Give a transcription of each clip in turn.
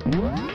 Right.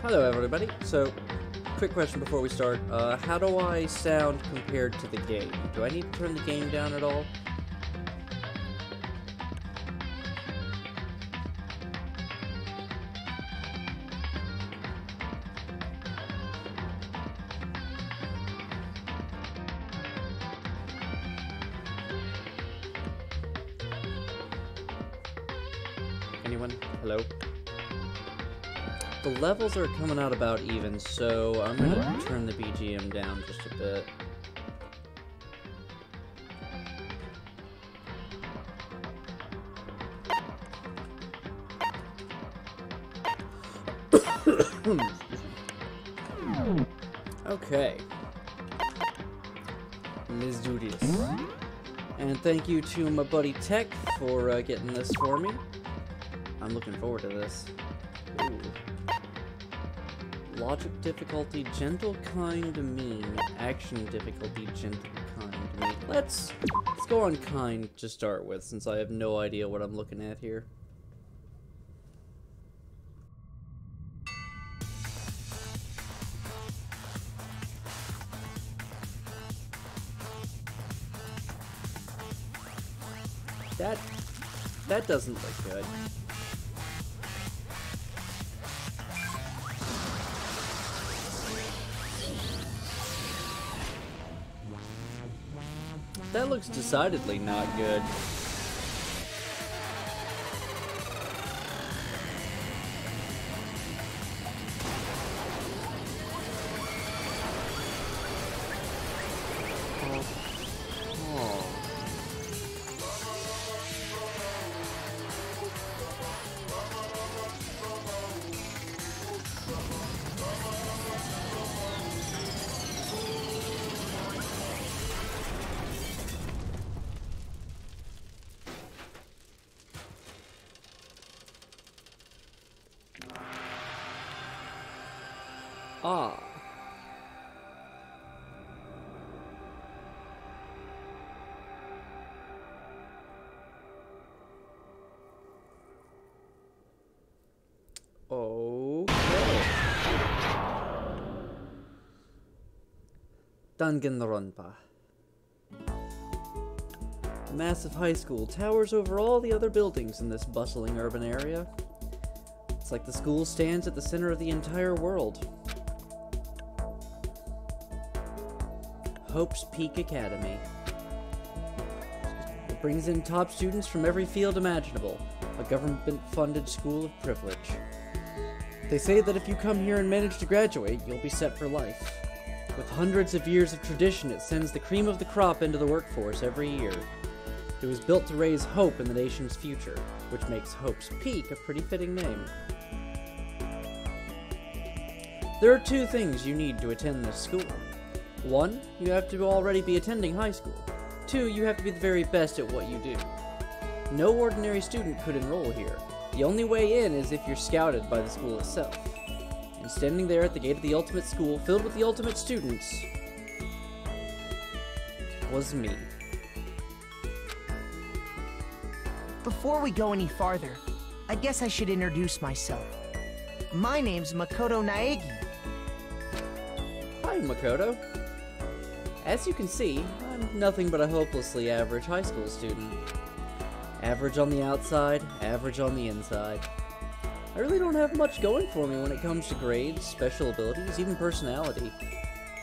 Hello everybody. So, quick question before we start. How do I sound compared to the game? Do I need to turn the game down at all? Anyone? Hello? The levels are coming out about even, so I'm gonna turn the BGM down just a bit. Okay. Let's do this. And thank you to my buddy Tech for getting this for me. I'm looking forward to this. Ooh. Logic difficulty, gentle, kind, mean. Action difficulty, gentle, kind, mean. Let's go on kind to start with, since I have no idea what I'm looking at here. That doesn't look good. That looks decidedly not good. Ah. Okay. Danganronpa. A massive high school towers over all the other buildings in this bustling urban area. It's like the school stands at the center of the entire world. Hope's Peak Academy. It brings in top students from every field imaginable, a government-funded school of privilege. They say that if you come here and manage to graduate, you'll be set for life. With hundreds of years of tradition, it sends the cream of the crop into the workforce every year. It was built to raise hope in the nation's future, which makes Hope's Peak a pretty fitting name. There are two things you need to attend this school. 1, you have to already be attending high school. 2, you have to be the very best at what you do. No ordinary student could enroll here. The only way in is if you're scouted by the school itself. And standing there at the gate of the ultimate school, filled with the ultimate students, was me. Before we go any farther, I guess I should introduce myself. My name's Makoto Naegi. Hi, Makoto. As you can see, I'm nothing but a hopelessly average high school student. Average on the outside, average on the inside. I really don't have much going for me when it comes to grades, special abilities, even personality.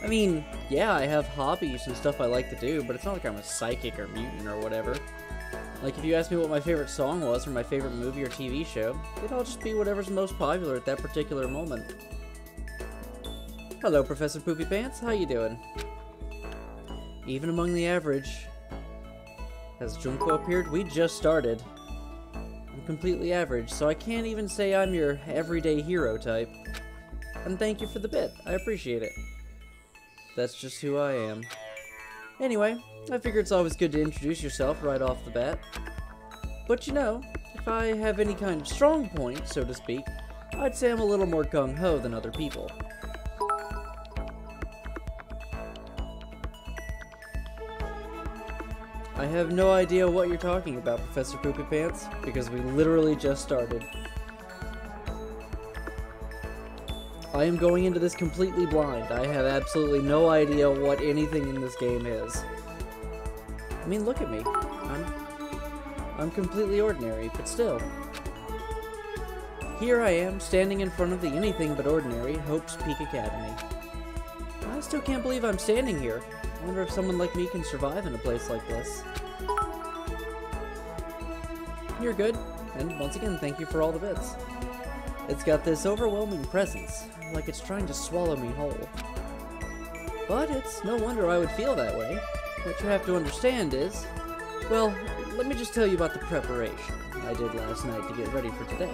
I mean, yeah, I have hobbies and stuff I like to do, but it's not like I'm a psychic or mutant or whatever. Like, if you ask me what my favorite song was or my favorite movie or TV show, it'd all just be whatever's most popular at that particular moment. Hello, Professor Poopy Pants, how you doing? Even among the average, has Junko appeared? We just started. I'm completely average, so I can't even say I'm your everyday hero type. And thank you for the bit, I appreciate it. That's just who I am. Anyway, I figure it's always good to introduce yourself right off the bat. But you know, if I have any kind of strong point, so to speak, I'd say I'm a little more gung-ho than other people. I have no idea what you're talking about, Professor Poopy Pants, because we literally just started. I am going into this completely blind. I have absolutely no idea what anything in this game is. I mean, look at me. I'm completely ordinary, but still. Here I am, standing in front of the anything but ordinary Hope's Peak Academy. I still can't believe I'm standing here. I wonder if someone like me can survive in a place like this. You're good, and once again, thank you for all the bits. It's got this overwhelming presence, like it's trying to swallow me whole. But it's no wonder I would feel that way. What you have to understand is, well, let me just tell you about the preparation I did last night to get ready for today.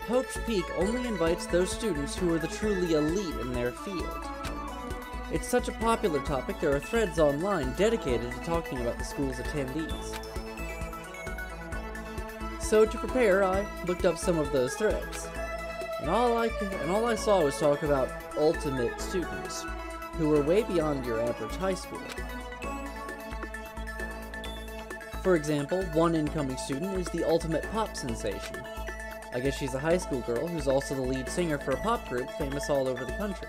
Hope's Peak only invites those students who are the truly elite in their field. It's such a popular topic, there are threads online dedicated to talking about the school's attendees. So to prepare, I looked up some of those threads. And all I saw was talk about ultimate students, who were way beyond your average high schooler. For example, one incoming student is the ultimate pop sensation. I guess she's a high school girl who's also the lead singer for a pop group famous all over the country.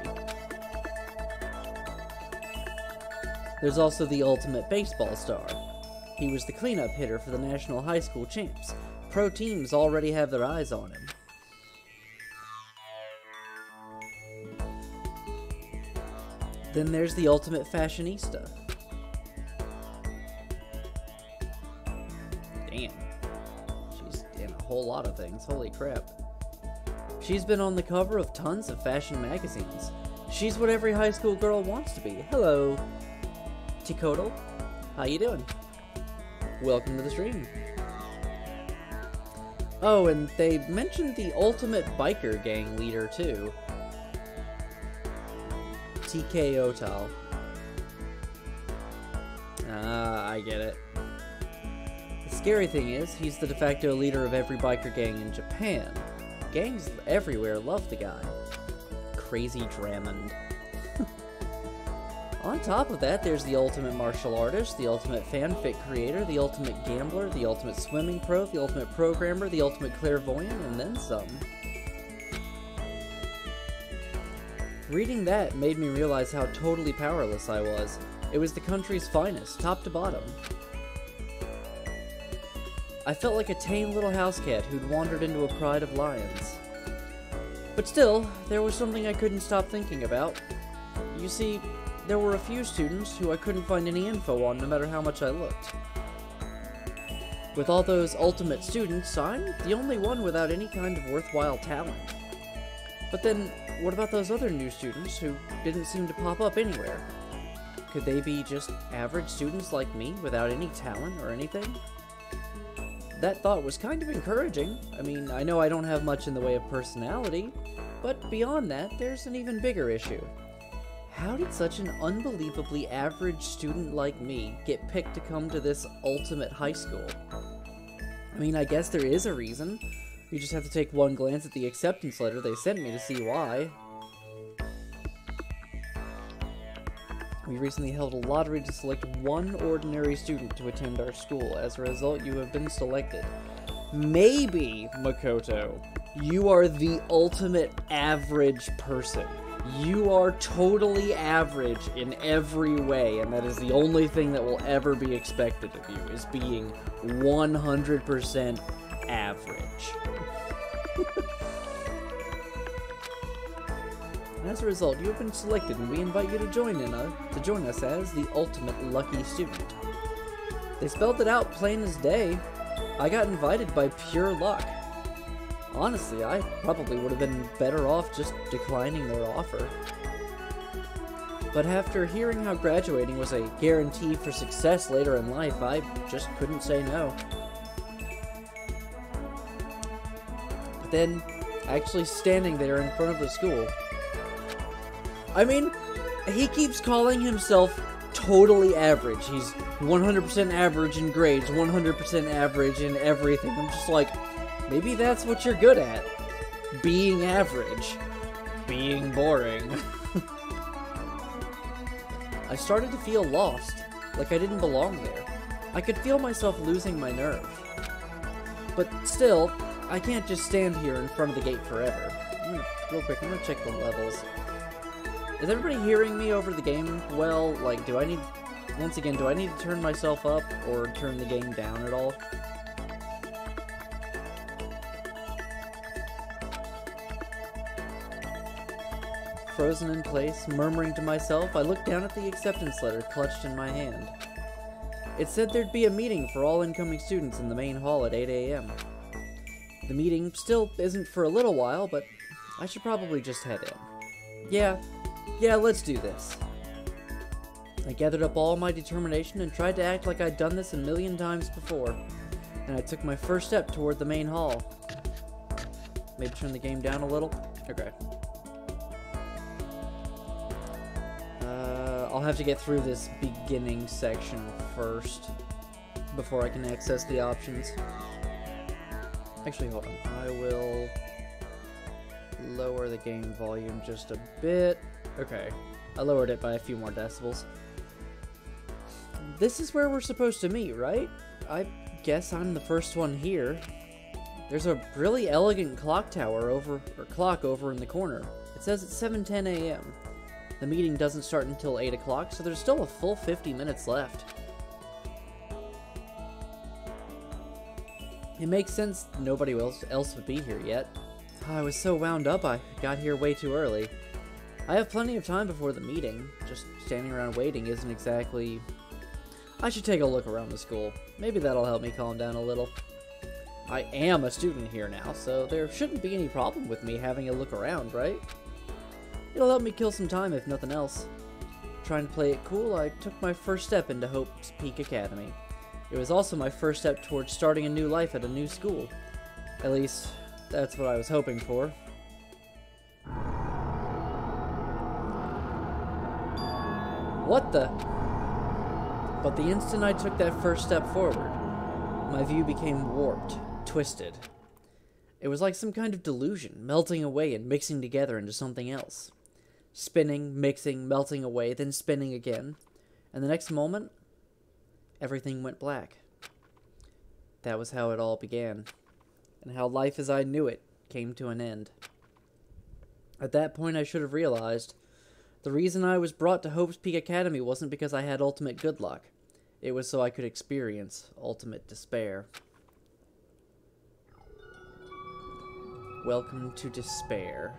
There's also the ultimate baseball star. He was the cleanup hitter for the national high school champs. Pro teams already have their eyes on him. Then there's the ultimate fashionista. Damn. She's in a whole lot of things. Holy crap. She's been on the cover of tons of fashion magazines. She's what every high school girl wants to be. Hello, Tikoto. How you doing? Welcome to the stream. Oh, and they mentioned the ultimate biker gang leader, too. TK Otal. Ah, I get it. The scary thing is, he's the de facto leader of every biker gang in Japan. Gangs everywhere love the guy. Crazy Dramond. On top of that, there's the ultimate martial artist, the ultimate fanfic creator, the ultimate gambler, the ultimate swimming pro, the ultimate programmer, the ultimate clairvoyant, and then some. Reading that made me realize how totally powerless I was. It was the country's finest, top to bottom. I felt like a tame little house cat who'd wandered into a pride of lions. But still, there was something I couldn't stop thinking about. You see, there were a few students who I couldn't find any info on no matter how much I looked. With all those ultimate students, I'm the only one without any kind of worthwhile talent. But then, what about those other new students who didn't seem to pop up anywhere? Could they be just average students like me without any talent or anything? That thought was kind of encouraging. I mean, I know I don't have much in the way of personality, but beyond that, there's an even bigger issue. How did such an unbelievably average student like me get picked to come to this ultimate high school? I mean, I guess there is a reason. You just have to take one glance at the acceptance letter they sent me to see why. We recently held a lottery to select one ordinary student to attend our school. As a result, you have been selected. Maybe, Makoto, you are the ultimate average person. You are totally average in every way, and that is the only thing that will ever be expected of you, is being 100% average. As a result, you have been selected, and we invite you to join us as the ultimate lucky student. They spelled it out plain as day. I got invited by pure luck. Honestly, I probably would have been better off just declining their offer. But after hearing how graduating was a guarantee for success later in life, I just couldn't say no. But then, actually standing there in front of the school, I mean, he keeps calling himself totally average. He's 100% average in grades, 100% average in everything. I'm just like, maybe that's what you're good at. Being average. Being boring. I started to feel lost, like I didn't belong there. I could feel myself losing my nerve. But still, I can't just stand here in front of the gate forever. Real quick, I'm gonna check the levels. Is everybody hearing me over the game well? Like, do I need to turn myself up or turn the game down at all? Frozen in place, murmuring to myself, I looked down at the acceptance letter clutched in my hand. It said there'd be a meeting for all incoming students in the main hall at 8 a.m. The meeting still isn't for a little while, but I should probably just head in. Yeah, let's do this. I gathered up all my determination and tried to act like I'd done this a million times before. And I took my first step toward the main hall. Maybe turn the game down a little? Okay. I'll have to get through this beginning section first before I can access the options. Actually, hold on. I will lower the game volume just a bit. Okay, I lowered it by a few more decibels. This is where we're supposed to meet, right? I guess I'm the first one here. There's a really elegant clock over in the corner. It says it's 7:10 a.m. The meeting doesn't start until 8 o'clock, so there's still a full 50 minutes left. It makes sense nobody else would be here yet. I was so wound up I got here way too early. I have plenty of time before the meeting. Just standing around waiting isn't exactly... I should take a look around the school. Maybe that'll help me calm down a little. I am a student here now, so there shouldn't be any problem with me having a look around, right? It'll help me kill some time if nothing else. Trying to play it cool, I took my first step into Hope's Peak Academy. It was also my first step towards starting a new life at a new school. At least, that's what I was hoping for. What the? But the instant I took that first step forward, my view became warped, twisted. It was like some kind of delusion, melting away and mixing together into something else. Spinning, mixing, melting away, then spinning again. And the next moment, everything went black. That was how it all began, and how life as I knew it came to an end. At that point, I should have realized the reason I was brought to Hope's Peak Academy wasn't because I had ultimate good luck. It was so I could experience ultimate despair. Welcome to despair.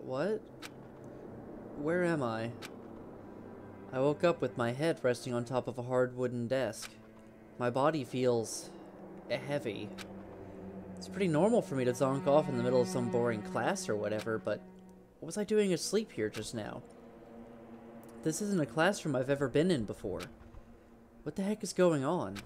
What? Where am I? I woke up with my head resting on top of a hard wooden desk. My body feels heavy. It's pretty normal for me to zonk off in the middle of some boring class or whatever, but what was I doing asleep here just now? This isn't a classroom I've ever been in before. What the heck is going on?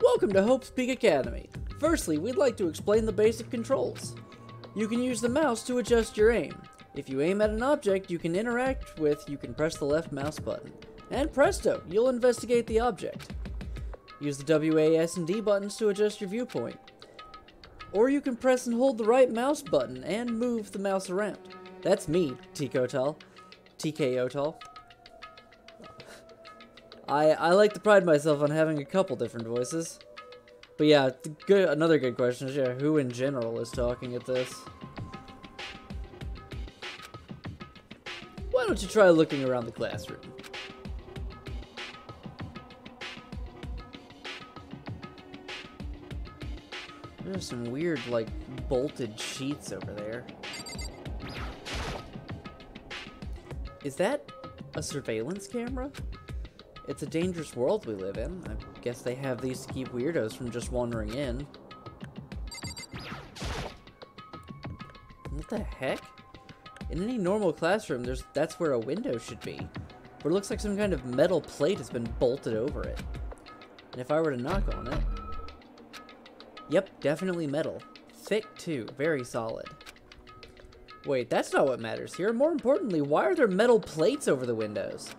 Welcome to Hope's Peak Academy. Firstly, we'd like to explain the basic controls. You can use the mouse to adjust your aim. If you aim at an object you can interact with, you can press the left mouse button. And presto, you'll investigate the object. Use the W, A, S, and D buttons to adjust your viewpoint. Or you can press and hold the right mouse button and move the mouse around. That's me, TK Otal. I like to pride myself on having a couple different voices. But yeah, another good question is, yeah, who in general is talking at this? Why don't you try looking around the classroom? There's some weird, like, bolted sheets over there. Is that a surveillance camera? It's a dangerous world we live in. I guess they have these to keep weirdos from just wandering in. What the heck? In any normal classroom, that's where a window should be. But it looks like some kind of metal plate has been bolted over it. And if I were to knock on it... Yep, definitely metal. Thick, too. Very solid. Wait, that's not what matters here. More importantly, why are there metal plates over the windows?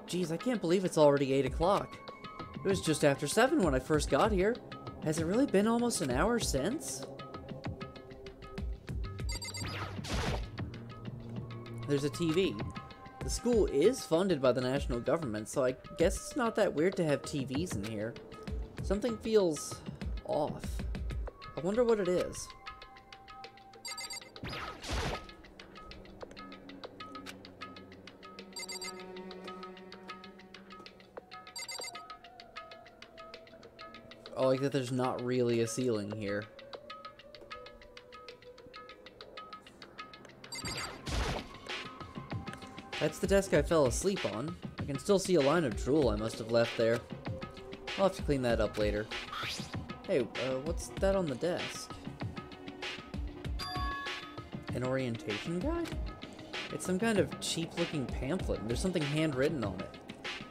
Geez, I can't believe it's already 8 o'clock. It was just after 7 when I first got here. Has it really been almost an hour since? There's a TV. The school is funded by the national government, so I guess it's not that weird to have TVs in here. Something feels off. I wonder what it is. I like that there's not really a ceiling here. That's the desk I fell asleep on. I can still see a line of drool I must have left there. I'll have to clean that up later. Hey, what's that on the desk? An orientation guide? It's some kind of cheap-looking pamphlet, and there's something handwritten on it.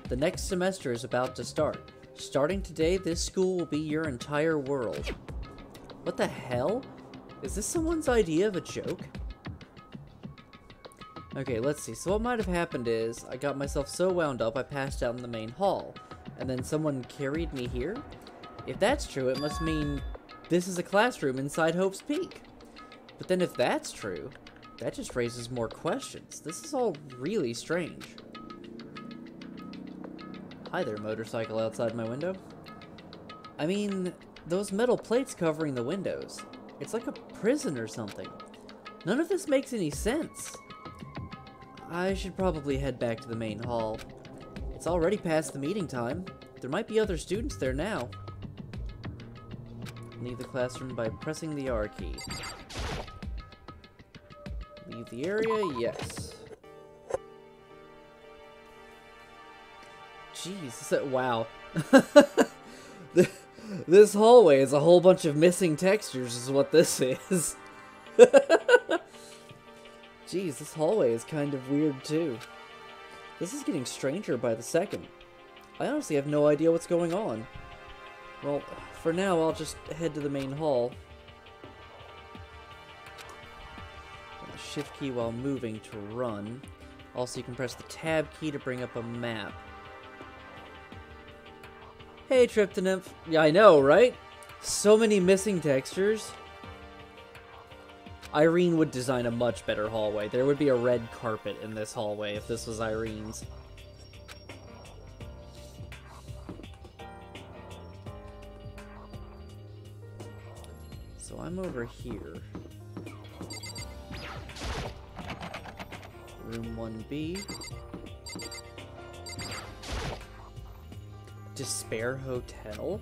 The next semester is about to start. Starting today, this school will be your entire world. What the hell? Is this someone's idea of a joke? Okay, let's see. So what might have happened is, I got myself so wound up I passed out in the main hall. And then someone carried me here? If that's true, it must mean this is a classroom inside Hope's Peak. But then if that's true, that just raises more questions. This is all really strange. Hi there, motorcycle outside my window. I mean, those metal plates covering the windows. It's like a prison or something. None of this makes any sense. I should probably head back to the main hall. It's already past the meeting time. There might be other students there now. Leave the classroom by pressing the R key. Leave the area, yes. Jeez, wow. This hallway is a whole bunch of missing textures is what this is. Jeez, this hallway is kind of weird too. This is getting stranger by the second. I honestly have no idea what's going on. Well, for now, I'll just head to the main hall. The shift key while moving to run. Also, you can press the tab key to bring up a map. Hey, Tryptonymph. Yeah, I know, right? So many missing textures. Irene would design a much better hallway. There would be a red carpet in this hallway if this was Irene's. So I'm over here. Room 1B. Despair Hotel?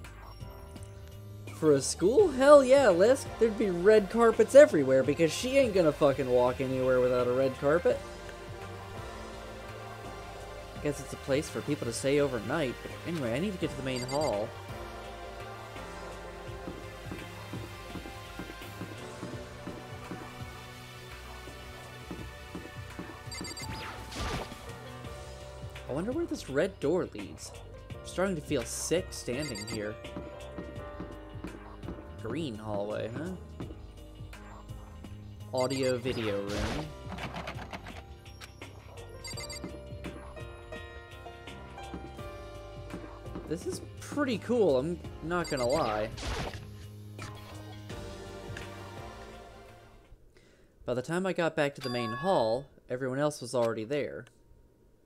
For a school? Hell yeah, Lisk. There'd be red carpets everywhere because she ain't gonna fucking walk anywhere without a red carpet. I guess it's a place for people to stay overnight, but anyway, I need to get to the main hall. I wonder where this red door leads. I'm starting to feel sick standing here. Green hallway, huh? Audio video room. This is pretty cool, I'm not gonna lie. By the time I got back to the main hall, everyone else was already there.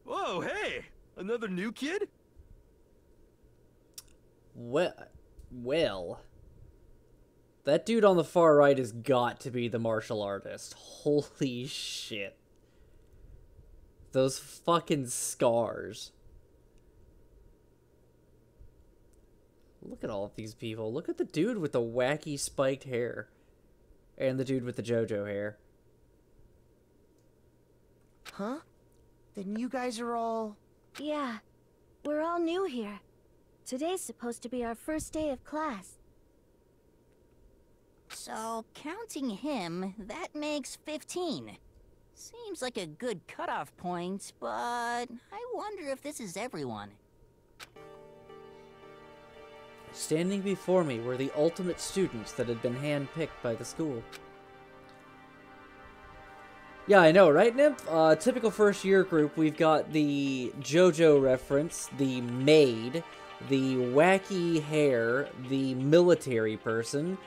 Whoa, hey! Another new kid? Well... That dude on the far right has got to be the martial artist. Holy shit. Those fucking scars. Look at all of these people. Look at the dude with the wacky spiked hair. And the dude with the JoJo hair. Huh? Then you guys are all... Yeah, we're all new here. Today's supposed to be our first day of class. So, counting him, that makes 15. Seems like a good cutoff point, but I wonder if this is everyone. Standing before me were the ultimate students that had been handpicked by the school. Yeah, I know, right, Nymph? Typical first year group, we've got the JoJo reference, the maid, the wacky hair, the military person,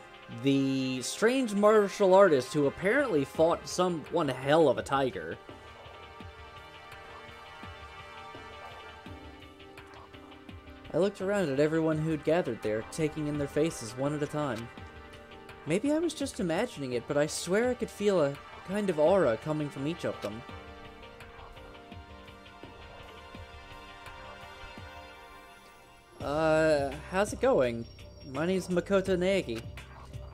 the strange martial artist who apparently fought one hell of a tiger. I looked around at everyone who'd gathered there, taking in their faces one at a time. Maybe I was just imagining it, but I swear I could feel a kind of aura coming from each of them. How's it going? My name's Makoto Naegi.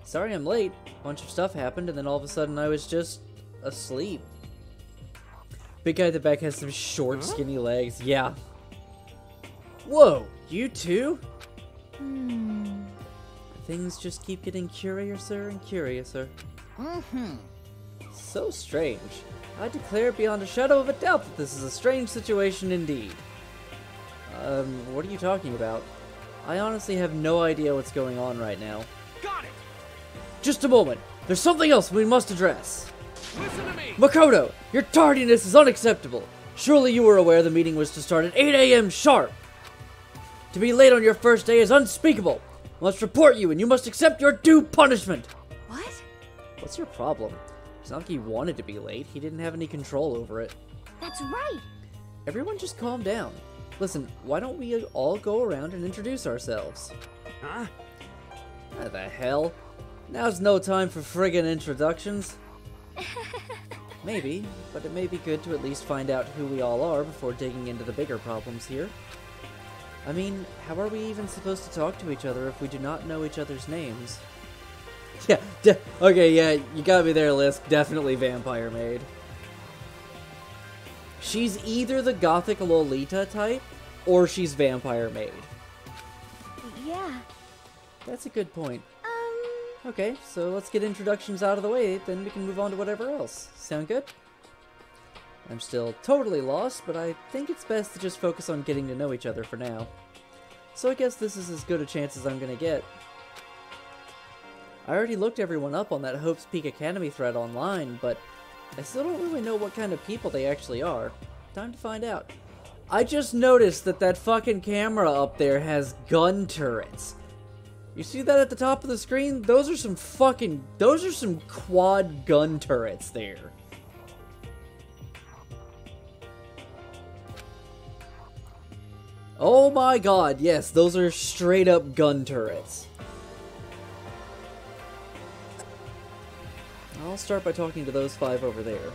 Sorry I'm late. A bunch of stuff happened, and then all of a sudden I was just asleep. Big guy at the back has some short, skinny legs. Yeah. Whoa, you too? Things just keep getting curiouser and curiouser. So strange. I declare beyond a shadow of a doubt that this is a strange situation indeed. What are you talking about? I honestly have no idea what's going on right now. Got it! Just a moment. There's something else we must address. Listen to me! Makoto, your tardiness is unacceptable. Surely you were aware the meeting was to start at 8 a.m. sharp. To be late on your first day is unspeakable. I must report you, and you must accept your due punishment! What? What's your problem? It's not like he wanted to be late. He didn't have any control over it. That's right. Everyone just calm down. Listen, why don't we all go around and introduce ourselves? Huh? What the hell? Now's no time for friggin' introductions. Maybe, but it may be good to at least find out who we all are before digging into the bigger problems here. I mean, how are we even supposed to talk to each other if we do not know each other's names? Yeah, okay, yeah, you got me there, Lisk. Definitely Vampire Maid. She's either the gothic Lolita type, or she's Vampire Maid. Yeah. That's a good point. Okay, so let's get introductions out of the way, then we can move on to whatever else. Sound good? I'm still totally lost, but I think it's best to just focus on getting to know each other for now. So I guess this is as good a chance as I'm gonna get. I already looked everyone up on that Hope's Peak Academy thread online, but I still don't really know what kind of people they actually are. Time to find out. I just noticed that that fucking camera up there has gun turrets. You see that at the top of the screen? Those are some quad gun turrets there. Oh my god, yes, those are straight up gun turrets. I'll start by talking to those 5 over there.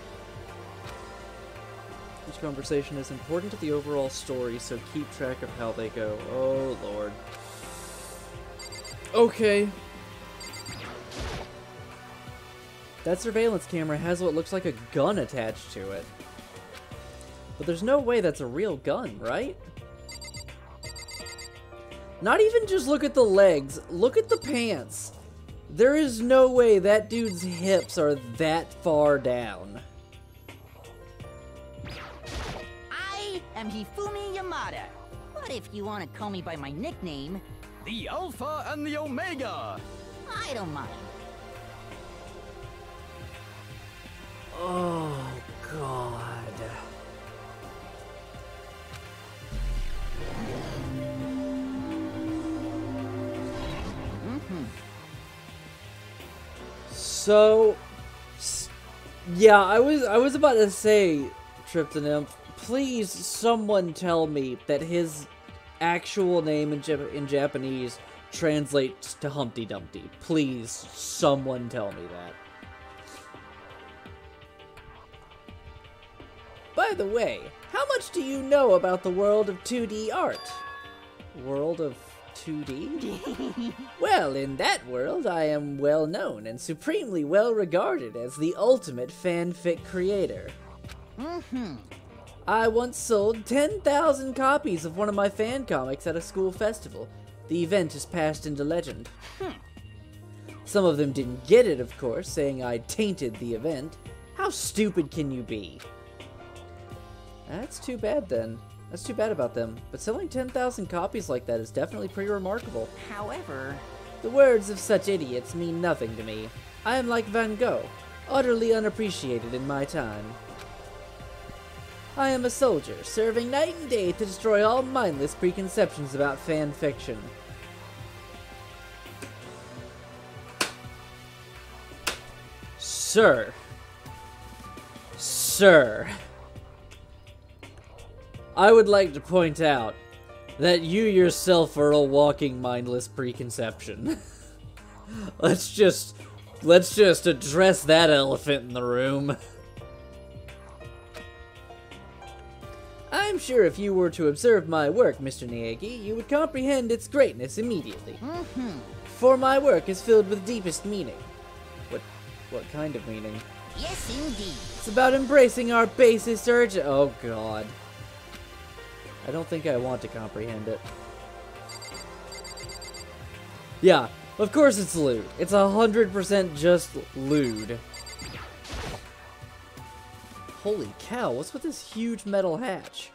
Each conversation is important to the overall story, so keep track of how they go. Oh lord. Okay. That surveillance camera has what looks like a gun attached to it. But there's no way that's a real gun, right? Not even just look at the legs, look at the pants. There is no way that dude's hips are that far down. I am Hifumi Yamada. But if you want to call me by my nickname, The Alpha and the Omega! I don't mind. Oh, God. So, yeah, I was about to say, Tryptonym, please someone tell me that his actual name in Japanese translates to Humpty Dumpty. Please, someone tell me that. By the way, how much do you know about the world of 2D art? World of 2D? Well, in that world, I am well known and supremely well regarded as the ultimate fanfic creator. I once sold 10,000 copies of one of my fan comics at a school festival. The event has passed into legend. Some of them didn't get it, of course, saying I tainted the event. How stupid can you be? That's too bad then. That's too bad about them. But selling 10,000 copies like that is definitely pretty remarkable. However, The words of such idiots mean nothing to me. I am like Van Gogh, utterly unappreciated in my time. I am a soldier, serving night and day to destroy all mindless preconceptions about fan fiction. Sir. I would like to point out that you yourself are a walking mindless preconception. Let's just address that elephant in the room. I'm sure if you were to observe my work, Mr. Niegi, you would comprehend its greatness immediately. For my work is filled with deepest meaning. What kind of meaning? yes indeed. It's about embracing our basest urge. Oh god. I don't think I want to comprehend it. Yeah, of course it's lewd. It's 100% just lewd. Holy cow, what's with this huge metal hatch?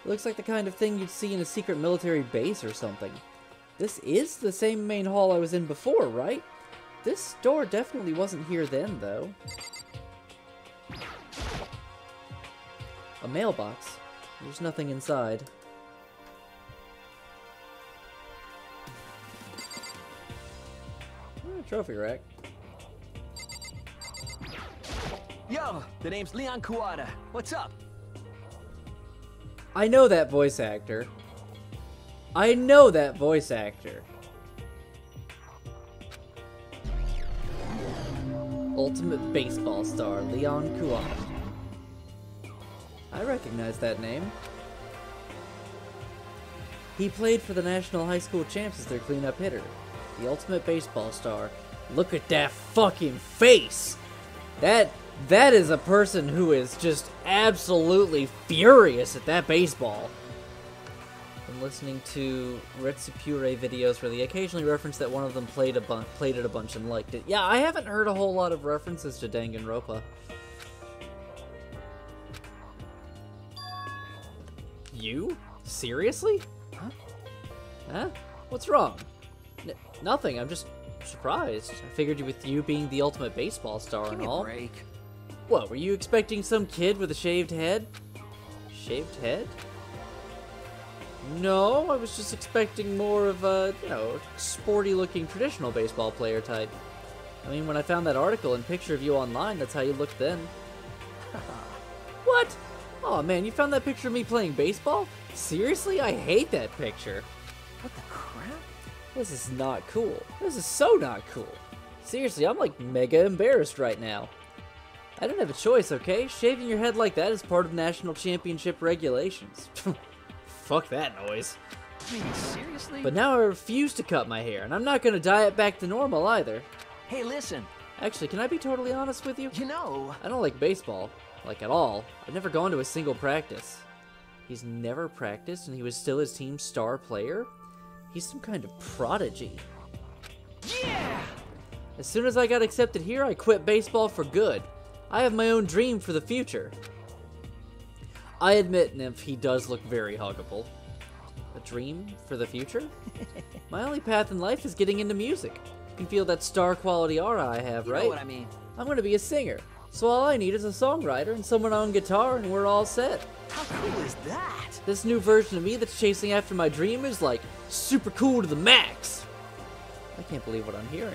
It looks like the kind of thing you'd see in a secret military base or something. This is the same main hall I was in before, right? This door definitely wasn't here then, though. A mailbox. There's nothing inside. trophy rack. Yo, the name's Leon Kuwata. What's up? I know that voice actor. I know that voice actor. Ultimate baseball star, Leon Kuwata. I recognize that name. He played for the National High School Champs as their cleanup hitter. The ultimate baseball star. Look at that fucking face! That is a person who is just absolutely furious at that baseball. I'm listening to Retsupure videos where they occasionally reference that one of them played it a bunch and liked it. Yeah, I haven't heard a whole lot of references to Danganronpa. You? Seriously? Huh? Huh? What's wrong? Nothing, I'm just surprised. I figured with you being the ultimate baseball star Give and me all. a break. What, were you expecting some kid with a shaved head? Shaved head? No, I was just expecting more of a, you know, sporty-looking traditional baseball player type. I mean, when I found that article and picture of you online, that's how you looked then. What? Oh man, you found that picture of me playing baseball? Seriously? I hate that picture. What the crap? This is not cool. This is so not cool. Seriously, I'm like mega embarrassed right now. I didn't have a choice, okay? Shaving your head like that is part of national championship regulations. Fuck that noise. I mean, seriously? But now I refuse to cut my hair, and I'm not gonna dye it back to normal either. Hey, listen. Actually, can I be totally honest with you? You know... I don't like baseball. Like, at all. I've never gone to a single practice. He's never practiced, and he was still his team's star player? He's some kind of prodigy. Yeah! As soon as I got accepted here, I quit baseball for good. I have my own dream for the future. I admit, Nymph, he does look very huggable. A dream for the future? My only path in life is getting into music. You can feel that star quality aura I have, right? You know what I mean. I'm gonna be a singer. So all I need is a songwriter and someone on guitar and we're all set. How cool is that? This new version of me that's chasing after my dream is like super cool to the max. I can't believe what I'm hearing.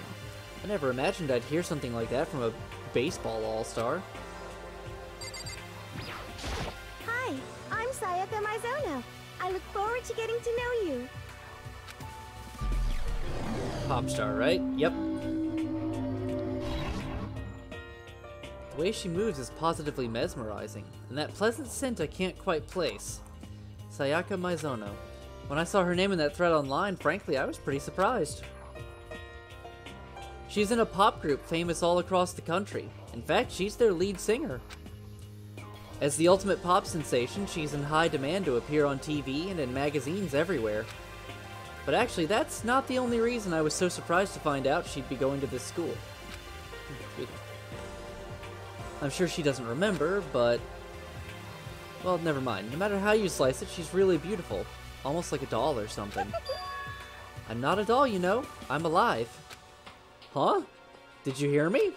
I never imagined I'd hear something like that from a baseball all-star. Hi, I'm Sayaka Mizono. I look forward to getting to know you. Pop star, right? Yep. The way she moves is positively mesmerizing, and that pleasant scent I can't quite place. Sayaka Mizono. When I saw her name in that thread online, frankly, I was pretty surprised. She's in a pop group famous all across the country. In fact, she's their lead singer. As the ultimate pop sensation, she's in high demand to appear on TV and in magazines everywhere. But actually, that's not the only reason I was so surprised to find out she'd be going to this school. I'm sure she doesn't remember, but... well, never mind. No matter how you slice it, she's really beautiful. Almost like a doll or something. I'm not a doll, you know. I'm alive. Huh? Did you hear me?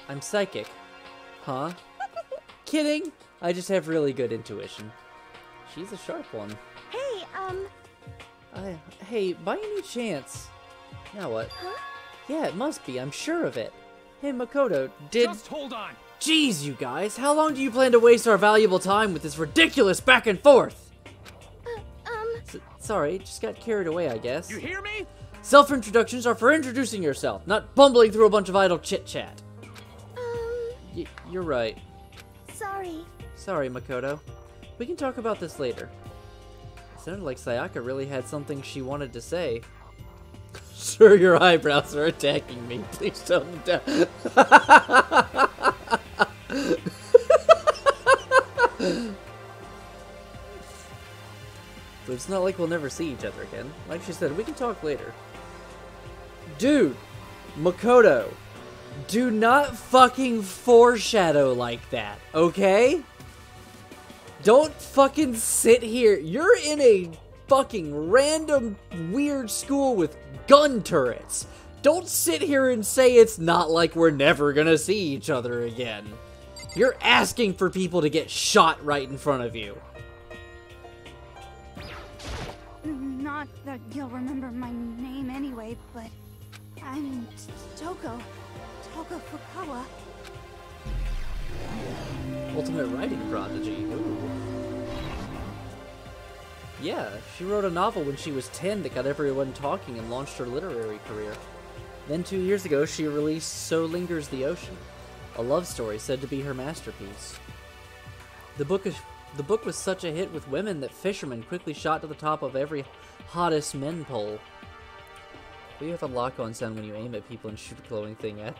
I'm psychic. Huh? Kidding! I just have really good intuition. She's a sharp one. Hey, Hey, by any chance... Now what? huh? Yeah, it must be. I'm sure of it. Hey, Makoto, did... Just hold on. Jeez, you guys, how long do you plan to waste our valuable time with this ridiculous back and forth? Sorry, just got carried away, I guess. You hear me? Self-introductions are for introducing yourself, not bumbling through a bunch of idle chit-chat. You're right. Sorry. Sorry, Makoto. We can talk about this later. It sounded like Sayaka really had something she wanted to say. Sir, your eyebrows are attacking me. Please tone them down. But it's not like we'll never see each other again. Like she said, we can talk later. Dude, Makoto, do not fucking foreshadow like that, okay? Don't fucking sit here. You're in a fucking random weird school with gun turrets. Don't sit here and say it's not like we're never gonna see each other again. You're asking for people to get shot right in front of you. Not that you'll remember my name anyway, but I'm Toko Fukawa. Ultimate writing prodigy. Ooh. Yeah, she wrote a novel when she was 10 that got everyone talking and launched her literary career. Then 2 years ago, she released So Lingers the Ocean, a love story said to be her masterpiece. The book was such a hit with women that fishermen quickly shot to the top of every hottest men poll. But you have a lock-on sound when you aim at people and shoot a glowing thing at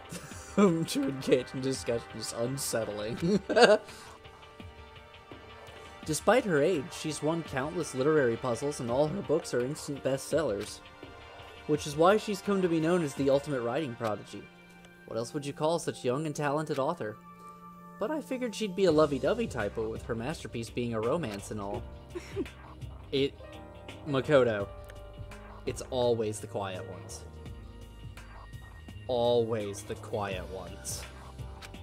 them to engage in discussion is unsettling. Despite her age, she's won countless literary puzzles and all her books are instant bestsellers. Which is why she's come to be known as the ultimate writing prodigy. What else would you call such young and talented author? But I figured she'd be a lovey-dovey typo with her masterpiece being a romance and all. Makoto, it's always the quiet ones. Always the quiet ones.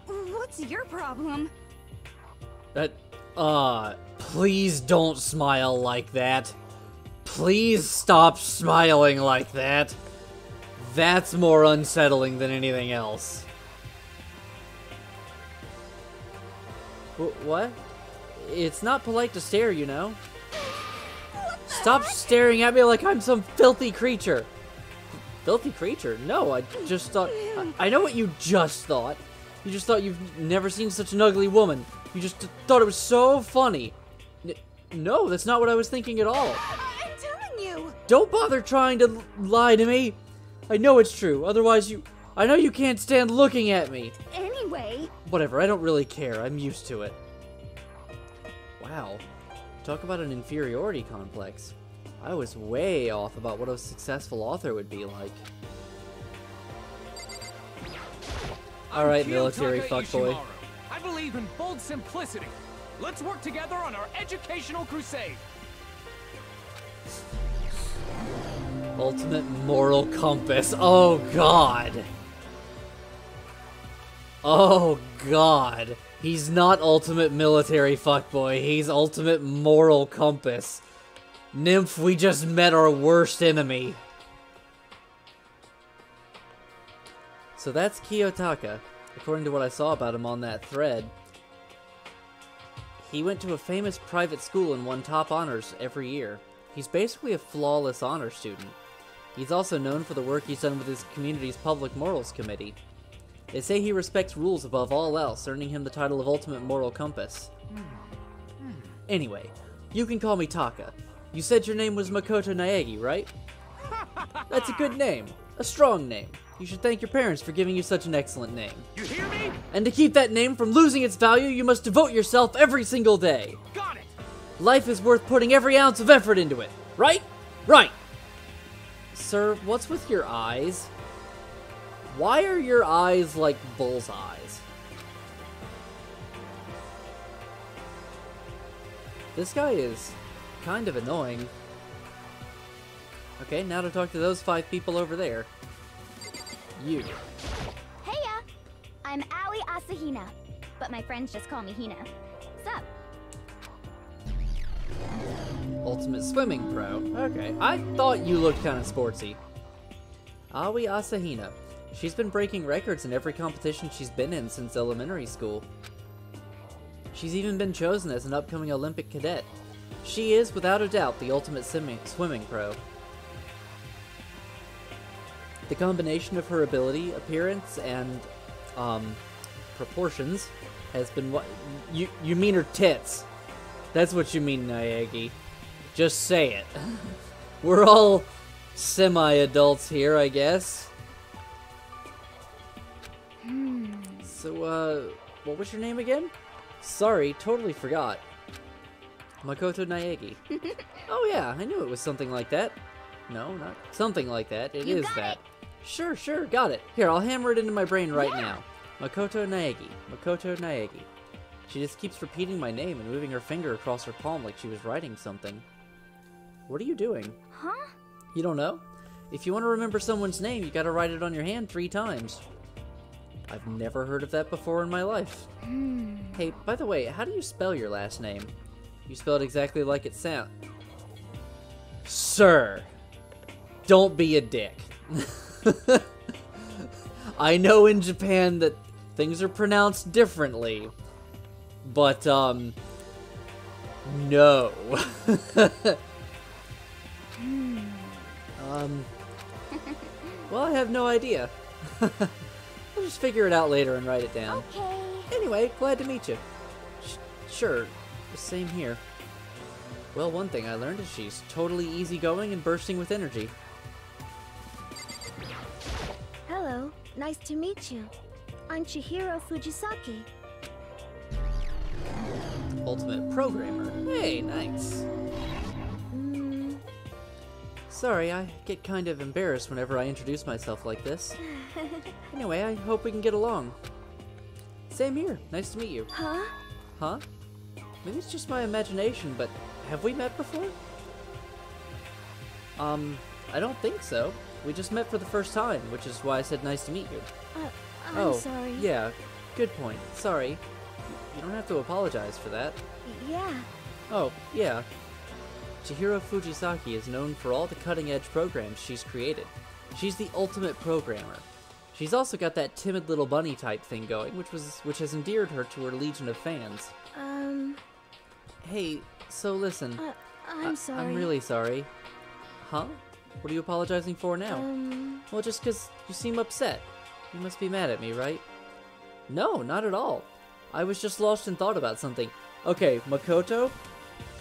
What's your problem? Please don't smile like that. Please stop smiling like that. That's more unsettling than anything else. What? It's not polite to stare, you know. Stop staring at me like I'm some filthy creature. Filthy creature? No, I just thought... I know what you just thought. You just thought you've never seen such an ugly woman. You just thought it was so funny. No, that's not what I was thinking at all. I'm telling you! Don't bother trying to lie to me. I know it's true, otherwise I know you can't stand looking at me. Anyway... Whatever, I don't really care. I'm used to it. Wow. Talk about an inferiority complex. I was way off about what a successful author would be like. Alright, military fuckboy. I believe in bold simplicity. Let's work together on our educational crusade. Ultimate moral compass. Oh god. Oh god. He's not ultimate military fuckboy. He's ultimate moral compass. Nymph, we just met our worst enemy. So that's Kiyotaka. According to what I saw about him on that thread, he went to a famous private school and won top honors every year. He's basically a flawless honor student. He's also known for the work he's done with his community's Public Morals Committee. They say he respects rules above all else, earning him the title of Ultimate Moral Compass. Anyway, you can call me Taka. You said your name was Makoto Naegi, right? That's a good name. A strong name. You should thank your parents for giving you such an excellent name. You hear me? And to keep that name from losing its value, you must devote yourself every single day. Got it! Life is worth putting every ounce of effort into it, right? Right! Sir, what's with your eyes? Why are your eyes like bullseyes? This guy is kind of annoying. Okay, now to talk to those 5 people over there. You. Heya! I'm Aoi Asahina, but my friends just call me Hina. Sup? Ultimate swimming pro. Okay, I thought you looked kind of sportsy. Aoi Asahina. She's been breaking records in every competition she's been in since elementary school. She's even been chosen as an upcoming Olympic cadet. She is, without a doubt, the ultimate swimming pro. The combination of her ability, appearance, and, proportions has been what... You mean her tits. That's what you mean, Naegi. Just say it. We're all semi-adults here, I guess. So, what was your name again? Sorry, totally forgot. Makoto Naegi. Oh yeah, I knew it was something like that. No, not something like that. It is that. Sure, got it. Here, I'll hammer it into my brain right now. Makoto Naegi. Makoto Naegi. She just keeps repeating my name and moving her finger across her palm like she was writing something. What are you doing? Huh? You don't know? If you want to remember someone's name, you gotta write it on your hand 3 times. I've never heard of that before in my life. Hey, by the way, how do you spell your last name? You spell it exactly like it sounds. Sir, don't be a dick. I know in Japan that things are pronounced differently, but, no. Well, I have no idea. I'll just figure it out later and write it down. Okay. Anyway, glad to meet you. Sure, same here. Well, one thing I learned is she's totally easygoing and bursting with energy. Hello, nice to meet you. I'm Chihiro Fujisaki. Ultimate programmer. Hey, nice. Sorry, I get kind of embarrassed whenever I introduce myself like this. Anyway, I hope we can get along. Same here. Nice to meet you. Huh? Huh? Maybe it's just my imagination, but have we met before? I don't think so. We just met for the first time, which is why I said nice to meet you. I'm sorry. Yeah, good point. Sorry. You don't have to apologize for that. Yeah. Oh, yeah. Chihiro Fujisaki is known for all the cutting-edge programs she's created. She's the ultimate programmer. She's also got that timid little bunny type thing going, which has endeared her to her legion of fans. Hey, so listen. I'm sorry. I'm really sorry. Huh? What are you apologizing for now? Well, just 'cause you seem upset. You must be mad at me, right? No, not at all. I was just lost in thought about something. Okay, Makoto,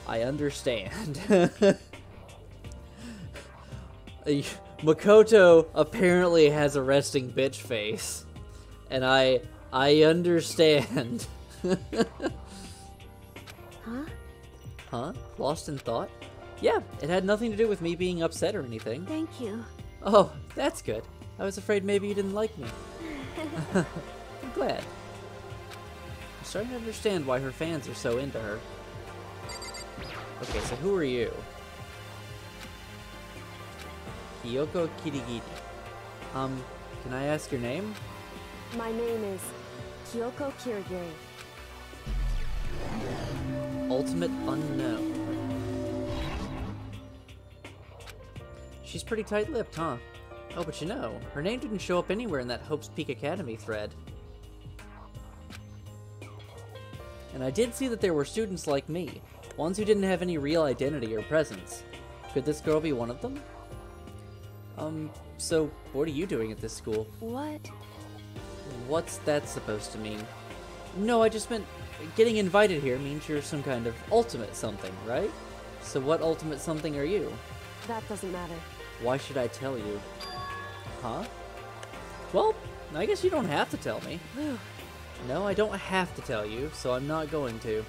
I understand. Makoto apparently has a resting bitch face. And I understand. Huh? Huh? Lost in thought? Yeah, it had nothing to do with me being upset or anything. Thank you. Oh, that's good. I was afraid maybe you didn't like me. I'm glad. I'm starting to understand why her fans are so into her. Okay, so who are you? Kyoko Kirigiri. Can I ask your name? My name is Kyoko Kirigiri. Ultimate Unknown. She's pretty tight-lipped, huh? Oh, but you know, her name didn't show up anywhere in that Hope's Peak Academy thread. And I did see that there were students like me, ones who didn't have any real identity or presence. Could this girl be one of them? So what are you doing at this school? What? What's that supposed to mean? No, I just meant getting invited here means you're some kind of ultimate something, right? So what ultimate something are you? That doesn't matter. Why should I tell you? Huh? Well, I guess you don't have to tell me. No, I don't have to tell you, so I'm not going to.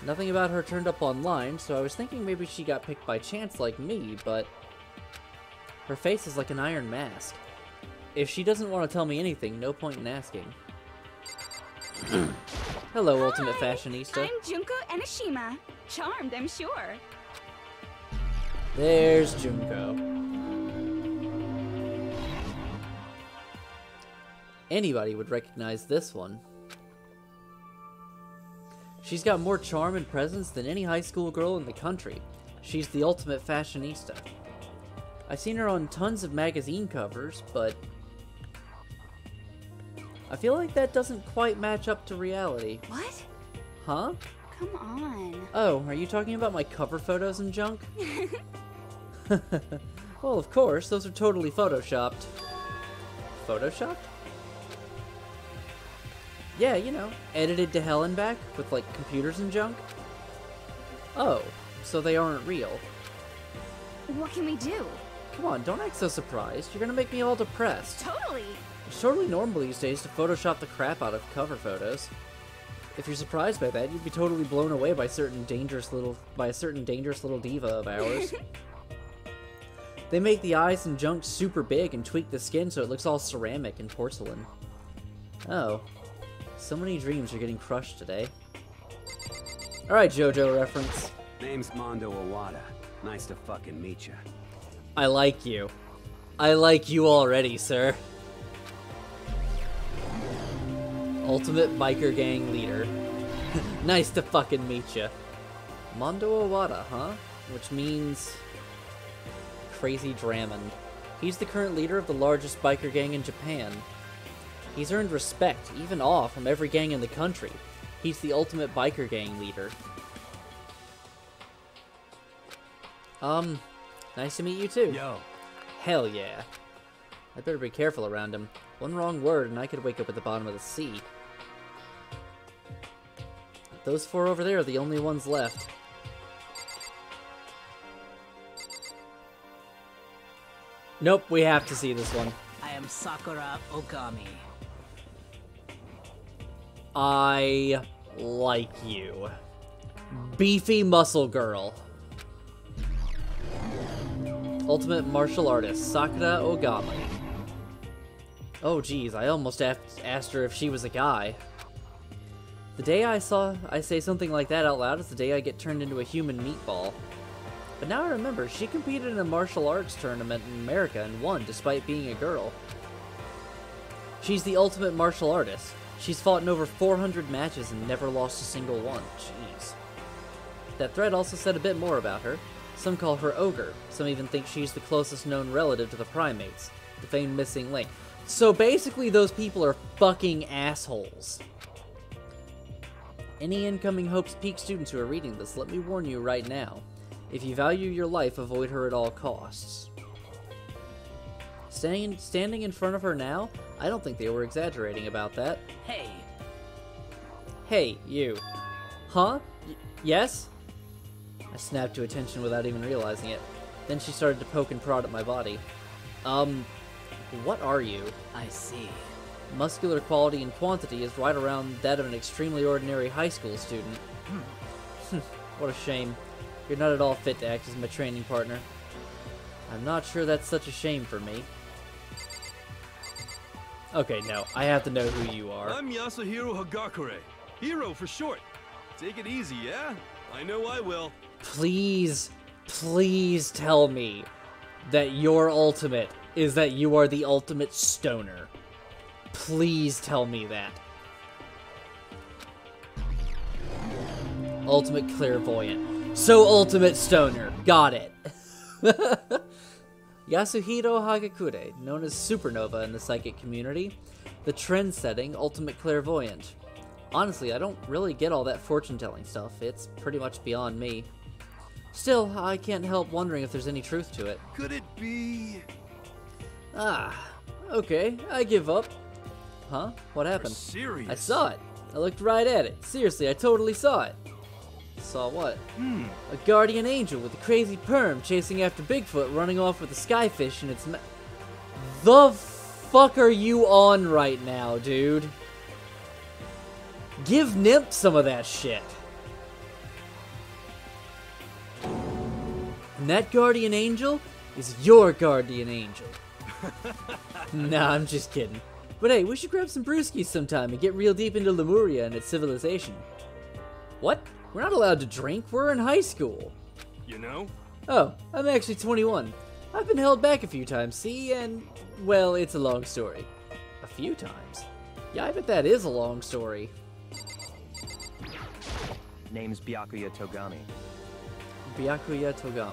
Nothing about her turned up online, so I was thinking maybe she got picked by chance like me, but her face is like an iron mask. If she doesn't want to tell me anything, no point in asking. Hello, Ultimate Fashionista. I'm Junko Enoshima. Charmed, I'm sure. There's Junko. Anybody would recognize this one. She's got more charm and presence than any high school girl in the country. She's the ultimate fashionista. I've seen her on tons of magazine covers, but I feel like that doesn't quite match up to reality. What? Huh? Come on. Oh, are you talking about my cover photos and junk? Well, of course, those are totally photoshopped. Photoshopped? Yeah, you know, edited to hell and back with, like, computers and junk. Oh, so they aren't real. What can we do? Come on, don't act so surprised. You're gonna make me all depressed. Totally. It's totally normal these days to Photoshop the crap out of cover photos. If you're surprised by that, you'd be totally blown away by a certain dangerous little diva of ours. They make the eyes and junk super big and tweak the skin so it looks all ceramic and porcelain. Oh. So many dreams are getting crushed today. Alright, JoJo reference. Name's Mondo Owada. Nice to fucking meet you. I like you. I like you already, sir. Ultimate biker gang leader. Nice to fucking meet you. Mondo Owada, huh? Which means Crazy Dramond. He's the current leader of the largest biker gang in Japan. He's earned respect, even awe, from every gang in the country. He's the ultimate biker gang leader. Nice to meet you too. Yo. Hell yeah. I better be careful around him. One wrong word and I could wake up at the bottom of the sea. Those 4 over there are the only ones left. Nope, we have to see this one. I am Sakura Okami. I like you. Beefy muscle girl. Ultimate martial artist, Sakura Ogami. Oh geez, I almost asked her if she was a guy. The day I say something like that out loud is the day I get turned into a human meatball. But now I remember, she competed in a martial arts tournament in America and won despite being a girl. She's the ultimate martial artist. She's fought in over 400 matches and never lost a single one. Jeez. That thread also said a bit more about her. Some call her Ogre. Some even think she's the closest known relative to the primates, the famed missing link. So basically those people are fucking assholes. Any incoming Hope's Peak students who are reading this, let me warn you right now. If you value your life, avoid her at all costs. Standing in front of her now, I don't think they were exaggerating about that. Hey. Hey, you. Huh? Yes? I snapped to attention without even realizing it. Then she started to poke and prod at my body. What are you? I see. Muscular quality and quantity is right around that of an extremely ordinary high school student. What a shame. You're not at all fit to act as my training partner. I'm not sure that's such a shame for me. Okay, no, I have to know who you are. I'm Yasuhiro Hagakure. Hero for short. Take it easy, yeah? I know I will. Please, please tell me that your ultimate is that you are the ultimate stoner. Please tell me that. Ultimate clairvoyant. So ultimate stoner. Got it. Yasuhiro Hagakure, known as Supernova in the psychic community, the trend-setting ultimate clairvoyant. Honestly, I don't really get all that fortune-telling stuff. It's pretty much beyond me. Still, I can't help wondering if there's any truth to it. Could it be... Okay, I give up. Huh? What happened? Serious? I saw it. I looked right at it. Seriously, I totally saw it. Saw what? A guardian angel with a crazy perm chasing after Bigfoot running off with a skyfish in its The fuck are you on right now, dude? Give Nymph some of that shit. And that guardian angel is your guardian angel. Nah, I'm just kidding. But hey, we should grab some brewskis sometime and get real deep into Lemuria and its civilization. What? We're not allowed to drink, we're in high school. You know? Oh, I'm actually 21. I've been held back a few times, see, and, well, it's a long story. A few times? Yeah, I bet that is a long story. Name's Byakuya Togami. Byakuya Togami.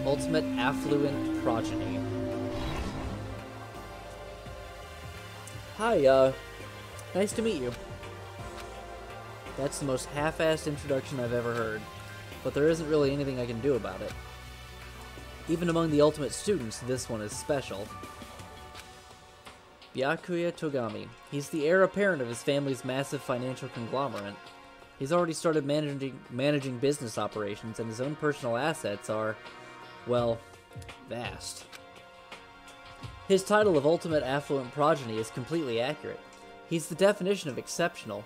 Ultimate affluent progeny. Hi, nice to meet you. That's the most half-assed introduction I've ever heard, but there isn't really anything I can do about it. Even among the ultimate students, this one is special. Byakuya Togami. He's the heir apparent of his family's massive financial conglomerate. He's already started managing business operations, and his own personal assets are, well, vast. His title of Ultimate Affluent Progeny is completely accurate. He's the definition of exceptional.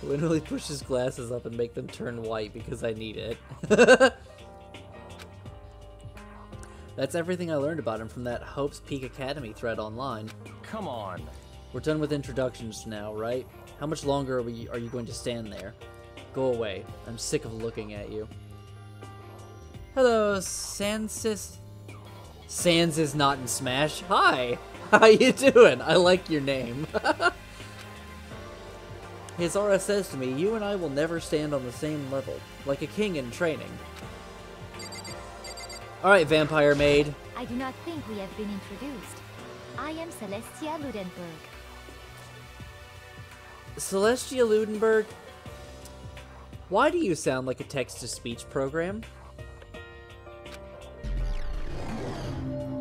Literally push his glasses up and make them turn white because I need it. That's everything I learned about him from that Hope's Peak Academy thread online. Come on. We're done with introductions now, right? How much longer are you going to stand there? Go away. I'm sick of looking at you. Hello, Sansis. Sans is not in Smash. Hi! How you doing? I like your name. His aura says to me, you and I will never stand on the same level, like a king in training. Alright, vampire maid. I do not think we have been introduced. I am Celestia Ludenberg. Celestia Ludenberg? Why do you sound like a text-to-speech program?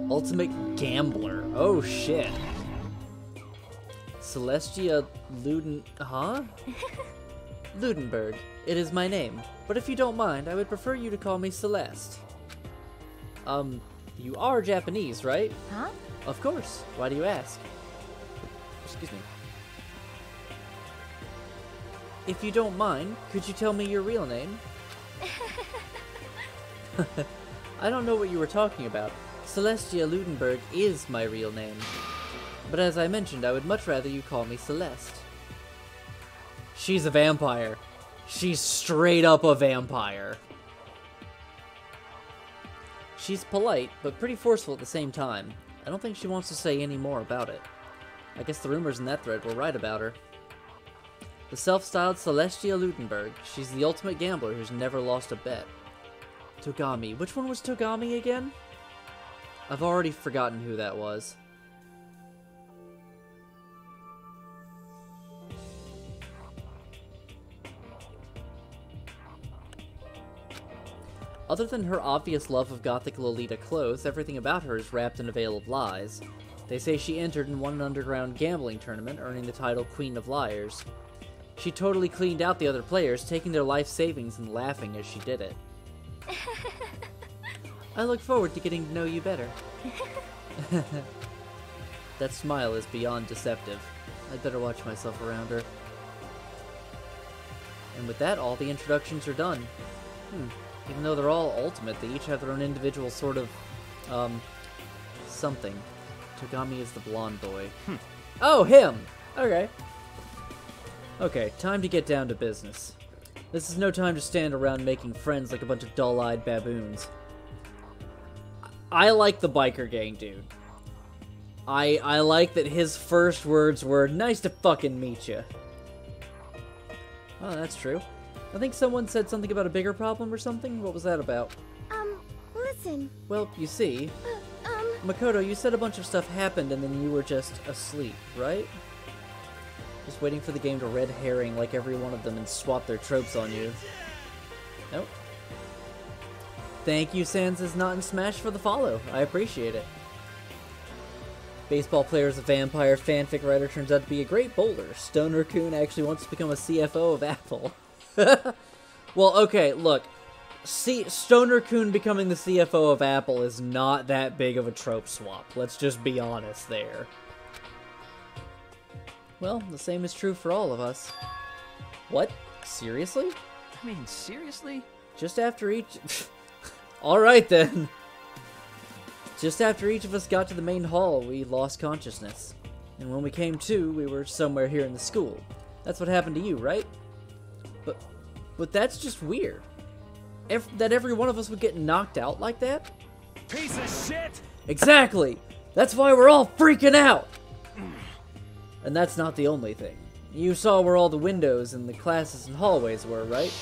Ultimate Gambler. Oh, shit. Celestia Huh? Ludenberg. It is my name. But if you don't mind, I would prefer you to call me Celeste. You are Japanese, right? Huh? Of course. Why do you ask? Excuse me. If you don't mind, could you tell me your real name? I don't know what you were talking about. Celestia Ludenberg is my real name. But as I mentioned, I would much rather you call me Celeste. She's a vampire. She's straight up a vampire. She's polite, but pretty forceful at the same time. I don't think she wants to say any more about it. I guess the rumors in that thread were right about her. The self-styled Celestia Ludenberg. She's the ultimate gambler who's never lost a bet. Togami. Which one was Togami again? I've already forgotten who that was. Other than her obvious love of gothic Lolita clothes, everything about her is wrapped in a veil of lies. They say she entered and won an underground gambling tournament, earning the title Queen of Liars. She totally cleaned out the other players, taking their life savings and laughing as she did it. I look forward to getting to know you better. That smile is beyond deceptive. I'd better watch myself around her. And with that, all the introductions are done. Even though they're all ultimate, they each have their own individual sort of, something. Togami is the blonde boy. Oh, him! Okay. Okay, time to get down to business. This is no time to stand around making friends like a bunch of dull-eyed baboons. I like the biker gang dude. I like that his first words were, "Nice to fucking meet you." Oh, that's true. I think someone said something about a bigger problem or something. What was that about? Listen. Well, you see, Makoto, you said a bunch of stuff happened and then you were just asleep, right? Just waiting for the game to red herring like every one of them and swap their tropes on you. Nope. Thank you, Sans is not in Smash for the follow. I appreciate it. Baseball player is a vampire fanfic writer turns out to be a great bowler. Stoner-kun actually wants to become a CFO of Apple. Well, okay, look. Stoner-kun becoming the CFO of Apple is not that big of a trope swap. Let's just be honest there. Well, the same is true for all of us. What? Seriously? I mean, seriously? Just after each... Alright then. Just after each of us got to the main hall, we lost consciousness. And when we came to, we were somewhere here in the school. That's what happened to you, right? But that's just weird. That every one of us would get knocked out like that? Piece of shit! Exactly! That's why we're all freaking out! And that's not the only thing. You saw where all the windows and the classes and hallways were, right?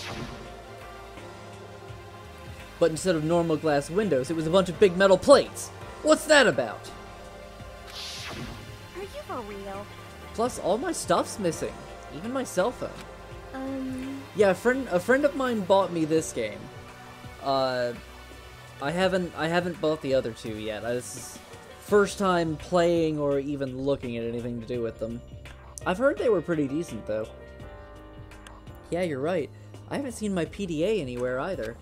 But instead of normal glass windows, it was a bunch of big metal plates! What's that about? Are you for real? Plus, all my stuff's missing. Even my cell phone. Yeah, a friend of mine bought me this game. I haven't bought the other two yet. This is first time playing or even looking at anything to do with them. I've heard they were pretty decent, though. Yeah, you're right. I haven't seen my PDA anywhere either.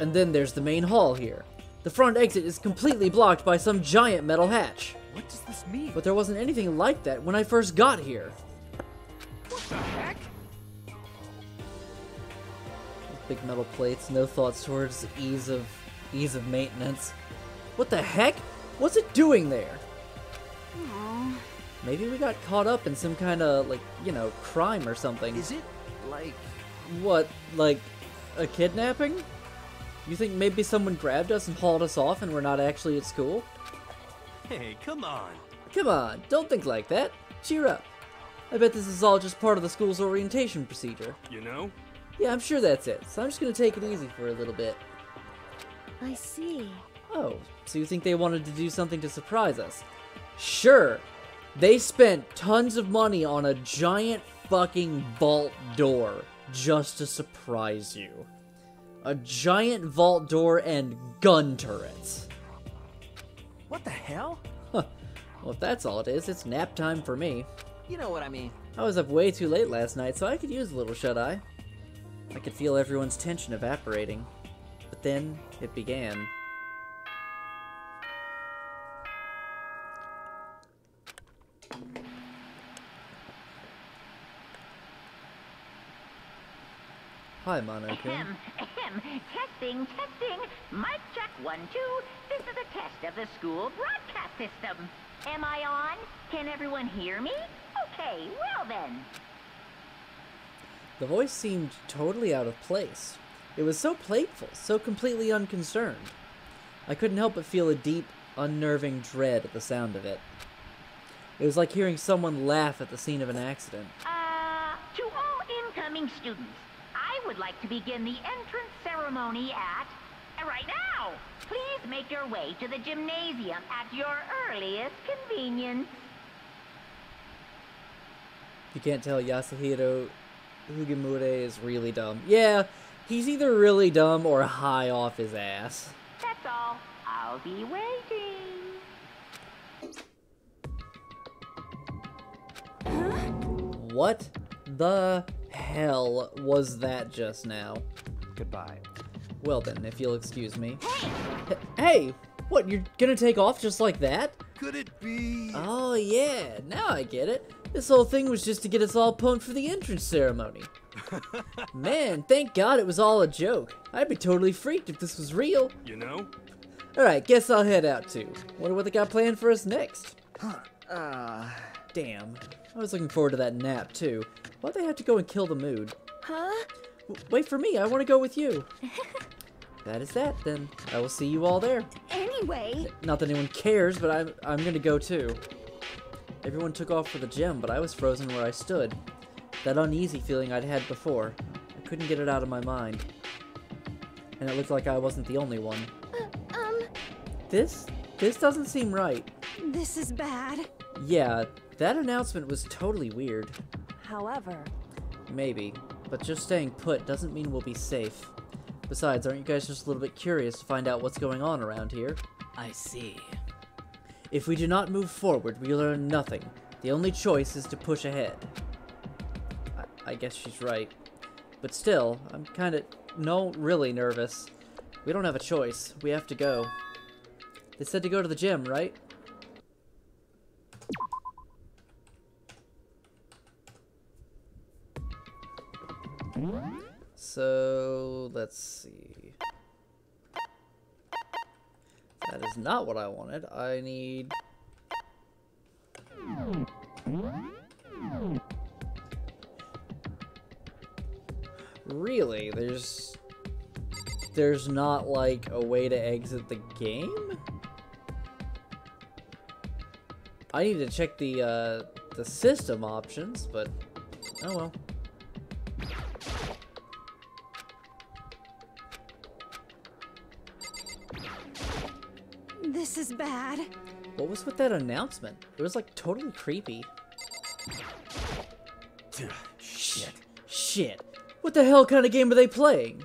And then there's the main hall here. The front exit is completely blocked by some giant metal hatch. What does this mean? But there wasn't anything like that when I first got here. What the heck? Big metal plates, no thoughts towards ease of maintenance. What the heck? What's it doing there? Aww. Maybe we got caught up in some kind of, like, you know, crime or something. Is it, like... What, like, a kidnapping? You think maybe someone grabbed us and hauled us off and we're not actually at school? Hey, come on. Come on, don't think like that. Cheer up. I bet this is all just part of the school's orientation procedure. You know? Yeah, I'm sure that's it, so I'm just gonna take it easy for a little bit. I see. Oh, so you think they wanted to do something to surprise us? Sure. They spent tons of money on a giant fucking vault door just to surprise you. A giant vault door and gun turrets. What the hell? Huh. Well, if that's all it is, it's nap time for me. You know what I mean. I was up way too late last night, so I could use a little shut-eye. I could feel everyone's tension evaporating. But then, it began. Hi, Mono-kun. Testing. Mic check 1, 2. This is a test of the school broadcast system. Am I on? Can everyone hear me? Okay, well then. The voice seemed totally out of place. It was so playful, so completely unconcerned. I couldn't help but feel a deep, unnerving dread at the sound of it. It was like hearing someone laugh at the scene of an accident. To all incoming students, I would like to begin the entrance ceremony at... right now! Please make your way to the gymnasium at your earliest convenience. You can't tell Yasuhiro Hugemure is really dumb. Yeah, he's either really dumb or high off his ass. That's all. I'll be waiting. What the hell was that just now? Goodbye. Well then, if you'll excuse me. Hey! What, you're gonna take off just like that? Could it be? Oh yeah, now I get it. This whole thing was just to get us all pumped for the entrance ceremony. Man, thank God it was all a joke. I'd be totally freaked if this was real. You know? Alright, guess I'll head out too. Wonder what they got planned for us next. Damn. I was looking forward to that nap too. Why'd they have to go and kill the mood? Huh? Wait for me, I want to go with you. That is that, then. I will see you all there. Anyway. Not that anyone cares, but I'm gonna go too. Everyone took off for the gym, but I was frozen where I stood. That uneasy feeling I'd had before. I couldn't get it out of my mind. And it looked like I wasn't the only one. This doesn't seem right. This is bad. Yeah, that announcement was totally weird. However... Maybe, but just staying put doesn't mean we'll be safe. Besides, aren't you guys just a little bit curious to find out what's going on around here? I see. If we do not move forward, we learn nothing. The only choice is to push ahead. I guess she's right. But still, I'm kinda... no, really nervous. We don't have a choice. We have to go. They said to go to the gym, right? So, let's see. That is not what I wanted. I need... Really? There's not, like, a way to exit the game? I need to check the system options, but... oh well. This is bad. What was with that announcement? It was like totally creepy. Shit. What the hell kind of game are they playing?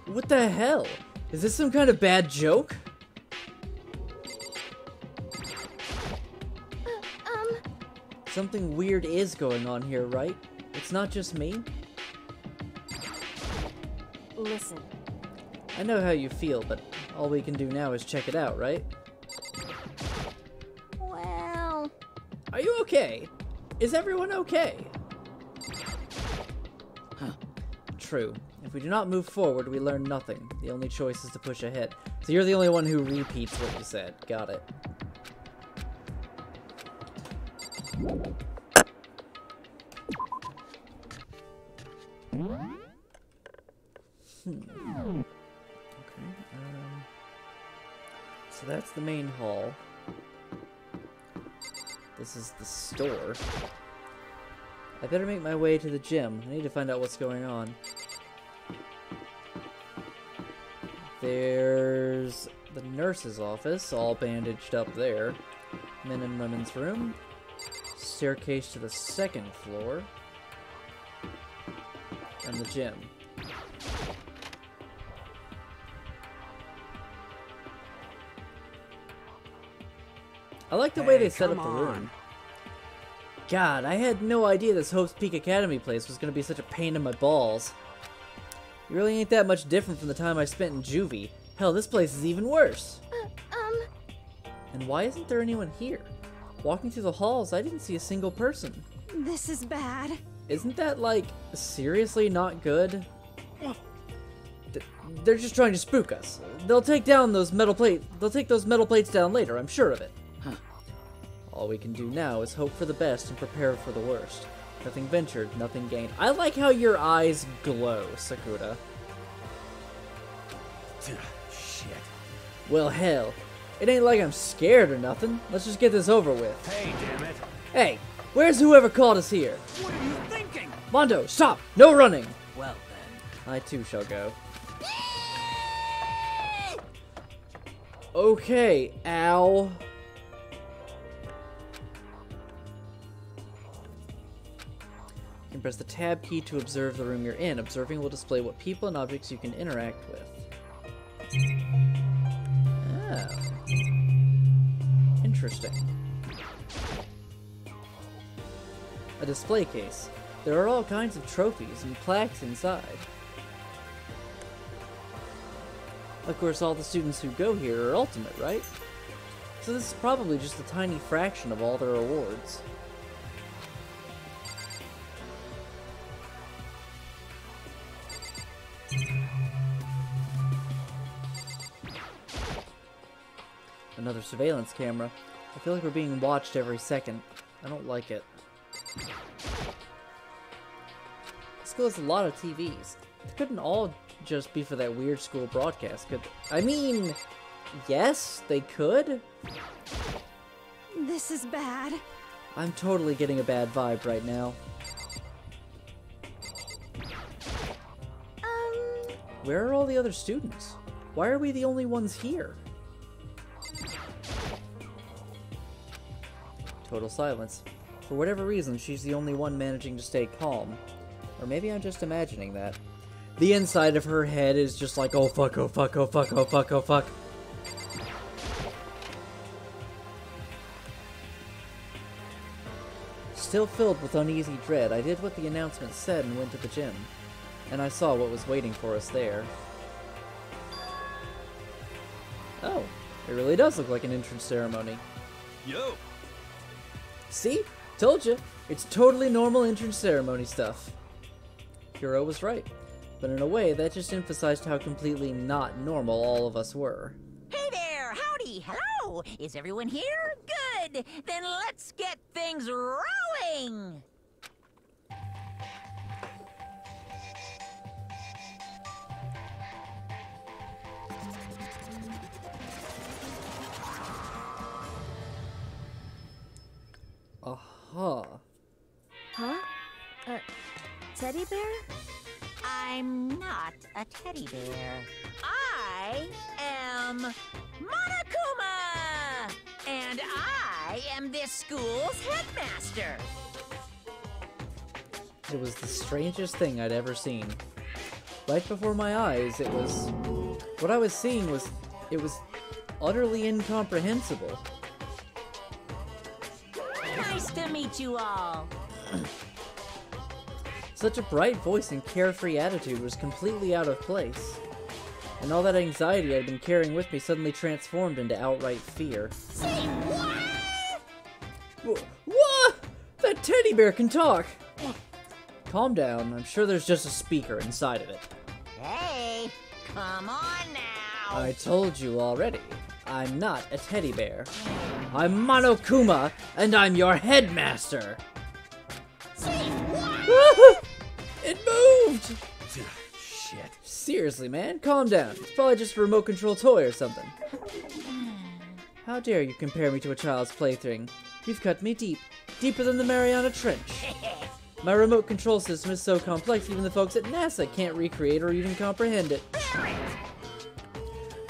What the hell? Is this some kind of bad joke? Something weird is going on here, right? It's not just me? Listen. I know how you feel, but all we can do now is check it out, right? Well... Are you okay? Is everyone okay? Huh. True. If we do not move forward, we learn nothing. The only choice is to push ahead. So you're the only one who repeats what you said. Got it. So that's the main hall. This is the store. I better make my way to the gym. I need to find out what's going on. There's the nurse's office, all bandaged up there. Men and women's room. Staircase to the second floor. And the gym. I like the way they set up the room. God, I had no idea this Hope's Peak Academy place was going to be such a pain in my balls. It really ain't that much different from the time I spent in juvie. Hell, this place is even worse. And why isn't there anyone here? Walking through the halls, I didn't see a single person. This is bad. Isn't that, like, seriously not good? They're just trying to spook us. They'll take down those metal plates. They'll take those metal plates down later, I'm sure of it. All we can do now is hope for the best and prepare for the worst. Nothing ventured, nothing gained. I like how your eyes glow, Sakura. Shit. Well, hell. It ain't like I'm scared or nothing. Let's just get this over with. Hey, damn it. Hey, where's whoever called us here? What are you thinking? Mondo, stop! No running! Well then. I too shall go. Okay, ow. You can press the tab key to observe the room you're in. Observing will display what people and objects you can interact with. Oh. Interesting. A display case. There are all kinds of trophies and plaques inside. Of course, all the students who go here are ultimate, right? So this is probably just a tiny fraction of all their awards. Another surveillance camera. I feel like we're being watched every second. I don't like it. This school has a lot of TVs. They couldn't all just be for that weird school broadcast, could they? I mean, yes, they could. This is bad. I'm totally getting a bad vibe right now. Where are all the other students? Why are we the only ones here? Total silence. For whatever reason, she's the only one managing to stay calm. Or maybe I'm just imagining that. The inside of her head is just like, oh fuck, oh fuck, oh fuck, oh fuck, oh fuck. Still filled with uneasy dread, I did what the announcement said and went to the gym. And I saw what was waiting for us there. Oh, it really does look like an entrance ceremony. Yo! See? Told you. It's totally normal entrance ceremony stuff. Hiro was right. But in a way, that just emphasized how completely not normal all of us were. Hey there! Howdy! Hello! Is everyone here? Good! Then let's get things rolling! Aha. Huh? A teddy bear? I'm not a teddy bear. I am Monokuma! And I am this school's headmaster. It was the strangest thing I'd ever seen. Right before my eyes, it was... What I was seeing was... It was utterly incomprehensible. Nice to meet you all. Such a bright voice and carefree attitude was completely out of place. And all that anxiety I'd been carrying with me suddenly transformed into outright fear. Say what? What? That teddy bear can talk! Calm down, I'm sure there's just a speaker inside of it. Hey, come on now. I told you already. I'm not a teddy bear. I'm Monokuma, and I'm your headmaster! Say what? It moved! Shit. Seriously, man, calm down. It's probably just a remote control toy or something. How dare you compare me to a child's plaything? You've cut me deep. Deeper than the Mariana Trench. My remote control system is so complex even the folks at NASA can't recreate or even comprehend it.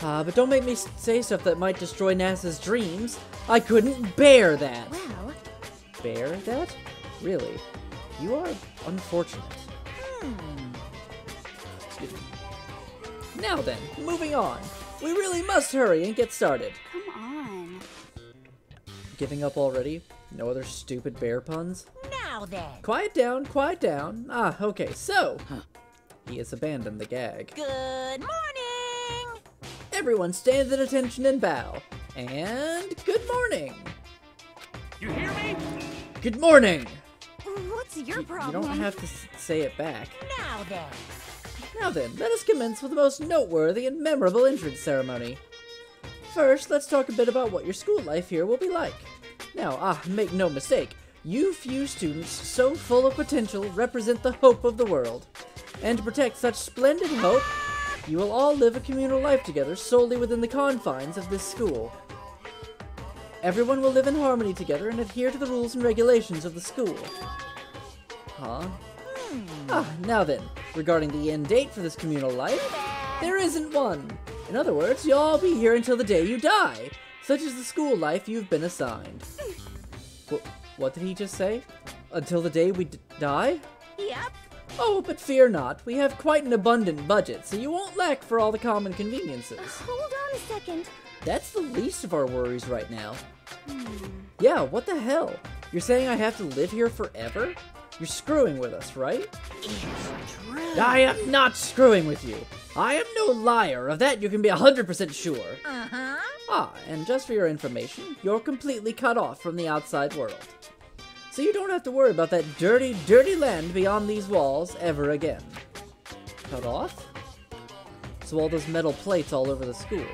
But don't make me say stuff that might destroy NASA's dreams. I couldn't bear that. Well... Bear that? Really? You are unfortunate. Excuse me. Now then, moving on. We really must hurry and get started. Come on. Giving up already? No other stupid bear puns? Now then. Quiet down, quiet down. Ah, okay, so... He has abandoned the gag. Good morning! Everyone stand at attention and bow. And good morning. You hear me? Good morning. What's your problem? You don't have to say it back. Now then. Now then, let us commence with the most noteworthy and memorable entrance ceremony. First, let's talk a bit about what your school life here will be like. Now, make no mistake, you few students so full of potential represent the hope of the world. And to protect such splendid hope, you will all live a communal life together solely within the confines of this school. Everyone will live in harmony together and adhere to the rules and regulations of the school. Huh? Now then, regarding the end date for this communal life, there isn't one. In other words, you'll all be here until the day you die. Such is the school life you've been assigned. What did he just say? Until the day we die? Yep. Oh, but fear not. We have quite an abundant budget, so you won't lack for all the common conveniences. Hold on a second. That's the least of our worries right now. Yeah, what the hell? You're saying I have to live here forever? You're screwing with us, right? It's true. I am not screwing with you. I am no liar. Of that you can be 100% sure. And just for your information, you're completely cut off from the outside world. So you don't have to worry about that dirty, dirty land beyond these walls ever again. Cut off? So all those metal plates all over the school.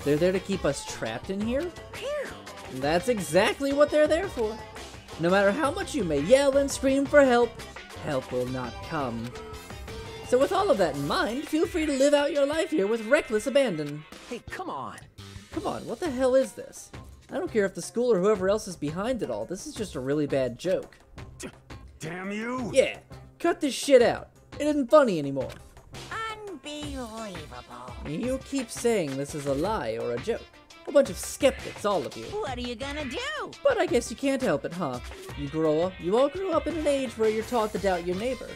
They're there to keep us trapped in here? That's exactly what they're there for. No matter how much you may yell and scream for help, help will not come. So with all of that in mind, feel free to live out your life here with reckless abandon. Hey, come on. Come on, what the hell is this? I don't care if the school or whoever else is behind it all, this is just a really bad joke. Damn you! Yeah, cut this shit out. It isn't funny anymore. Unbelievable. You keep saying this is a lie or a joke. A bunch of skeptics, all of you. What are you gonna do? But I guess you can't help it, huh? You all grew up in an age where you're taught to doubt your neighbor.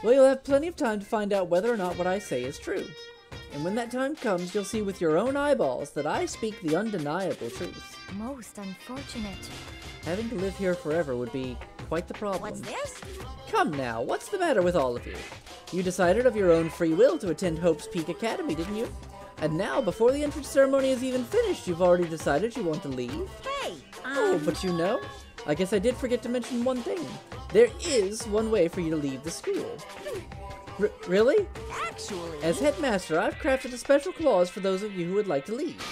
Well, you'll have plenty of time to find out whether or not what I say is true. And when that time comes, you'll see with your own eyeballs that I speak the undeniable truth. Most unfortunate. Having to live here forever would be quite the problem. What's this? Come now, what's the matter with all of you? You decided of your own free will to attend Hope's Peak Academy, didn't you? And now, before the entrance ceremony is even finished, you've already decided you want to leave? Hey, Oh, but you know, I guess I did forget to mention one thing. There is one way for you to leave the school. Really? Actually... As headmaster, I've crafted a special clause for those of you who would like to leave.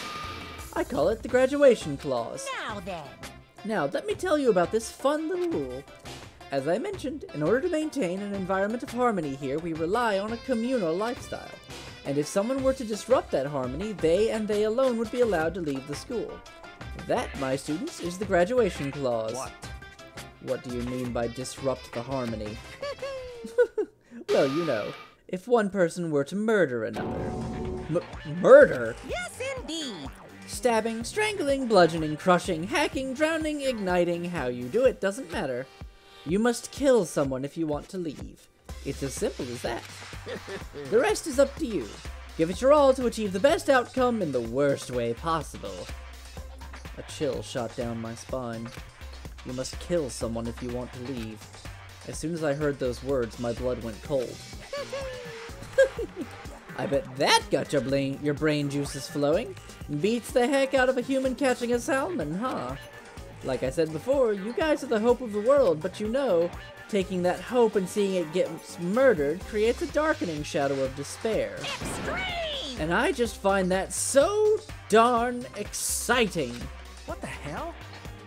I call it the graduation clause. Now then. Now, let me tell you about this fun little rule. As I mentioned, in order to maintain an environment of harmony here, we rely on a communal lifestyle. And if someone were to disrupt that harmony, they and they alone would be allowed to leave the school. That, my students, is the graduation clause. What? What do you mean by disrupt the harmony? Well, you know, if one person were to murder another. Murder? Yes, indeed. Stabbing, strangling, bludgeoning, crushing, hacking, drowning, igniting, how you do it doesn't matter. You must kill someone if you want to leave. It's as simple as that. The rest is up to you. Give it your all to achieve the best outcome in the worst way possible. A chill shot down my spine. You must kill someone if you want to leave. As soon as I heard those words, my blood went cold. I bet that got your brain juices flowing. Beats the heck out of a human catching a salmon, huh? Like I said before, you guys are the hope of the world, but you know, taking that hope and seeing it get murdered creates a darkening shadow of despair. Extreme! And I just find that so darn exciting. What the hell?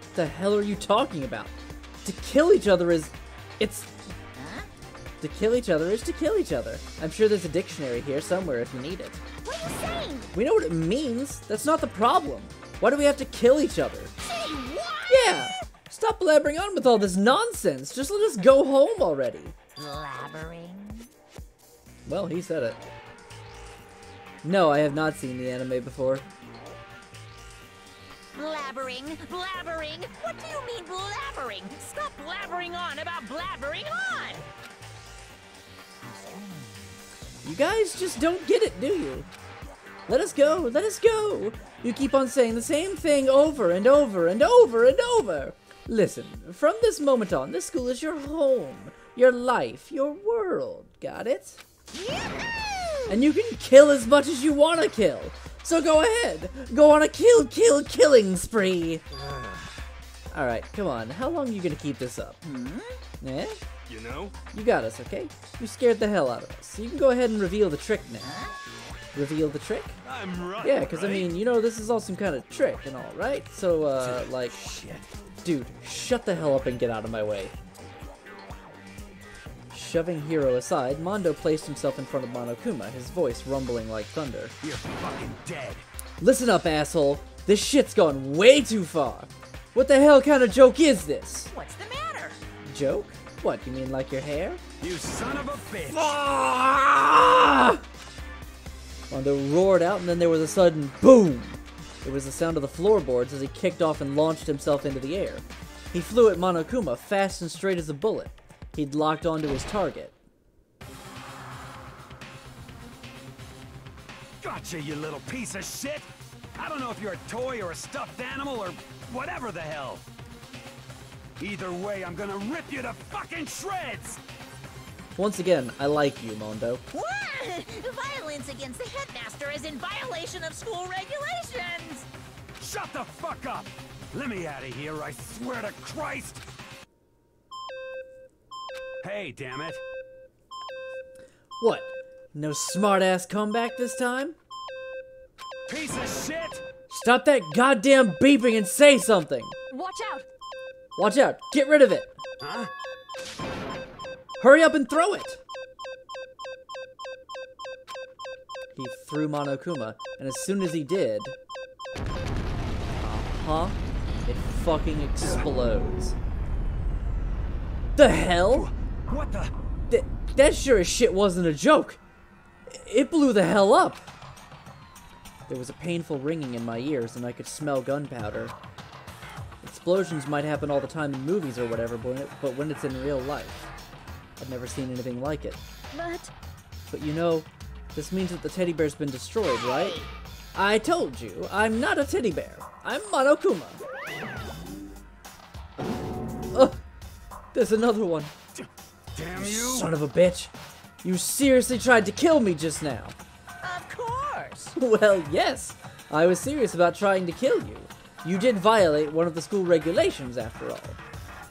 What the hell are you talking about? To kill each other is... To kill each other is to kill each other. I'm sure there's a dictionary here somewhere if you need it. What are you saying? We know what it means. That's not the problem. Why do we have to kill each other? Say what? Yeah! Stop blabbering on with all this nonsense. Just let us go home already. Blabbering? Well, he said it. No, I have not seen the anime before. Blabbering, blabbering. What do you mean blabbering? Stop blabbering on about blabbering on. You guys just don't get it, do you? Let us go, let us go. You keep on saying the same thing over and over and over and over. Listen, from this moment on, this school is your home, your life, your world. Got it? And you can kill as much as you want to kill. So go ahead. Go on a killing spree. Alright, come on. How long are you going to keep this up? Eh? You know? You got us, okay? You scared the hell out of us. So you can go ahead and reveal the trick now. Reveal the trick? I'm right. Yeah, because, I mean, you know, this is all some kind of trick and all, right? So, like... Shit. Dude, shut the hell up and get out of my way. Shoving Hiro aside, Mondo placed himself in front of Monokuma, his voice rumbling like thunder. You're fucking dead. Listen up, asshole. This shit's gone way too far. What the hell kind of joke is this? What's the matter? Joke? What, you mean like your hair? You son of a bitch! Ah! Mondo roared out, and then there was a sudden boom. It was the sound of the floorboards as he kicked off and launched himself into the air. He flew at Monokuma fast and straight as a bullet. He'd locked onto his target. Gotcha, you little piece of shit! I don't know if you're a toy or a stuffed animal or whatever the hell. Either way, I'm gonna rip you to fucking shreds! Once again, I like you, Mondo. What? Violence against the headmaster is in violation of school regulations! Shut the fuck up! Let me out of here, I swear to Christ! Hey, damn it. What? No smart-ass comeback this time? Piece of shit! Stop that goddamn beeping and say something! Watch out! Watch out! Get rid of it! Huh? Hurry up and throw it! He threw Monokuma, and as soon as he did... it fucking explodes. The hell? What the? That sure as shit wasn't a joke. It blew the hell up. There was a painful ringing in my ears, and I could smell gunpowder. Explosions might happen all the time in movies or whatever, but when it's in real life, I've never seen anything like it. But you know, this means that the teddy bear's been destroyed, right? I told you, I'm not a teddy bear. I'm Monokuma. Ugh, there's another one. Damn you! Son of a bitch. You seriously tried to kill me just now. Of course! Well, yes. I was serious about trying to kill you. You did violate one of the school regulations, after all.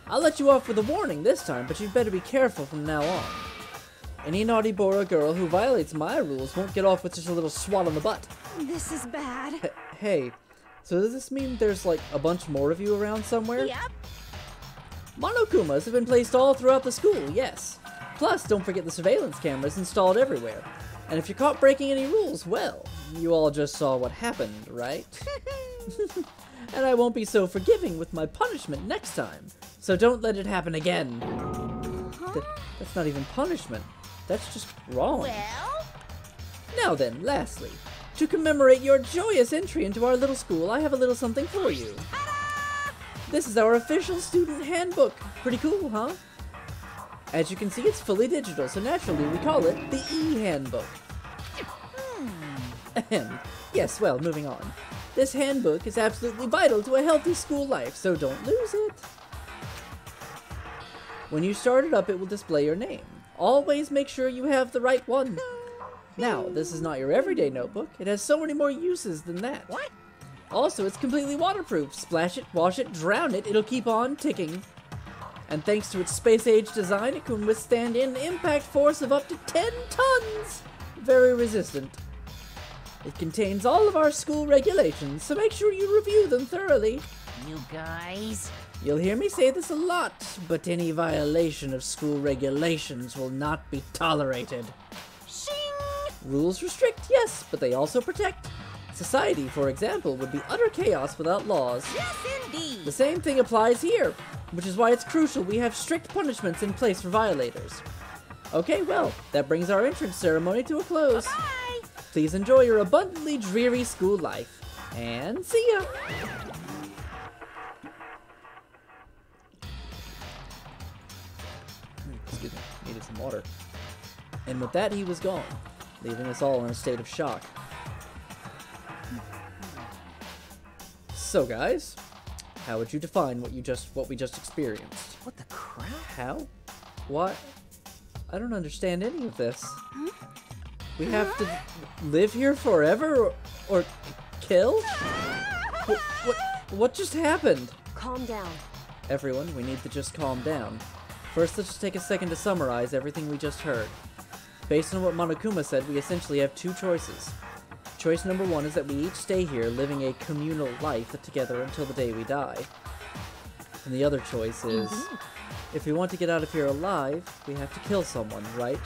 I'll let you off with a warning this time, but you'd better be careful from now on. Any naughty boy or girl who violates my rules won't get off with just a little swat on the butt. This is bad. Hey, so does this mean there's like a bunch more of you around somewhere? Yep. Monokumas have been placed all throughout the school, yes. Plus, don't forget the surveillance cameras installed everywhere. And if you're caught breaking any rules, well, you all just saw what happened, right? And I won't be so forgiving with my punishment next time. So don't let it happen again. That's not even punishment. That's just wrong. Well? Now then, lastly, to commemorate your joyous entry into our little school, I have a little something for you. This is our official student handbook. Pretty cool, huh? As you can see, it's fully digital, so naturally we call it the e-handbook. Yes, well, moving on. This handbook is absolutely vital to a healthy school life, so don't lose it. When you start it up, it will display your name. Always make sure you have the right one. Now, this is not your everyday notebook. It has so many more uses than that. What? Also, it's completely waterproof. Splash it, wash it, drown it, it'll keep on ticking. And thanks to its space-age design, it can withstand an impact force of up to 10 tons! Very resistant. It contains all of our school regulations, so make sure you review them thoroughly. You guys? You'll hear me say this a lot, but any violation of school regulations will not be tolerated. Shing! Rules restrict, yes, but they also protect. Society, for example, would be utter chaos without laws. Yes, indeed! The same thing applies here, which is why it's crucial we have strict punishments in place for violators. Okay, well, that brings our entrance ceremony to a close. Bye! Please enjoy your abundantly dreary school life. And see ya! Excuse me, needed some water. And with that, he was gone, leaving us all in a state of shock. So, guys, how would you define what we just experienced? What the crap? How? What? I don't understand any of this. We have to live here forever, or kill? What just happened? Calm down. Everyone, we need to just calm down. First, let's just take a second to summarize everything we just heard. Based on what Monokuma said, we essentially have two choices. Choice number one is that we each stay here, living a communal life together until the day we die. And the other choice is, if we want to get out of here alive, we have to kill someone, right?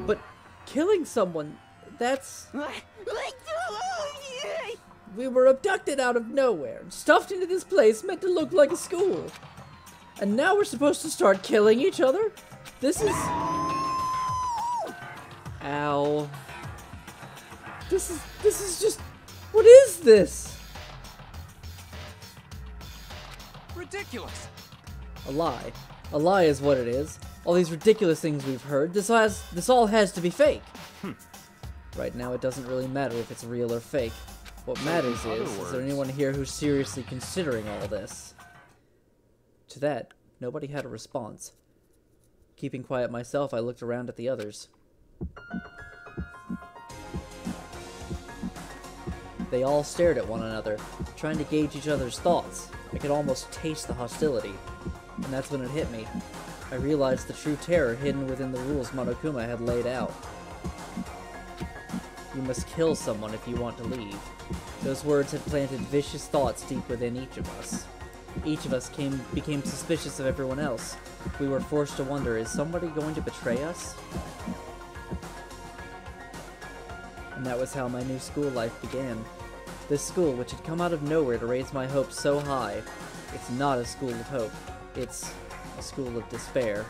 But killing someone, that's... We were abducted out of nowhere, stuffed into this place meant to look like a school. And now we're supposed to start killing each other? This is... Ow. This is just... What is this? Ridiculous. A lie. A lie is what it is. All these ridiculous things we've heard, this all has to be fake. Right now it doesn't really matter if it's real or fake. What matters is there anyone here who's seriously considering all this? To that, nobody had a response. Keeping quiet myself, I looked around at the others. They all stared at one another, trying to gauge each other's thoughts. I could almost taste the hostility. And that's when it hit me. I realized the true terror hidden within the rules Monokuma had laid out. You must kill someone if you want to leave. Those words had planted vicious thoughts deep within each of us. Each of us became suspicious of everyone else. We were forced to wonder, is somebody going to betray us? And that was how my new school life began. This school, which had come out of nowhere to raise my hopes so high, it's not a school of hope. It's a school of despair.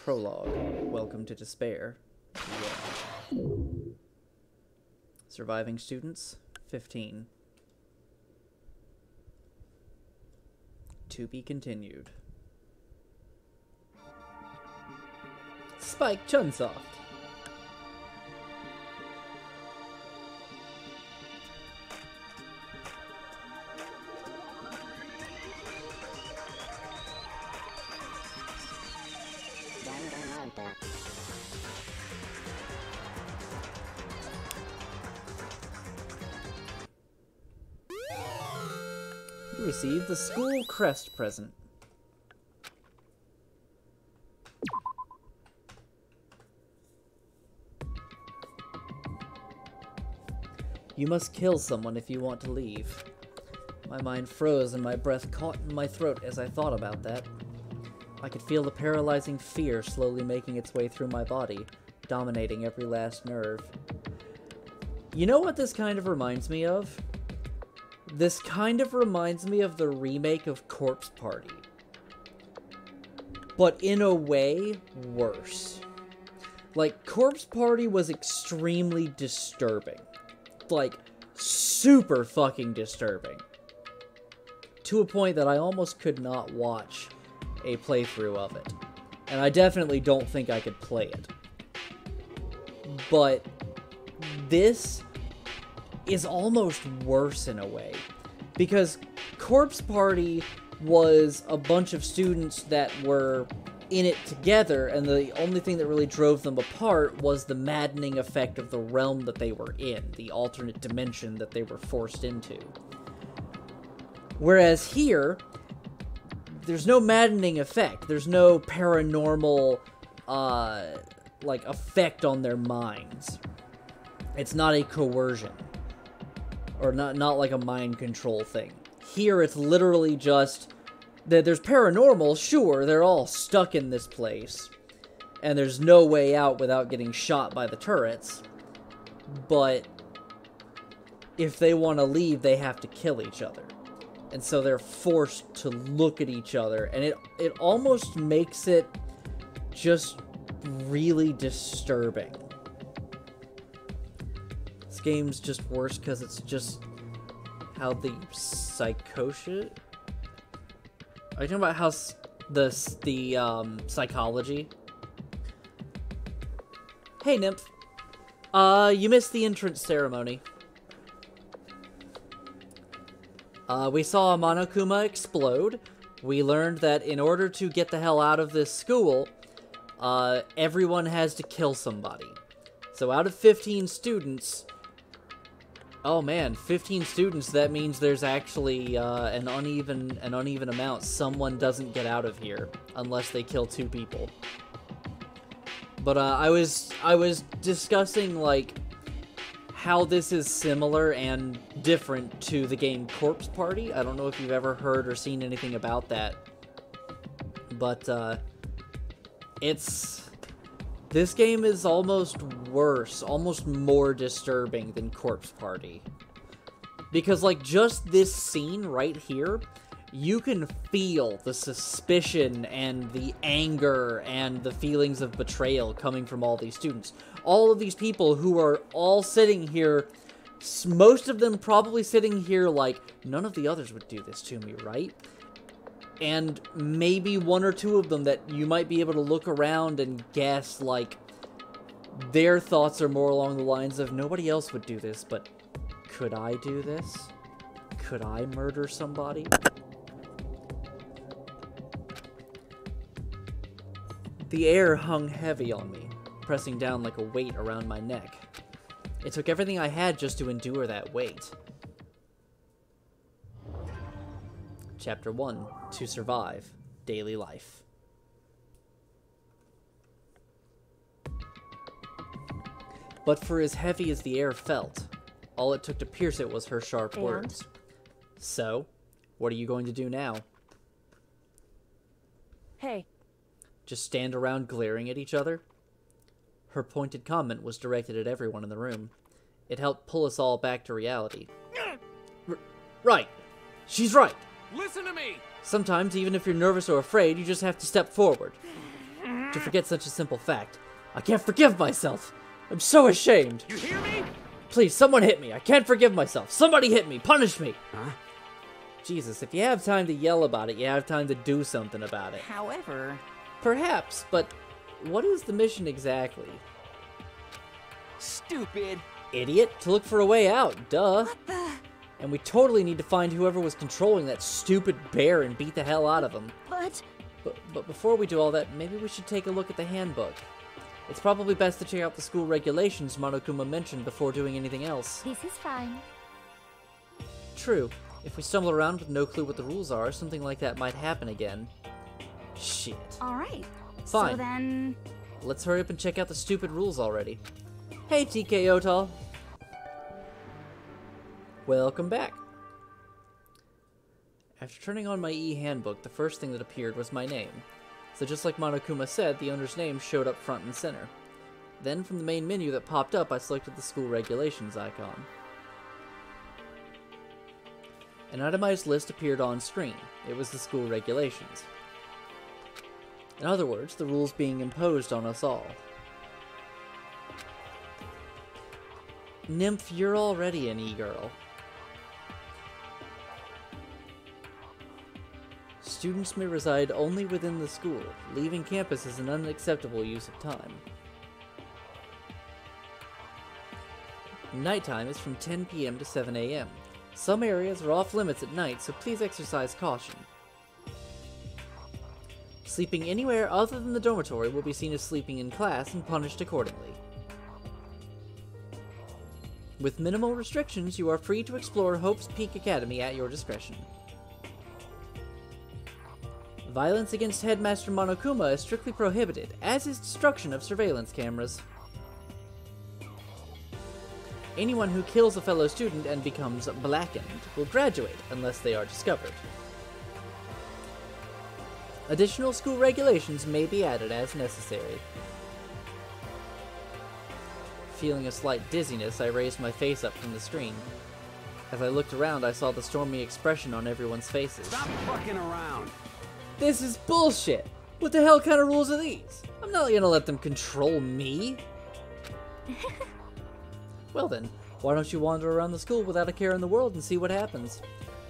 Prologue. Welcome to Despair. Yeah. Surviving students, 15. To be continued. Spike Chunsoft. Danganronpa. You received the school crest present. You must kill someone if you want to leave. My mind froze and my breath caught in my throat as I thought about that. I could feel the paralyzing fear slowly making its way through my body, dominating every last nerve. You know what this kind of reminds me of? This kind of reminds me of the remake of Corpse Party. But in a way, worse. Like, Corpse Party was extremely disturbing. Like, super fucking disturbing. To a point that I almost could not watch a playthrough of it. And I definitely don't think I could play it. But this is almost worse in a way. Because Corpse Party was a bunch of students that were in it together, and the only thing that really drove them apart was the maddening effect of the realm that they were in, the alternate dimension that they were forced into. Whereas here, there's no maddening effect. There's no paranormal, like, effect on their minds. It's not a coercion. Or not like a mind control thing. Here, it's literally just... There's paranormal, sure, they're all stuck in this place. And there's no way out without getting shot by the turrets. But if they want to leave, they have to kill each other. And so they're forced to look at each other. And it almost makes it just really disturbing. This game's just worse because it's just how the psychosis... Are you talking about how the psychology? Hey, Nymph. You missed the entrance ceremony. We saw Monokuma explode. We learned that in order to get the hell out of this school, everyone has to kill somebody. So out of 15 students... Oh man, 15 students, that means there's actually an uneven amount. Someone doesn't get out of here unless they kill 2 people. But I was discussing like how this is similar and different to the game Corpse Party. I don't know if you've ever heard or seen anything about that. But this game is almost worse, almost more disturbing than Corpse Party. Because, like, just this scene right here, you can feel the suspicion and the anger and the feelings of betrayal coming from all these students. All of these people who are all sitting here, most of them probably sitting here like, none of the others would do this to me, right? And maybe 1 or 2 of them that you might be able to look around and guess, like, their thoughts are more along the lines of, nobody else would do this, but could I do this? Could I murder somebody? The air hung heavy on me, pressing down like a weight around my neck. It took everything I had just to endure that weight. Chapter 1, To Survive, Daily Life. But for as heavy as the air felt, all it took to pierce it was her sharp words. So, what are you going to do now? Hey. Just stand around glaring at each other? Her pointed comment was directed at everyone in the room. It helped pull us all back to reality. Right. She's right. Listen to me! Sometimes, even if you're nervous or afraid, you just have to step forward. To forget such a simple fact. I can't forgive myself. I'm so ashamed. You hear me? Please, someone hit me. I can't forgive myself. Somebody hit me. Punish me. Huh? Jesus, if you have time to yell about it, you have time to do something about it. However... Perhaps, but what is the mission exactly? Stupid. Idiot. To look for a way out. Duh. What the... And we totally need to find whoever was controlling that stupid bear and beat the hell out of him. But before we do all that, maybe we should take a look at the handbook. It's probably best to check out the school regulations Monokuma mentioned before doing anything else. This is fine. True. If we stumble around with no clue what the rules are, something like that might happen again. Shit. Alright. Fine. So then... Let's hurry up and check out the stupid rules already. Hey, TK Otal. Welcome back. After turning on my e-handbook, the first thing that appeared was my name. So just like Monokuma said, the owner's name showed up front and center. Then from the main menu that popped up, I selected the school regulations icon. An itemized list appeared on screen. It was the school regulations. In other words, the rules being imposed on us all. Nymph, you're already an e-girl. Students may reside only within the school. Leaving campus is an unacceptable use of time. Nighttime is from 10 p.m. to 7 a.m. Some areas are off limits at night, so please exercise caution. Sleeping anywhere other than the dormitory will be seen as sleeping in class and punished accordingly. With minimal restrictions, you are free to explore Hope's Peak Academy at your discretion. Violence against Headmaster Monokuma is strictly prohibited, as is destruction of surveillance cameras. Anyone who kills a fellow student and becomes blackened will graduate unless they are discovered. Additional school regulations may be added as necessary. Feeling a slight dizziness, I raised my face up from the screen. As I looked around, I saw the stormy expression on everyone's faces. Stop fucking around! This is bullshit! What the hell kind of rules are these? I'm not gonna let them control me! Well then, why don't you wander around the school without a care in the world and see what happens?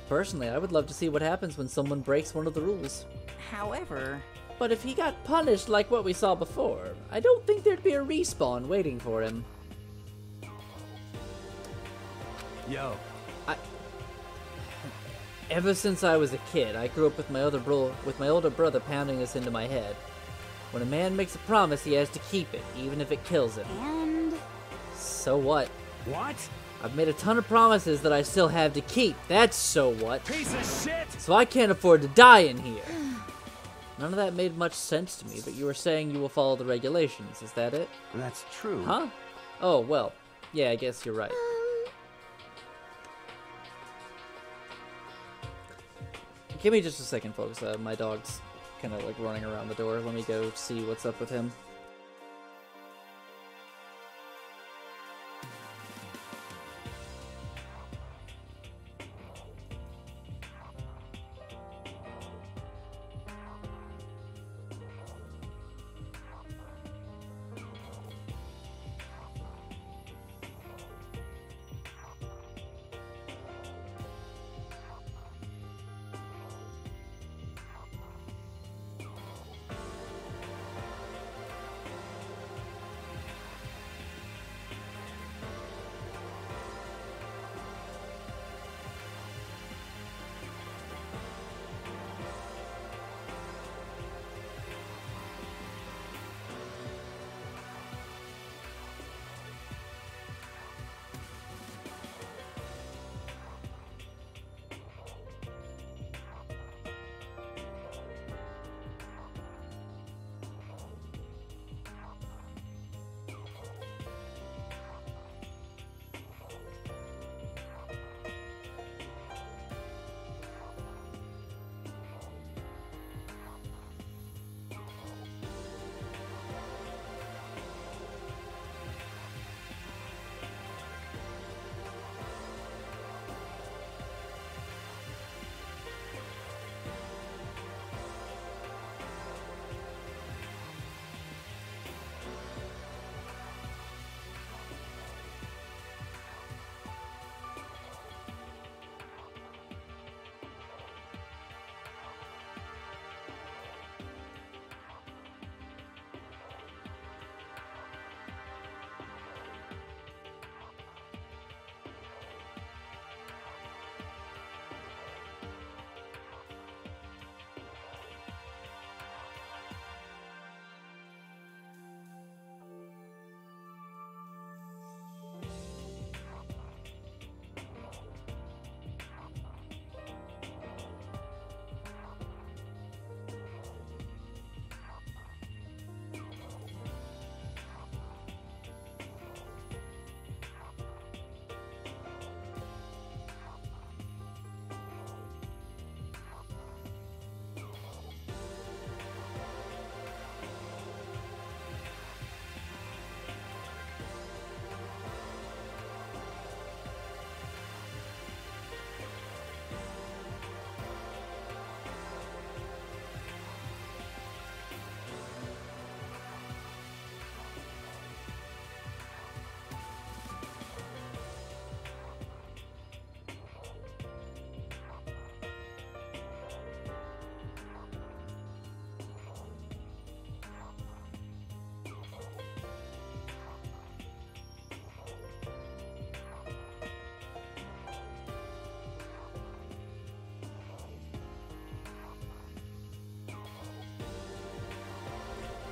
Personally, I would love to see what happens when someone breaks one of the rules. However... But if he got punished like what we saw before, I don't think there'd be a respawn waiting for him. Yo. Ever since I was a kid, I grew up with my older brother pounding this into my head. When a man makes a promise, he has to keep it, even if it kills him. And... So what? What? I've made a ton of promises that I still have to keep. That's so what? Piece of shit! So I can't afford to die in here. None of that made much sense to me, but you were saying you will follow the regulations. Is that it? That's true. Huh? Oh, well. Yeah, I guess you're right. Give me just a second, folks. My dog's kind of like running around the door. Let me go see what's up with him.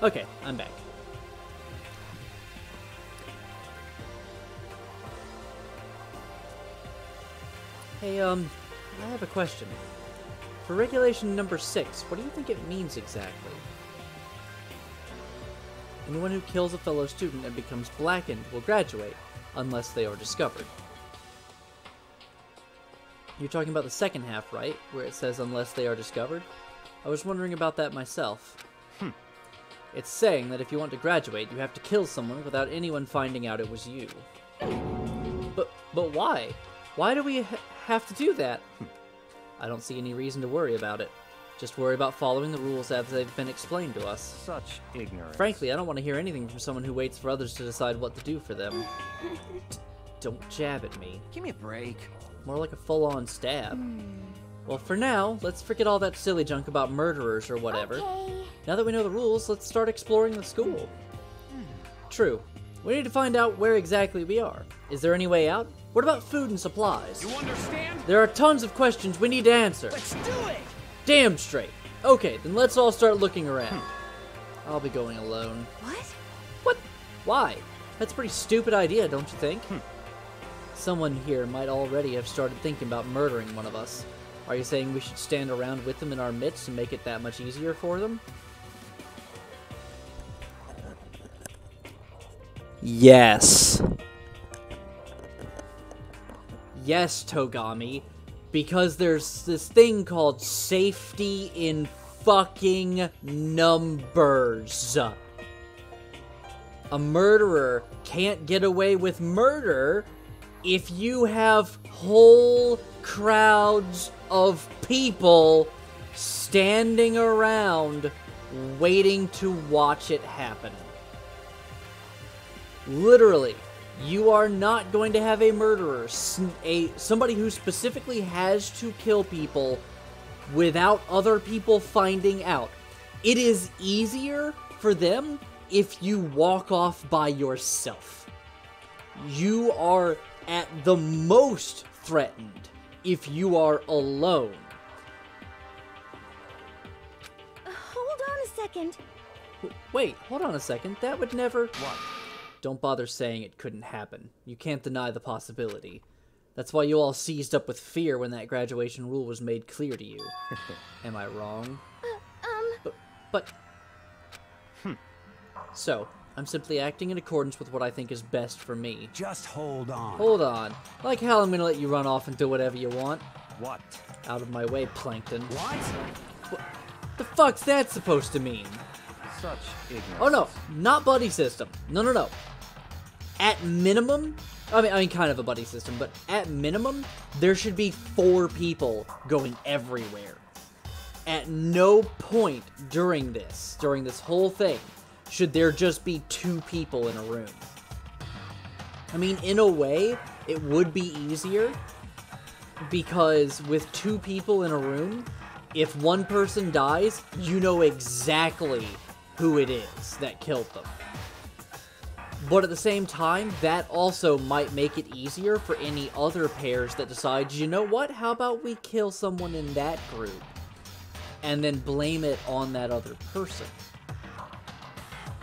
Okay, I'm back. Hey, I have a question. For regulation number 6, what do you think it means exactly? Anyone who kills a fellow student and becomes blackened will graduate, unless they are discovered. You're talking about the second half, right? Where it says unless they are discovered? I was wondering about that myself. It's saying that if you want to graduate, you have to kill someone without anyone finding out it was you. But why? Why do we have to do that? I don't see any reason to worry about it. Just worry about following the rules as they've been explained to us. Such ignorance. Frankly, I don't want to hear anything from someone who waits for others to decide what to do for them. Don't jab at me. Give me a break. More like a full-on stab. Well, for now, let's forget all that silly junk about murderers or whatever. Okay. Now that we know the rules, let's start exploring the school. True. We need to find out where exactly we are. Is there any way out? What about food and supplies? You understand? There are tons of questions we need to answer. Let's do it! Damn straight. Okay, then let's all start looking around. I'll be going alone. What? What? Why? That's a pretty stupid idea, don't you think? Someone here might already have started thinking about murdering one of us. Are you saying we should stand around with them in our midst and make it that much easier for them? Yes. Yes, Togami. Because there's this thing called safety in fucking numbers. A murderer can't get away with murder if you have whole crowds of people standing around waiting to watch it happen. Literally, you are not going to have a murderer, somebody who specifically has to kill people without other people finding out. It is easier for them if you walk off by yourself. You are at the most threatened if you are alone. Hold on a second. Wait, hold on a second. That would never... What? Don't bother saying it couldn't happen. You can't deny the possibility. That's why you all seized up with fear when that graduation rule was made clear to you. Am I wrong? But... So, I'm simply acting in accordance with what I think is best for me. Just hold on. Hold on. Like how I'm gonna let you run off and do whatever you want. What? Out of my way, Plankton. What? The fuck's that supposed to mean? Such ignorance. Oh no, not buddy system. No. At minimum, I mean kind of a buddy system, but at minimum, there should be 4 people going everywhere. At no point during this whole thing, should there just be 2 people in a room. I mean, in a way, it would be easier, because with 2 people in a room, if one person dies, you know exactly who it is that killed them. But at the same time, that also might make it easier for any other pairs that decide, you know what, how about we kill someone in that group, and then blame it on that other person.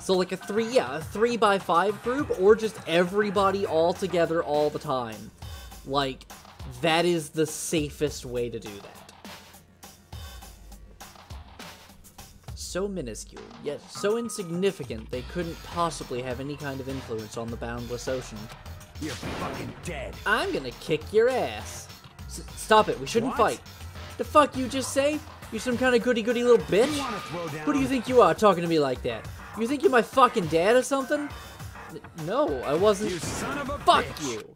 So like a 3x5 group, or just everybody all together all the time. Like, that is the safest way to do that. So minuscule, yet so insignificant they couldn't possibly have any kind of influence on the boundless ocean. You're fucking dead. I'm gonna kick your ass. Stop it, we shouldn't fight. The fuck you just say? You some kind of goody-goody little bitch? Who do you think you are talking to me like that? You think you're my fucking dad or something? No, I wasn't. You son of a Fuck bitch. you.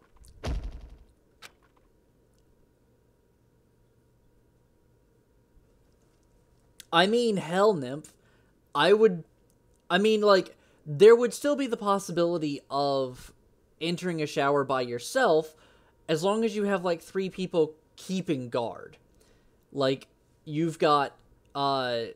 I mean, hell, Nymph. There would still be the possibility of entering a shower by yourself, as long as you have, like, 3 people keeping guard. Like, you've got, you've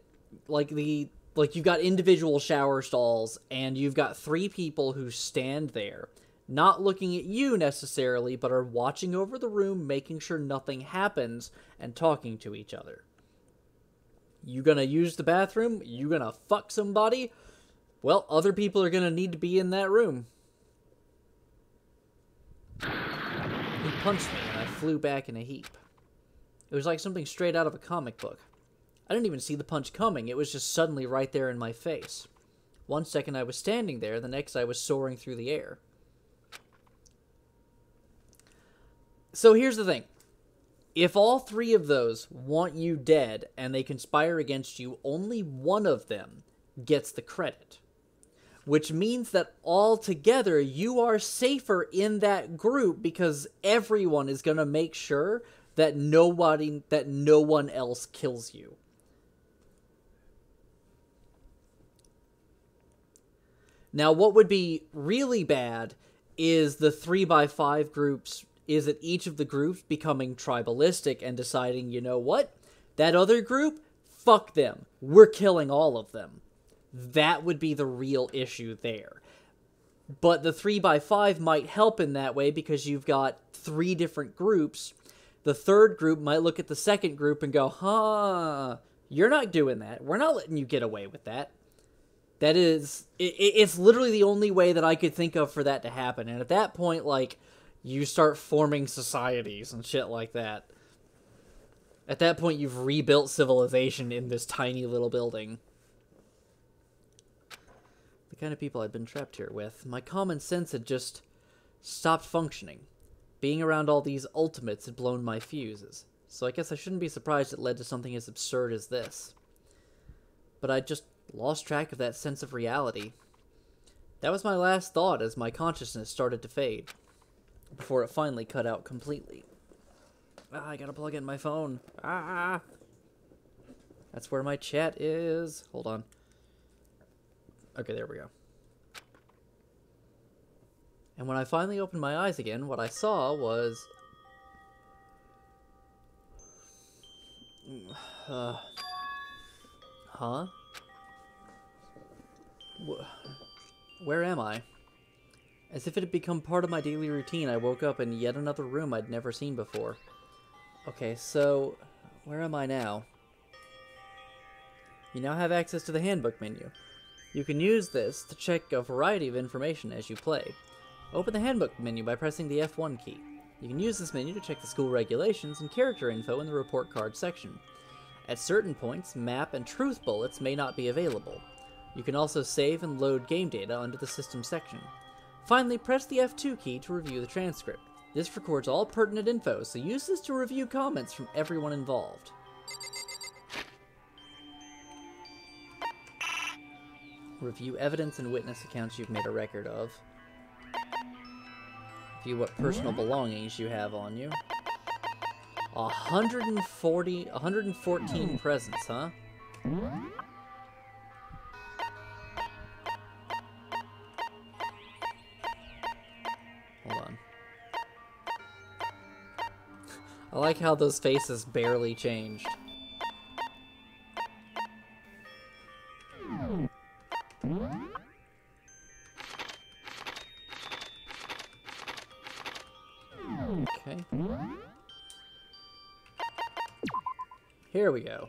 got individual shower stalls, and you've got 3 people who stand there, not looking at you necessarily, but are watching over the room, making sure nothing happens, and talking to each other. You gonna use the bathroom? You gonna fuck somebody? Well, other people are gonna need to be in that room. He punched me, and I flew back in a heap. It was like something straight out of a comic book. I didn't even see the punch coming, it was just suddenly right there in my face. One second I was standing there, the next I was soaring through the air. So here's the thing. If all 3 of those want you dead and they conspire against you, only one of them gets the credit. which means that altogether you are safer in that group because everyone is going to make sure that no one else kills you. Now, what would be really bad is the 3x5 groups, is that each of the groups becoming tribalistic and deciding, you know what? That other group, fuck them. We're killing all of them. That would be the real issue there. But the 3x5 might help in that way because you've got 3 different groups. The third group might look at the second group and go, huh, you're not doing that. We're not letting you get away with that. That is, it's literally the only way that I could think of for that to happen. And at that point, like, you start forming societies and shit like that. At that point, you've rebuilt civilization in this tiny little building. The kind of people I'd been trapped here with. My common sense had just stopped functioning. Being around all these ultimates had blown my fuses. So I guess I shouldn't be surprised it led to something as absurd as this. But I just lost track of that sense of reality. That was my last thought as my consciousness started to fade, before it finally cut out completely. I gotta plug in my phone. That's where my chat is. Hold on. Okay, there we go. And when I finally opened my eyes again, what I saw was... Huh? Where am I? As if it had become part of my daily routine, I woke up in yet another room I'd never seen before. Okay, so where am I now? You now have access to the handbook menu. You can use this to check a variety of information as you play. Open the handbook menu by pressing the F1 key. You can use this menu to check the school regulations and character info in the report card section. At certain points, map and truth bullets may not be available. You can also save and load game data under the system section. Finally, press the F2 key to review the transcript. This records all pertinent info, so use this to review comments from everyone involved. Review evidence and witness accounts you've made a record of. View what personal belongings you have on you. 114 presents, huh? Hold on. I like how those faces barely changed. Okay. Here we go.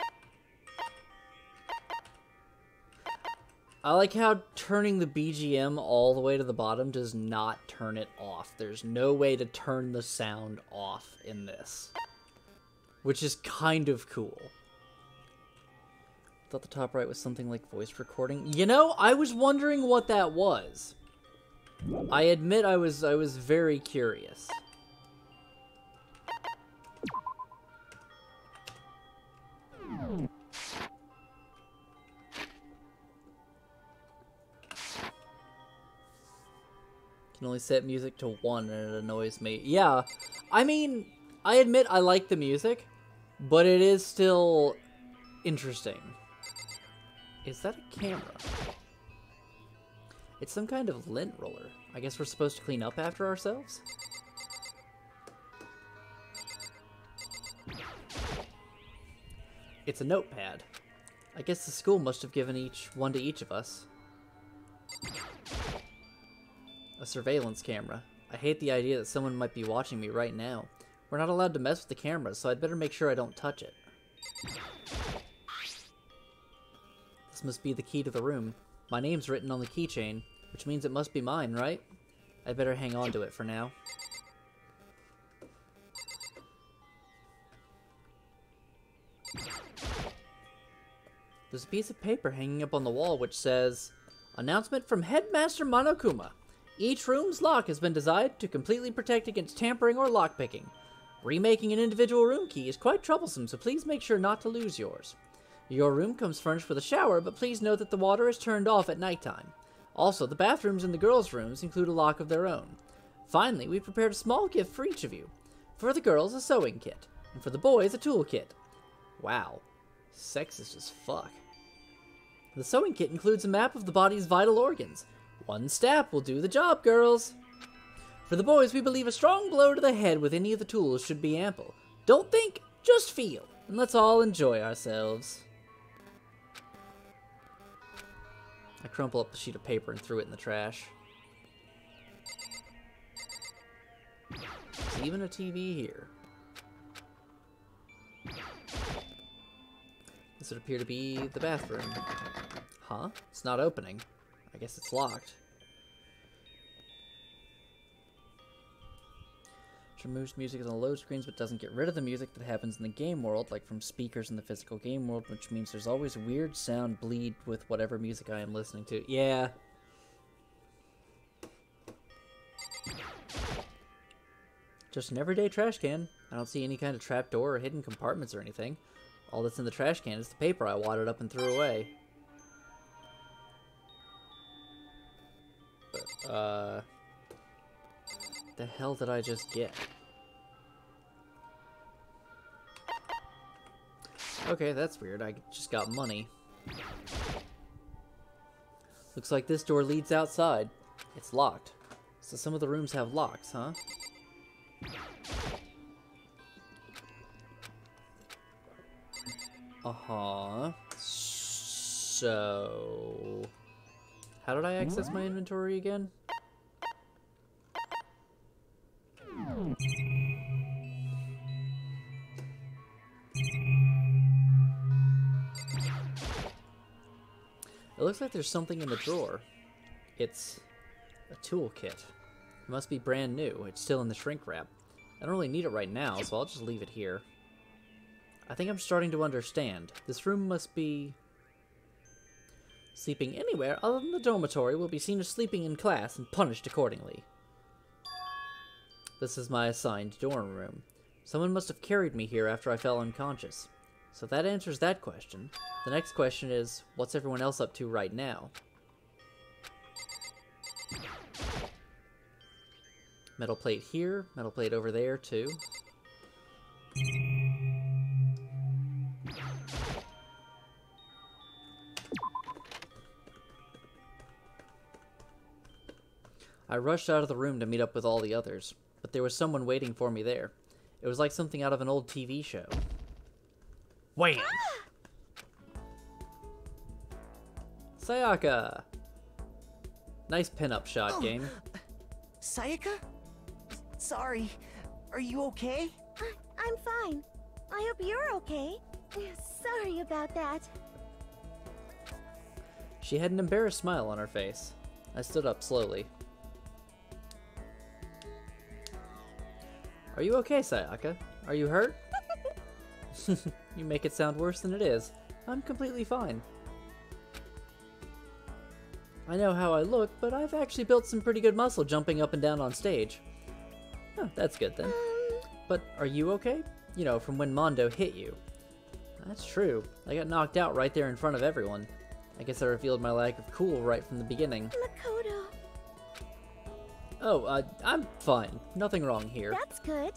I like how turning the BGM all the way to the bottom does not turn it off. There's no way to turn the sound off in this, which is kind of cool. Thought the top right was something like voice recording. You know, I was wondering what that was. I admit I was very curious. Can only set music to 1 and it annoys me. Yeah, I mean, I admit I like the music, but it is still interesting. Is that a camera? It's some kind of lint roller. I guess we're supposed to clean up after ourselves? It's a notepad. I guess the school must have given one to each of us. A surveillance camera. I hate the idea that someone might be watching me right now. We're not allowed to mess with the camera, so I'd better make sure I don't touch it. This must be the key to the room. My name's written on the keychain, which means it must be mine, right? I'd better hang on to it for now. There's a piece of paper hanging up on the wall which says, "Announcement from Headmaster Monokuma. Each room's lock has been designed to completely protect against tampering or lockpicking. Remaking an individual room key is quite troublesome, so please make sure not to lose yours. Your room comes furnished with a shower, but please note that the water is turned off at nighttime. Also, the bathrooms in the girls' rooms include a lock of their own. Finally, we prepared a small gift for each of you. For the girls, a sewing kit, and for the boys, a tool kit. Wow. Sexist as fuck. The sewing kit includes a map of the body's vital organs. One stab will do the job, girls. For the boys, we believe a strong blow to the head with any of the tools should be ample. Don't think, just feel, and let's all enjoy ourselves. I crumpled up the sheet of paper and threw it in the trash. There's even a TV here. This would appear to be the bathroom. Huh? It's not opening. I guess it's locked. Which removes music on the load screens but doesn't get rid of the music that happens in the game world, like from speakers in the physical game world, which means there's always a weird sound bleed with whatever music I am listening to. Yeah. Just an everyday trash can. I don't see any kind of trapdoor or hidden compartments or anything. All that's in the trash can is the paper I wadded up and threw away. But, the hell did I just get? Okay, that's weird. I just got money. Looks like this door leads outside. It's locked. So some of the rooms have locks, huh? Uh-huh. So... how did I access my inventory again? It looks like there's something in the drawer. It's a toolkit. It must be brand new. It's still in the shrink wrap. I don't really need it right now, so I'll just leave it here. I think I'm starting to understand. This room must be... sleeping anywhere other than the dormitory will be seen as sleeping in class and punished accordingly. This is my assigned dorm room. Someone must have carried me here after I fell unconscious. So that answers that question. The next question is, what's everyone else up to right now? Metal plate here, metal plate over there too. I rushed out of the room to meet up with all the others, but there was someone waiting for me there. It was like something out of an old TV show. Wham! Sayaka! Nice pinup shot, game. Sayaka? Sorry. Are you okay? I'm fine. I hope you're okay. Sorry about that. She had an embarrassed smile on her face. I stood up slowly. Are you okay, Sayaka? Are you hurt? You make it sound worse than it is. I'm completely fine. I know how I look, but I've actually built some pretty good muscle jumping up and down on stage. Oh, that's good then. But are you okay? You know, from when Mondo hit you. That's true. I got knocked out right there in front of everyone. I guess I revealed my lack of cool right from the beginning. Makoto. Oh, I'm fine. Nothing wrong here. That's good.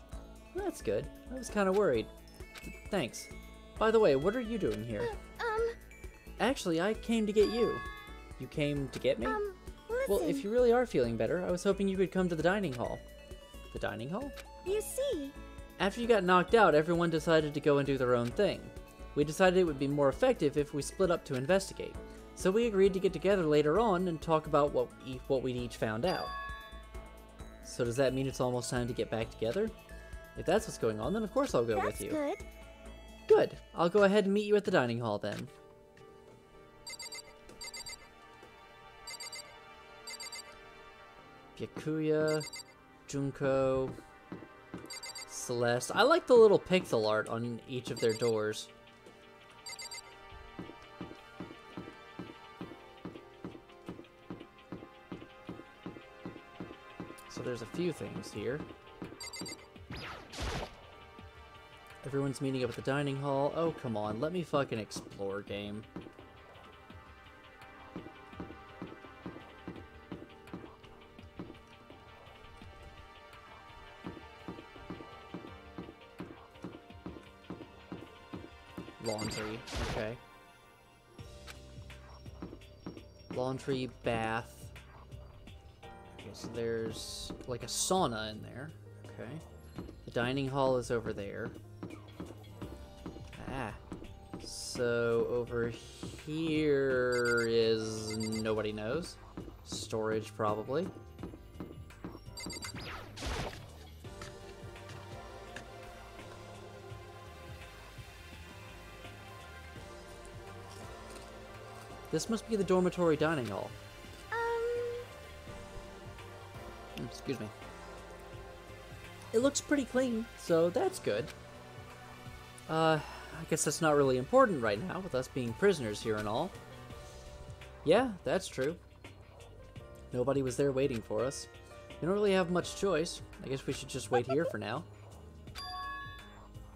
That's good. I was kind of worried. Thanks. By the way, what are you doing here? Actually, I came to get you. You came to get me? Listen. Well, if you really are feeling better, I was hoping you could come to the dining hall. The dining hall? You see. After you got knocked out, everyone decided to go and do their own thing. We decided it would be more effective if we split up to investigate. So we agreed to get together later on and talk about what we'd each found out. So does that mean it's almost time to get back together? If that's what's going on, then of course I'll go with you. That's good. Good. I'll go ahead and meet you at the dining hall then. Byakuya, Junko, Celeste. I like the little pixel art on each of their doors. So there's a few things here. Everyone's meeting up at the dining hall. Oh, come on. Let me fucking explore, game. Okay. Laundry, bath. Okay, so there's like a sauna in there. Okay. The dining hall is over there. Ah. So over here is nobody knows. Storage, probably. This must be the dormitory dining hall. Excuse me. It looks pretty clean, so that's good. I guess that's not really important right now, with us being prisoners here and all. Yeah, that's true. Nobody was there waiting for us. We don't really have much choice. I guess we should just wait here for now.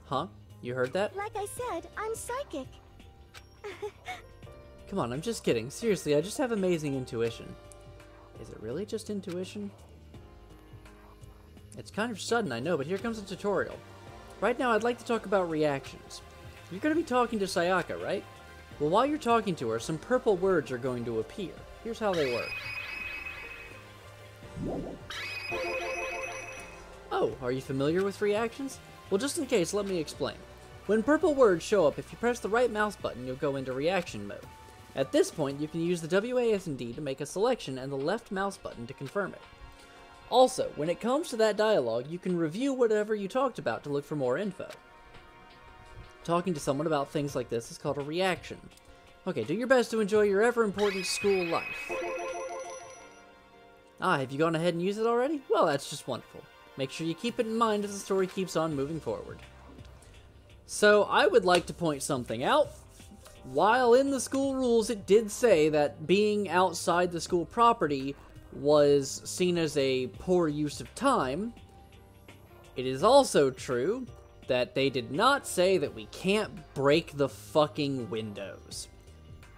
Huh? You heard that? Like I said, I'm psychic. Come on, I'm just kidding. Seriously, I just have amazing intuition. Is it really just intuition? It's kind of sudden, I know, but here comes a tutorial. Right now, I'd like to talk about reactions. You're going to be talking to Sayaka, right? Well, while you're talking to her, some purple words are going to appear. Here's how they work. Oh, are you familiar with reactions? Well, just in case, let me explain. When purple words show up, if you press the right mouse button, you'll go into reaction mode. At this point, you can use the WASD to make a selection and the left mouse button to confirm it. Also, when it comes to that dialogue, you can review whatever you talked about to look for more info. Talking to someone about things like this is called a reaction. Okay, do your best to enjoy your ever-important school life. Ah, have you gone ahead and used it already? Well, that's just wonderful. Make sure you keep it in mind as the story keeps on moving forward. So, I would like to point something out. While in the school rules it did say that being outside the school property was seen as a poor use of time, it is also true that they did not say that we can't break the fucking windows.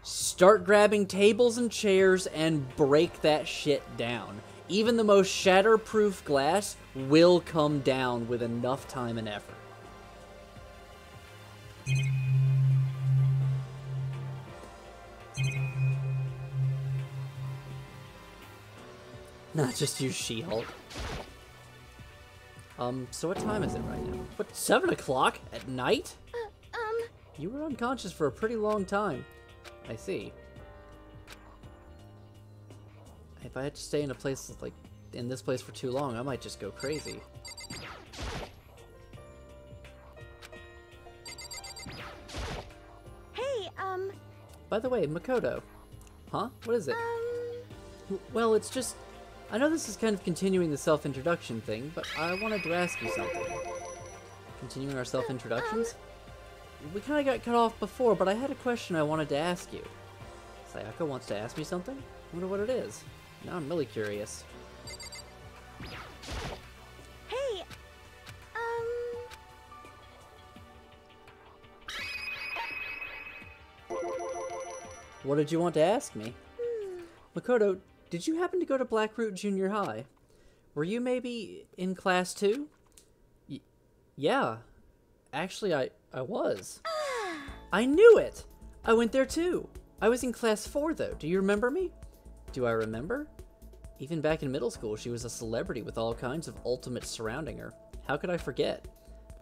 Start grabbing tables and chairs and break that shit down. Even the most shatterproof glass will come down with enough time and effort. Not just use She-Hulk. So what time is it right now? What, 7 o'clock at night? You were unconscious for a pretty long time. I see. If I had to stay in a place like in this place for too long, I might just go crazy. Hey, By the way, Makoto. Huh? What is it? Well, it's just... I know this is kind of continuing the self-introduction thing, but I wanted to ask you something. Continuing our self-introductions? We kind of got cut off before, but I had a question I wanted to ask you. Sayaka wants to ask me something? I wonder what it is. Now I'm really curious. Hey, What did you want to ask me? Makoto, did you happen to go to Blackroot Junior High? Were you maybe in class 2? Yeah. Actually, I was. I knew it! I went there too. I was in class 4 though. Do you remember me? Do I remember? Even back in middle school, she was a celebrity with all kinds of ultimates surrounding her. How could I forget?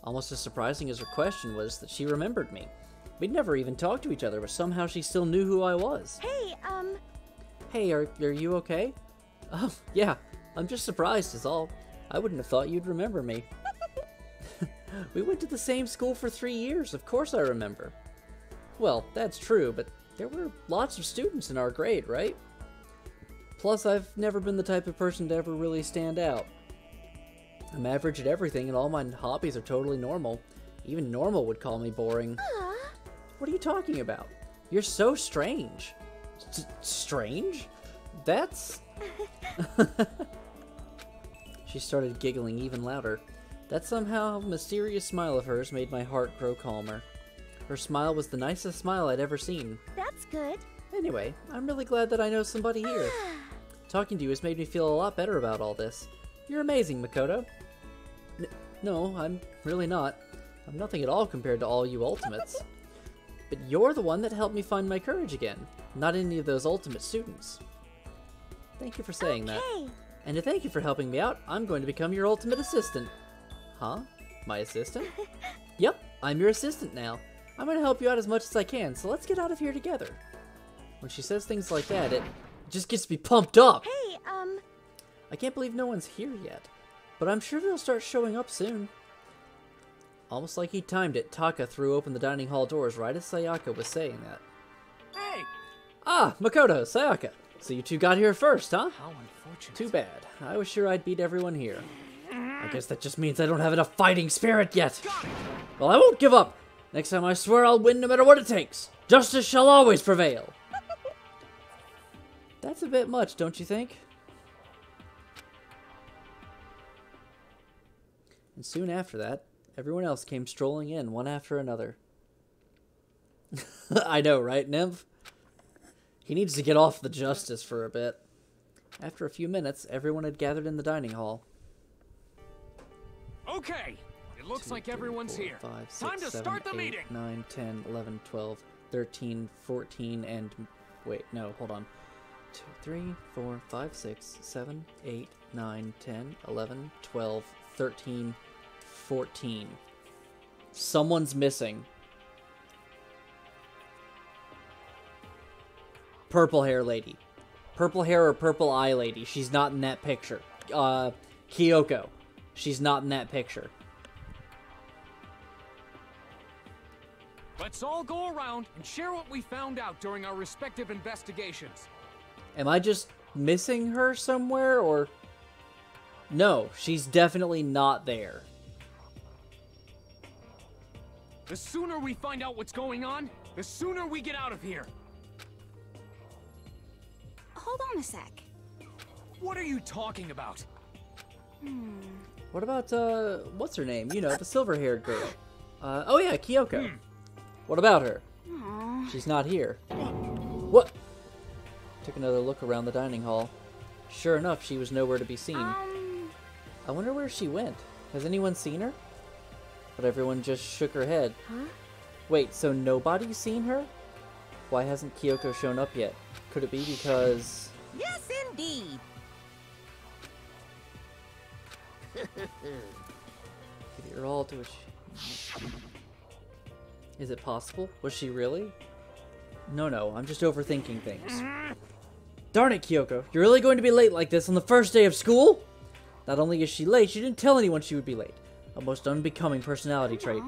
Almost as surprising as her question was that she remembered me. We'd never even talked to each other, but somehow she still knew who I was. hey, Hey, are you okay? Oh, yeah. I'm just surprised is all. I wouldn't have thought you'd remember me. We went to the same school for 3 years. Of course I remember. Well, that's true, but there were lots of students in our grade, right? Plus, I've never been the type of person to ever really stand out. I'm average at everything, and all my hobbies are totally normal. Even normal would call me boring. What are you talking about? You're so strange. Strange? That's... She started giggling even louder. That somehow mysterious smile of hers made my heart grow calmer. Her smile was the nicest smile I'd ever seen. that's good. Anyway, I'm really glad that I know somebody here. Talking to you has made me feel a lot better about all this. You're amazing, Makoto. No, I'm really not. I'm nothing at all compared to all you ultimates. But you're the one that helped me find my courage again, not any of those ultimate students. Thank you for saying that. And to thank you for helping me out, I'm going to become your ultimate assistant. Huh? My assistant? Yep, I'm your assistant now. I'm going to help you out as much as I can, so let's get out of here together. When she says things like that, it just gets me pumped up. Hey, I can't believe no one's here yet, but I'm sure they'll start showing up soon. Almost like he timed it, Taka threw open the dining hall doors right as Sayaka was saying that. Hey! Ah, Makoto, Sayaka. So you two got here first, huh? How unfortunate. Too bad. I was sure I'd beat everyone here. I guess that just means I don't have enough fighting spirit yet. Well, I won't give up. Next time I swear I'll win no matter what it takes. Justice shall always prevail. That's a bit much, don't you think? And soon after that, everyone else came strolling in, one after another. I know, right, Nymph? He needs to get off the justice for a bit. After a few minutes, everyone had gathered in the dining hall. Okay, it looks 2, like 3, everyone's 4, here. 5, 6, Time to 7, start the 8, meeting. 9, 10, 11, 12, 13, 14, and... Wait, no, hold on. 2, 3, 4, 5, 6, 7, 8, 9, 10, 11, 12, 13, 14. Someone's missing. Purple hair lady. Purple hair or purple eye lady. She's not in that picture. Kyoko. She's not in that picture. Let's all go around and share what we found out during our respective investigations. Am I just missing her somewhere, or... No, she's definitely not there. The sooner we find out what's going on, the sooner we get out of here. Hold on a sec. What are you talking about? What about, what's her name? You know, the silver-haired girl. Oh yeah, Kyoko. What about her? Aww. She's not here. What? Took another look around the dining hall. Sure enough, she was nowhere to be seen. I wonder where she went. Has anyone seen her? But everyone just shook her head. Huh? Wait, so nobody's seen her? Why hasn't Kyoko shown up yet? Could it be because... Yes, indeed. Give your all to a... Is it possible? Was she really? No, I'm just overthinking things. Darn it, Kyoko. You're really going to be late like this on the first day of school? Not only is she late, she didn't tell anyone she would be late. A most unbecoming personality trait.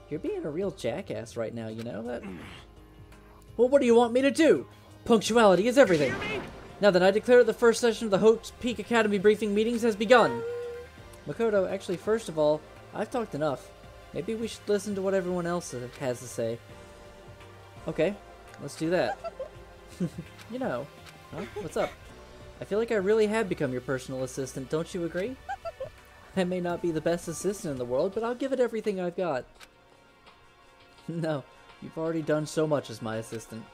You're being a real jackass right now, you know that? Well, what do you want me to do? Punctuality is everything. Now then, I declare the first session of the Hope's Peak Academy briefing meetings has begun. Makoto, actually, first of all, I've talked enough. Maybe we should listen to what everyone else has to say. Okay, let's do that. You know. Huh? What's up? I feel like I really have become your personal assistant, don't you agree? I may not be the best assistant in the world, but I'll give it everything I've got. No, you've already done so much as my assistant.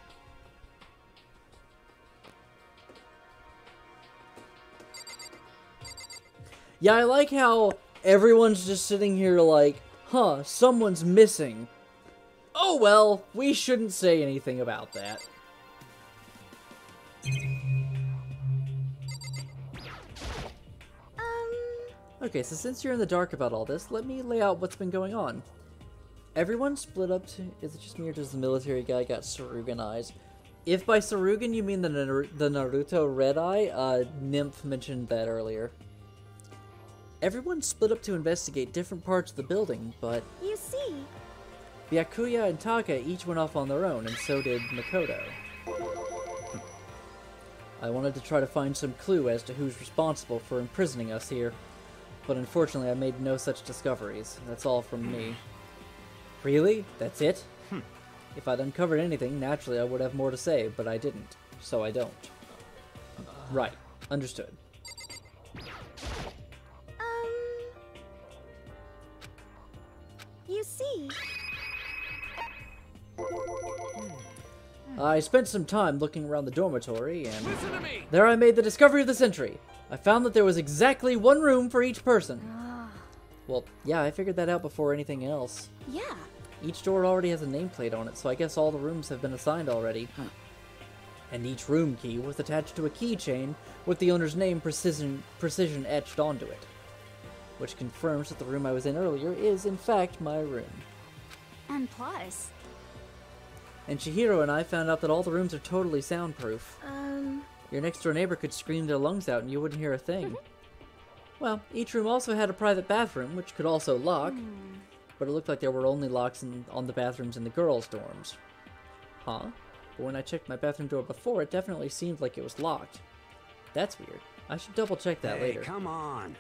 Yeah, I like how everyone's just sitting here like, huh, someone's missing. Oh well, we shouldn't say anything about that. Okay, so since you're in the dark about all this, let me lay out what's been going on. Everyone split up to... Is it just me or does the military guy got Sarugan eyes? If by Sarugan you mean the Naruto red eye, Nymph mentioned that earlier. Everyone split up to investigate different parts of the building, but... You see... Byakuya and Taka each went off on their own, and so did Makoto. I wanted to try to find some clue as to who's responsible for imprisoning us here. But unfortunately, I made no such discoveries. That's all from me. Really? That's it? If I'd uncovered anything, naturally I would have more to say, but I didn't. So I don't. Right. Understood. You see... I spent some time looking around the dormitory, and there I made the discovery of the century. I found that there was exactly one room for each person. Well, yeah, I figured that out before anything else. Yeah. Each door already has a nameplate on it, so I guess all the rooms have been assigned already. And each room key was attached to a keychain with the owner's name precision etched onto it. Which confirms that the room I was in earlier is, in fact, my room. And plus... And Chihiro and I found out that all the rooms are totally soundproof. Your next-door neighbor could scream their lungs out and you wouldn't hear a thing. Well, each room also had a private bathroom, which could also lock. But it looked like there were only locks on the bathrooms in the girls' dorms. Huh? But when I checked my bathroom door before, it definitely seemed like it was locked. That's weird. I should double-check that later. Come on.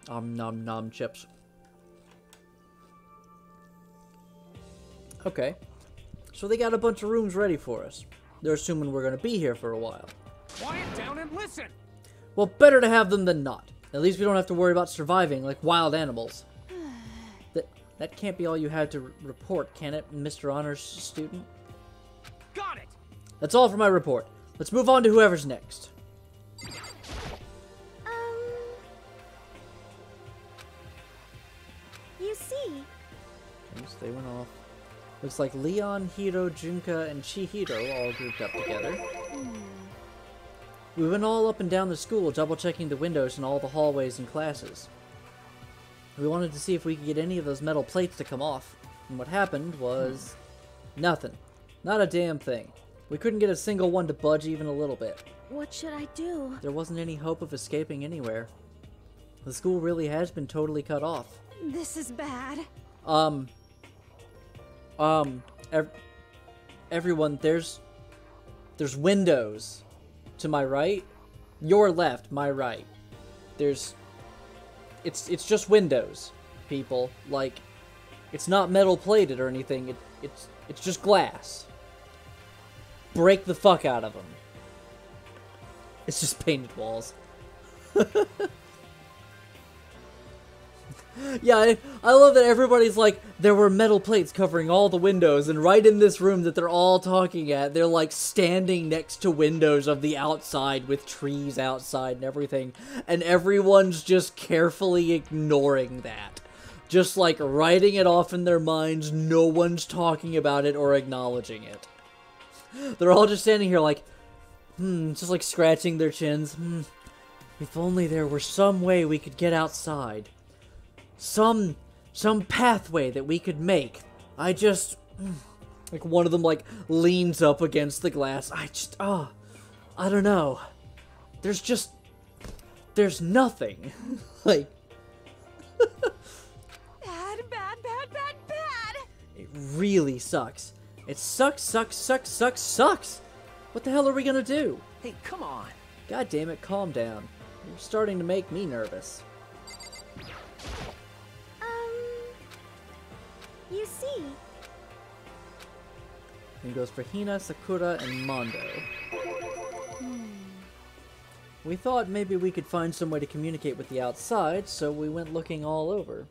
Nom nom chips. Okay. So they got a bunch of rooms ready for us. They're assuming we're gonna be here for a while. Quiet down and listen! Well, better to have them than not. At least we don't have to worry about surviving like wild animals. That can't be all you had to report, can it, Mr. Honors student? Got it! That's all for my report. Let's move on to whoever's next. You see... Okay, so they went off. Looks like Leon, Hiro, Junka, and Chihiro all grouped up together. We went all up and down the school, double-checking the windows in all the hallways and classes. We wanted to see if we could get any of those metal plates to come off. And what happened was... nothing. Not a damn thing. We couldn't get a single one to budge even a little bit. What should I do? There wasn't any hope of escaping anywhere. The school really has been totally cut off. This is bad. Everyone, there's windows to my right, your left, my right. It's just windows, people. Like, it's not metal plated or anything. It's just glass. Break the fuck out of them. It's just painted walls. Yeah, I love that everybody's like, there were metal plates covering all the windows, and right in this room that they're all talking at, they're like standing next to windows of the outside with trees outside and everything, and everyone's just carefully ignoring that. Just like writing it off in their minds, no one's talking about it or acknowledging it. They're all just standing here like, just like scratching their chins. If only there were some way we could get outside. Some pathway that we could make. I just... like, one of them, like, leans up against the glass. I don't know. There's nothing. Like... Bad. It really sucks. It sucks. What the hell are we gonna do? Hey, come on. God damn it, calm down. You're starting to make me nervous. You see... And goes for Hina, Sakura, and Mondo. We thought maybe we could find some way to communicate with the outside, so we went looking all over.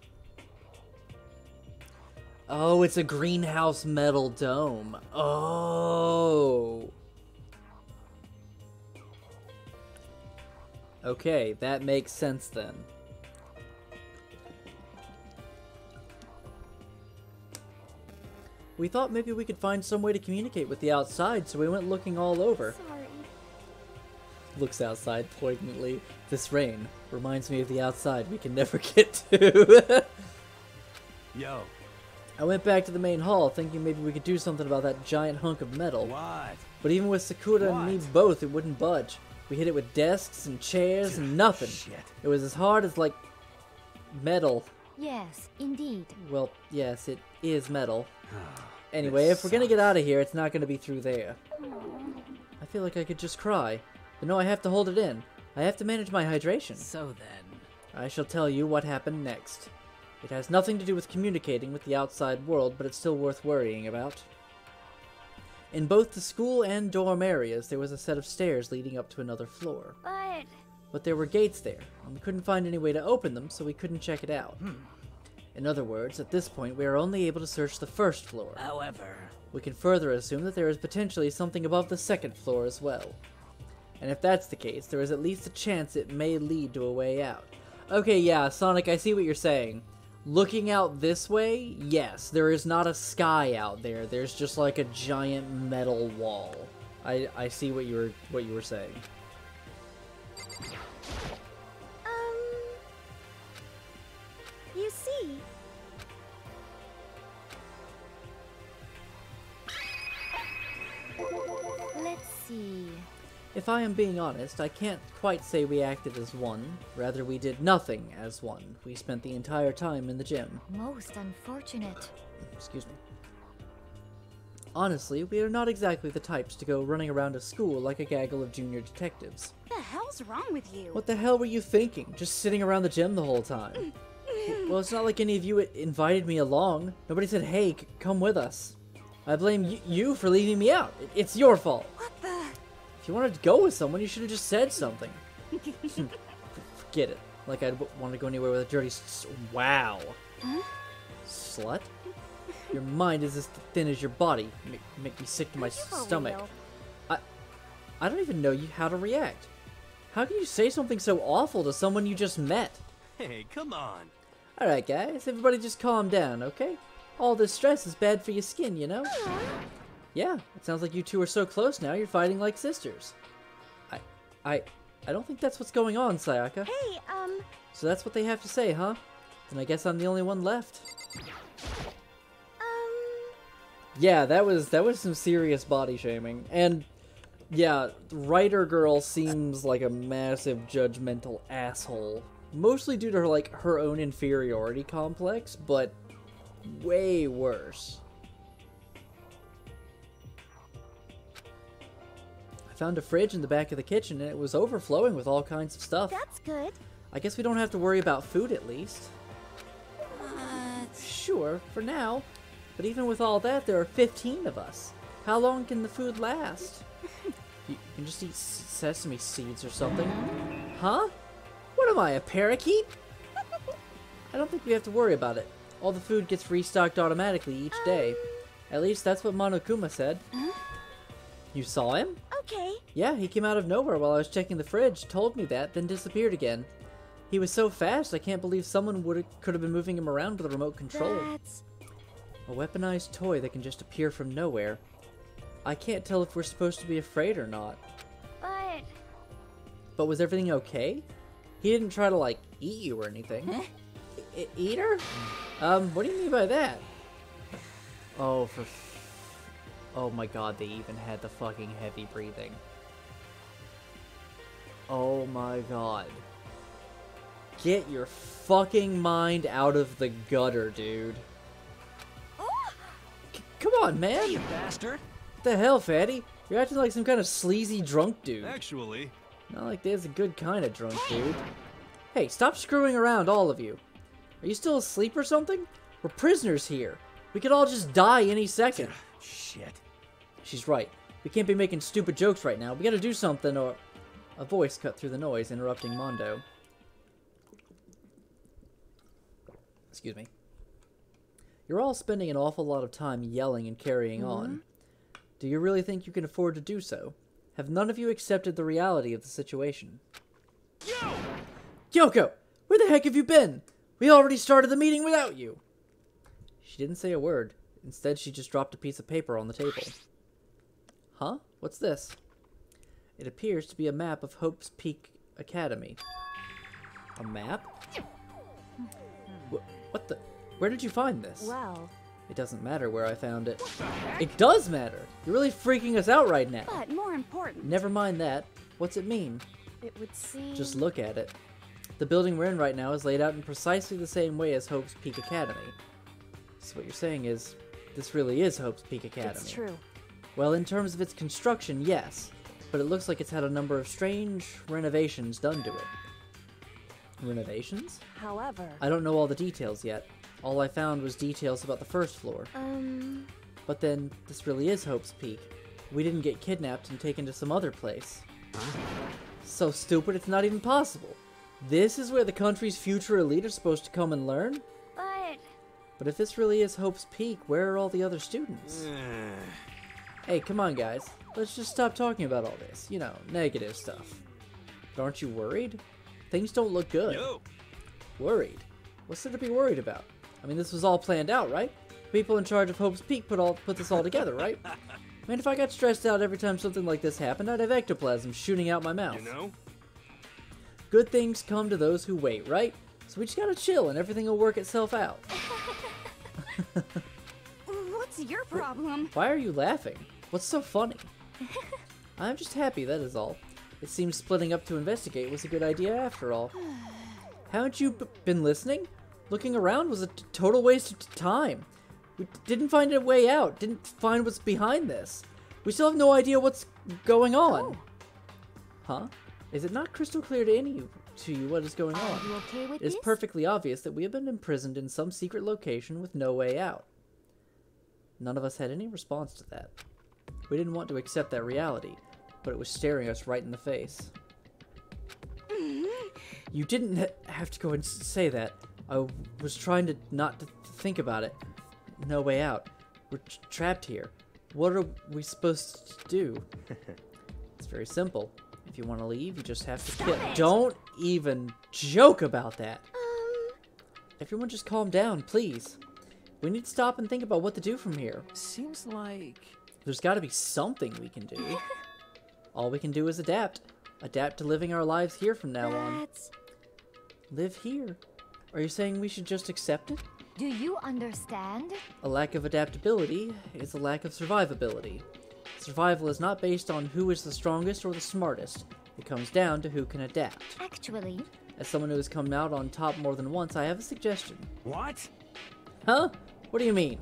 Oh, it's a greenhouse metal dome. Oh. Okay, that makes sense then. We thought maybe we could find some way to communicate with the outside, so we went looking all over. Sorry. Looks outside poignantly. This rain reminds me of the outside we can never get to. Yo. I went back to the main hall, thinking maybe we could do something about that giant hunk of metal. What? But even with Sakura and me both, it wouldn't budge. We hit it with desks and chairs and nothing. Shit. It was as hard as, like, metal. Yes, indeed. Well, yes, it is metal. Anyway, if we're gonna get out of here, it's not gonna be through there. I feel like I could just cry. But no, I have to hold it in. I have to manage my hydration. So then... I shall tell you what happened next. It has nothing to do with communicating with the outside world, but it's still worth worrying about. In both the school and dorm areas, there was a set of stairs leading up to another floor. But there were gates there, and we couldn't find any way to open them, so we couldn't check it out. In other words, at this point, we are only able to search the first floor. However... We can further assume that there is potentially something above the second floor as well. And if that's the case, there is at least a chance it may lead to a way out. Okay, yeah, Sonic, I see what you're saying. Looking out this way, yes, there is not a sky out there. There's just like a giant metal wall. I see what you were saying. You see, Let's see. If I am being honest, I can't quite say we acted as one. Rather, we did nothing as one. We spent the entire time in the gym. Most unfortunate. Excuse me. Honestly, we are not exactly the types to go running around a school like a gaggle of junior detectives. What the hell's wrong with you? What the hell were you thinking? Just sitting around the gym the whole time? Well, it's not like any of you invited me along. Nobody said, hey, come with us. I blame you for leaving me out. It's your fault. What the? If you wanted to go with someone, you should have just said something. Forget it. Like I'd want to go anywhere with a dirty wow. Huh? Slut? Your mind is as thin as your body. Make me sick to my stomach. I don't even know how to react. How can you say something so awful to someone you just met? Hey, come on. Alright guys, everybody just calm down, okay? All this stress is bad for your skin, you know? Yeah, it sounds like you two are so close now, you're fighting like sisters. I don't think that's what's going on, Sayaka. Hey, So that's what they have to say, huh? Then I guess I'm the only one left. Yeah, that was some serious body shaming. And yeah, writer girl seems like a massive judgmental asshole. Mostly due to her own inferiority complex, but way worse. I found a fridge in the back of the kitchen and it was overflowing with all kinds of stuff. That's good. I guess we don't have to worry about food at least. Sure, for now. But even with all that, there are 15 of us. How long can the food last? You can just eat sesame seeds or something. Huh? What am I, a parakeet? I don't think we have to worry about it. All the food gets restocked automatically each day. At least that's what Monokuma said. You saw him? Okay. Yeah, he came out of nowhere while I was checking the fridge, told me that, then disappeared again. He was so fast, I can't believe someone could have been moving him around with a remote control. That's... A weaponized toy that can just appear from nowhere. I can't tell if we're supposed to be afraid or not. But was everything okay? He didn't try to, like, eat you or anything. Huh? Eat her? What do you mean by that? Oh, oh my god, they even had the fucking heavy breathing. Oh my god. Get your fucking mind out of the gutter, dude. Come on, man! You bastard! What the hell, fatty? You're acting like some kind of sleazy drunk dude. Actually... Not like there's a good kind of drunk dude. Hey, stop screwing around, all of you. Are you still asleep or something? We're prisoners here. We could all just die any second. Shit. She's right. We can't be making stupid jokes right now. We gotta do something or... A voice cut through the noise, interrupting Mondo. Excuse me. You're all spending an awful lot of time yelling and carrying on. Do you really think you can afford to do so? Have none of you accepted the reality of the situation? Kyoko! Where the heck have you been? We already started the meeting without you! She didn't say a word. Instead, she just dropped a piece of paper on the table. Huh? What's this? It appears to be a map of Hope's Peak Academy. A map? What the... Where did you find this? Well... It doesn't matter where I found it. It does matter! You're really freaking us out right now. But more important... Never mind that. What's it mean? It would seem... Just look at it. The building we're in right now is laid out in precisely the same way as Hope's Peak Academy. So what you're saying is, this really is Hope's Peak Academy. It's true. Well, in terms of its construction, yes. But it looks like it's had a number of strange renovations done to it. Renovations? However... I don't know all the details yet. All I found was details about the first floor. But then, this really is Hope's Peak. We didn't get kidnapped and taken to some other place. So stupid it's not even possible. This is where the country's future elite are supposed to come and learn? But if this really is Hope's Peak, where are all the other students? Hey, come on guys. Let's just stop talking about all this, you know, negative stuff. But aren't you worried? Things don't look good. Yo, Worried? What's there to be worried about? I mean, this was all planned out, right? People in charge of Hope's Peak put this all together, right? Man, if I got stressed out every time something like this happened, I'd have ectoplasm shooting out my mouth. You know? Good things come to those who wait, right? So we just gotta chill and everything will work itself out. What's your problem? Why are you laughing? What's so funny? I'm just happy, that is all. It seems splitting up to investigate was a good idea after all. Haven't you been listening? Looking around was a total waste of time. We didn't find a way out, didn't find what's behind this. We still have no idea what's going on. Huh? Is it not crystal clear to you what is going on? Are you okay with It is this? perfectly obvious that we have been imprisoned in some secret location with no way out. None of us had any response to that. We didn't want to accept that reality, but it was staring us right in the face. You didn't have to go and say that. I was trying to not to think about it. No way out. We're trapped here. What are we supposed to do? It's very simple. If you want to leave, you just have to kill. Don't even joke about that. Everyone just calm down, please. We need to stop and think about what to do from here. Seems like... There's got to be something we can do. All we can do is adapt. Adapt to living our lives here from now on. Live here? Are you saying we should just accept it? Do you understand? A lack of adaptability is a lack of survivability. Survival is not based on who is the strongest or the smartest. It comes down to who can adapt. Actually... As someone who has come out on top more than once, I have a suggestion. What? Huh? What do you mean?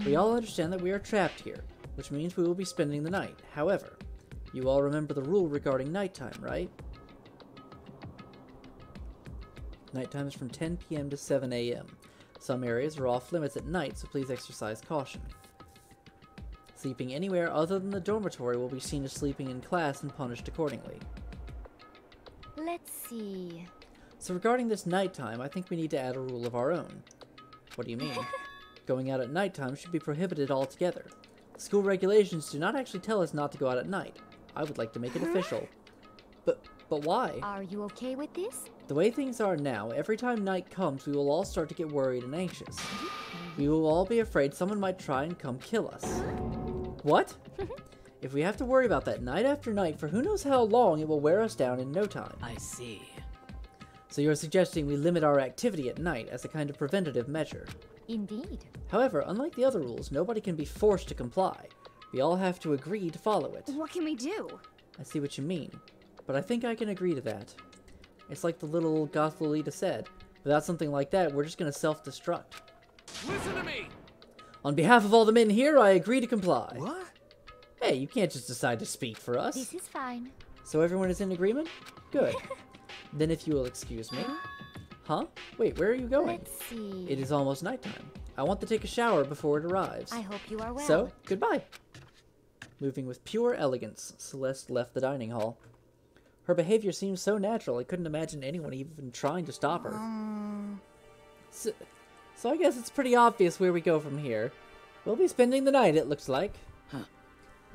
We all understand that we are trapped here, which means we will be spending the night. However, you all remember the rule regarding nighttime, right? Nighttime is from 10 p.m. to 7 a.m. Some areas are off limits at night, so please exercise caution. Sleeping anywhere other than the dormitory will be seen as sleeping in class and punished accordingly. Let's see... So regarding this nighttime, I think we need to add a rule of our own. What do you mean? Going out at nighttime should be prohibited altogether. School regulations do not actually tell us not to go out at night. I would like to make it official. But why? Are you okay with this? The way things are now, every time night comes, we will all start to get worried and anxious. We will all be afraid someone might try and come kill us. What? If we have to worry about that night after night for who knows how long, it will wear us down in no time. I see. So you're suggesting we limit our activity at night as a kind of preventative measure. Indeed. However, unlike the other rules, nobody can be forced to comply. We all have to agree to follow it. What can we do? I see what you mean, but I think I can agree to that. It's like the little goth Lolita said. Without something like that, we're just gonna self-destruct. Listen to me! On behalf of all the men here, I agree to comply. What? Hey, you can't just decide to speak for us. This is fine. So everyone is in agreement? Good. Then if you will excuse me. Huh? Wait, where are you going? Let's see... It is almost nighttime. I want to take a shower before it arrives. I hope you are well. So, goodbye. Moving with pure elegance, Celeste left the dining hall. Her behavior seemed so natural, I couldn't imagine anyone even trying to stop her. So I guess it's pretty obvious where we go from here. We'll be spending the night, it looks like.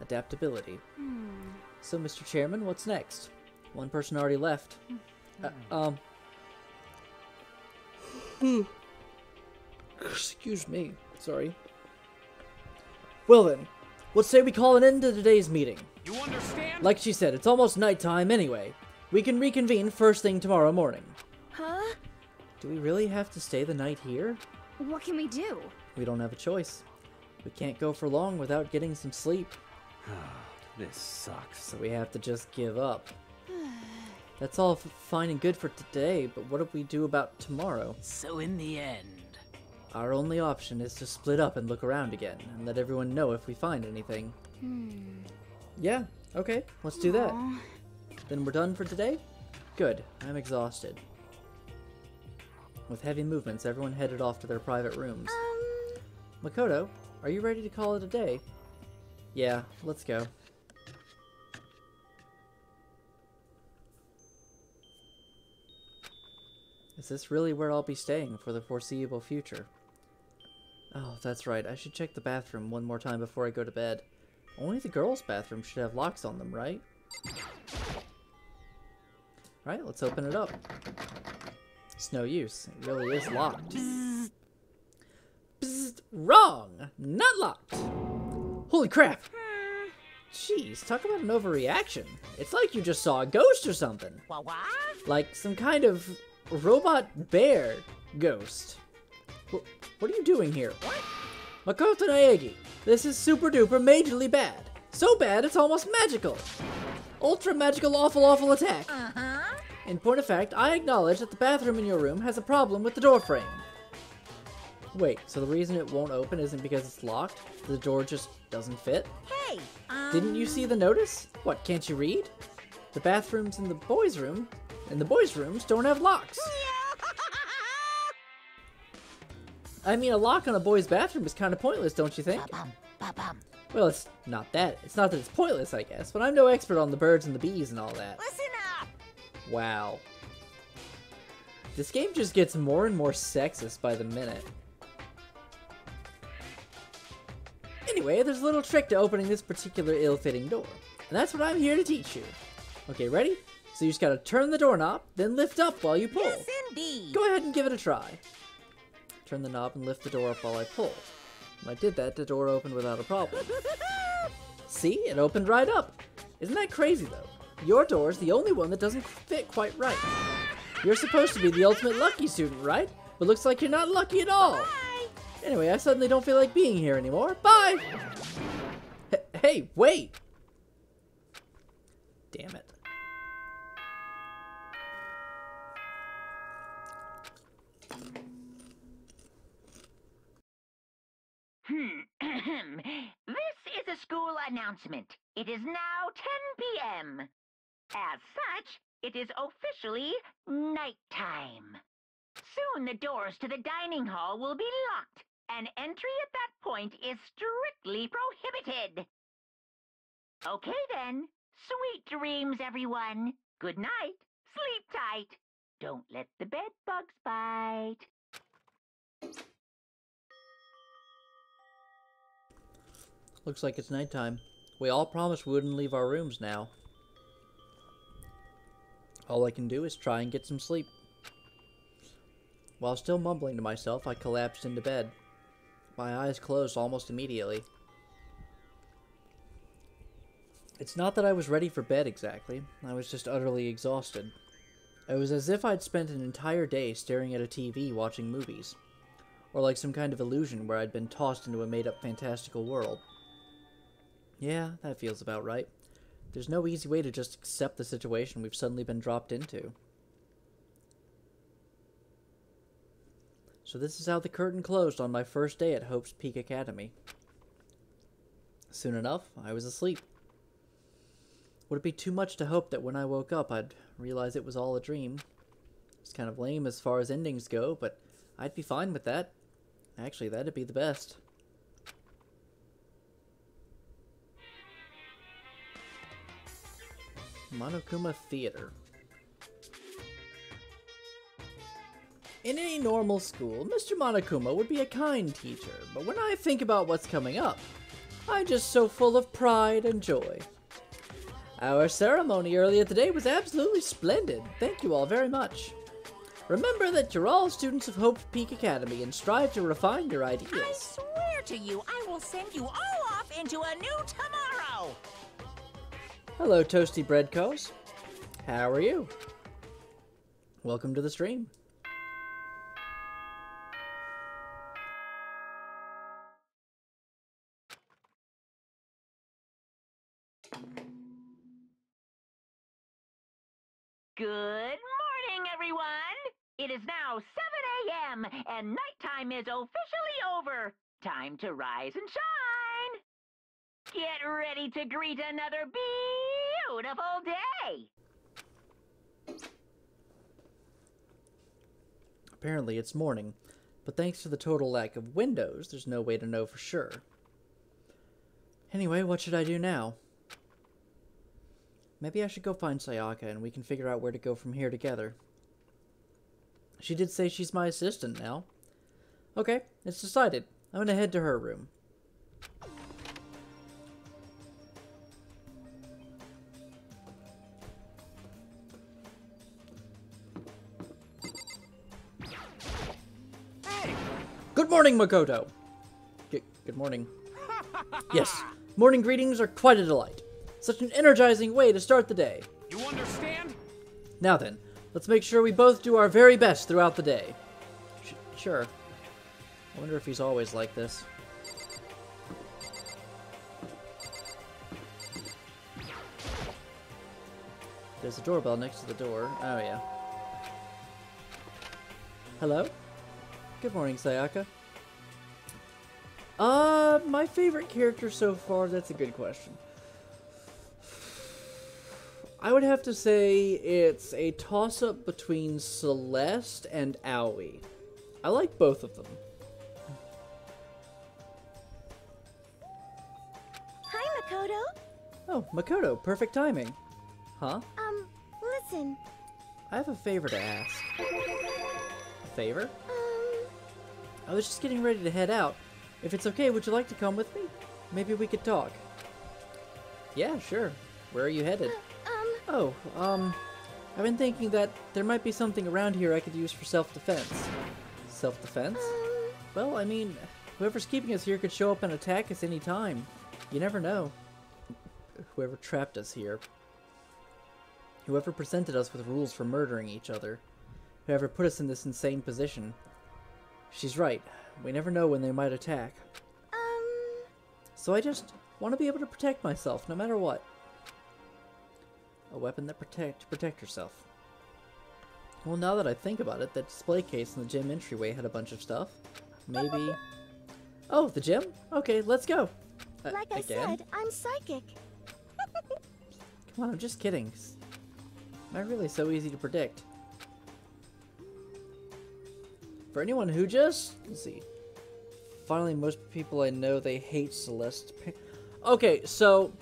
Adaptability. So, Mr. Chairman, what's next? One person already left. Excuse me. Sorry. Well then, let's say we call an end to today's meeting. You understand? Like she said, it's almost nighttime anyway. We can reconvene first thing tomorrow morning. Huh? Do we really have to stay the night here? What can we do? We don't have a choice. We can't go for long without getting some sleep. This sucks. So we have to just give up. That's all fine and good for today, but what do we do about tomorrow? So in the end... Our only option is to split up and look around again, and let everyone know if we find anything. Yeah, okay, let's do that. Then we're done for today? Good, I'm exhausted. With heavy movements, everyone headed off to their private rooms. Makoto, are you ready to call it a day? Yeah, let's go. Is this really where I'll be staying for the foreseeable future? Oh, that's right. I should check the bathroom one more time before I go to bed. Only the girls' bathroom should have locks on them, right? Alright, let's open it up. It's no use. It really is locked. Bzzzt. Wrong! Not locked! Holy crap! Jeez, talk about an overreaction. It's like you just saw a ghost or something. What? Like some kind of robot bear ghost. What are you doing here? What? Makoto Naegi, this is super duper majorly bad. So bad it's almost magical. Ultra magical awful attack. In point of fact, I acknowledge that the bathroom in your room has a problem with the door frame. Wait, so the reason it won't open isn't because it's locked? The door just doesn't fit? Hey, Didn't you see the notice? What, can't you read? The bathrooms in the boys' rooms don't have locks. I mean, a lock on a boy's bathroom is kind of pointless, don't you think? Well, it's not that. It's not that it's pointless, I guess, but I'm no expert on the birds and the bees and all that. Listen up! Wow. This game just gets more and more sexist by the minute. Anyway, there's a little trick to opening this particular ill-fitting door, and that's what I'm here to teach you. Okay, ready? So you just gotta turn the doorknob, then lift up while you pull. Yes, indeed. Go ahead and give it a try. Turn the knob and lift the door up while I pull. When I did that, the door opened without a problem. See? It opened right up. Isn't that crazy, though? Your door's the only one that doesn't fit quite right. You're supposed to be the ultimate lucky student, right? But looks like you're not lucky at all. Anyway, I suddenly don't feel like being here anymore. Bye! Hey, wait! Damn it. This is a school announcement. It is now 10 p.m. As such, it is officially nighttime. Soon the doors to the dining hall will be locked, and entry at that point is strictly prohibited. Okay then, sweet dreams, everyone. Good night, sleep tight. Don't let the bed bugs bite. Looks like it's nighttime. We all promised we wouldn't leave our rooms now. All I can do is try and get some sleep. While still mumbling to myself, I collapsed into bed. My eyes closed almost immediately. It's not that I was ready for bed exactly. I was just utterly exhausted. It was as if I'd spent an entire day staring at a TV watching movies. Or like some kind of illusion where I'd been tossed into a made-up fantastical world. Yeah, that feels about right. There's no easy way to just accept the situation we've suddenly been dropped into. So this is how the curtain closed on my first day at Hope's Peak Academy. Soon enough, I was asleep. Would it be too much to hope that when I woke up I'd realize it was all a dream? It's kind of lame as far as endings go, but I'd be fine with that. Actually, that'd be the best. Monokuma Theater. In any normal school, Mr. Monokuma would be a kind teacher, but when I think about what's coming up, I'm just so full of pride and joy. Our ceremony earlier today was absolutely splendid. Thank you all very much. Remember that you're all students of Hope Peak Academy and strive to refine your ideals. I swear to you, I will send you all off into a new tomorrow! Hello, Toasty Breadcos. How are you? Welcome to the stream. Good morning, everyone! It is now 7 a.m. and nighttime is officially over. Time to rise and shine! Get ready to greet another beautiful day! Apparently it's morning, but thanks to the total lack of windows, there's no way to know for sure. Anyway, what should I do now? Maybe I should go find Sayaka and we can figure out where to go from here together. She did say she's my assistant now. Okay, it's decided. I'm gonna head to her room. morning, Makoto! Good morning. Yes, morning greetings are quite a delight. Such an energizing way to start the day. You understand? Now then, let's make sure we both do our very best throughout the day. Sure. I wonder if he's always like this. There's a doorbell next to the door. Oh, yeah. Hello? Good morning, Sayaka. My favorite character so far, that's a good question. I would have to say it's a toss-up between Celeste and Aoi. I like both of them. Hi, Makoto. Oh, Makoto, perfect timing. Huh? Listen. I have a favor to ask. A favor? I was just getting ready to head out. If it's okay, would you like to come with me? Maybe we could talk. Yeah, sure. Where are you headed? Oh, I've been thinking that there might be something around here I could use for self-defense. Self-defense? Well, I mean, whoever's keeping us here could show up and attack us any time. You never know. Whoever trapped us here. Whoever presented us with rules for murdering each other. Whoever put us in this insane position. She's right. We never know when they might attack. So I just want to be able to protect myself, no matter what. A weapon that protect yourself. Well, now that I think about it, that display case in the gym entryway had a bunch of stuff. Maybe... Oh, the gym? Okay, let's go. Like I said, I'm psychic. Come on, I'm just kidding. Not really so easy to predict. For anyone who just... Let's see. Finally, most people I know, they hate Celeste. Okay, so...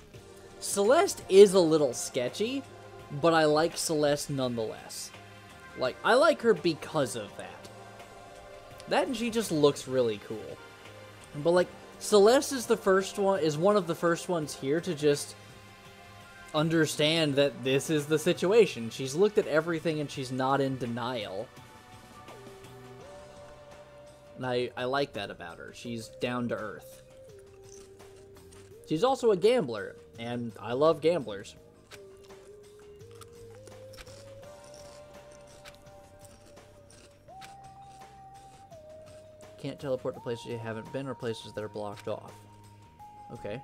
Celeste is a little sketchy, but I like Celeste nonetheless. Like, I like her because of that. That and she just looks really cool. But like, Celeste is one of the first ones here to just understand that this is the situation. She's looked at everything and she's not in denial. And I like that about her. She's down to earth. She's also a gambler, and I love gamblers. Can't teleport to places you haven't been or places that are blocked off. Okay.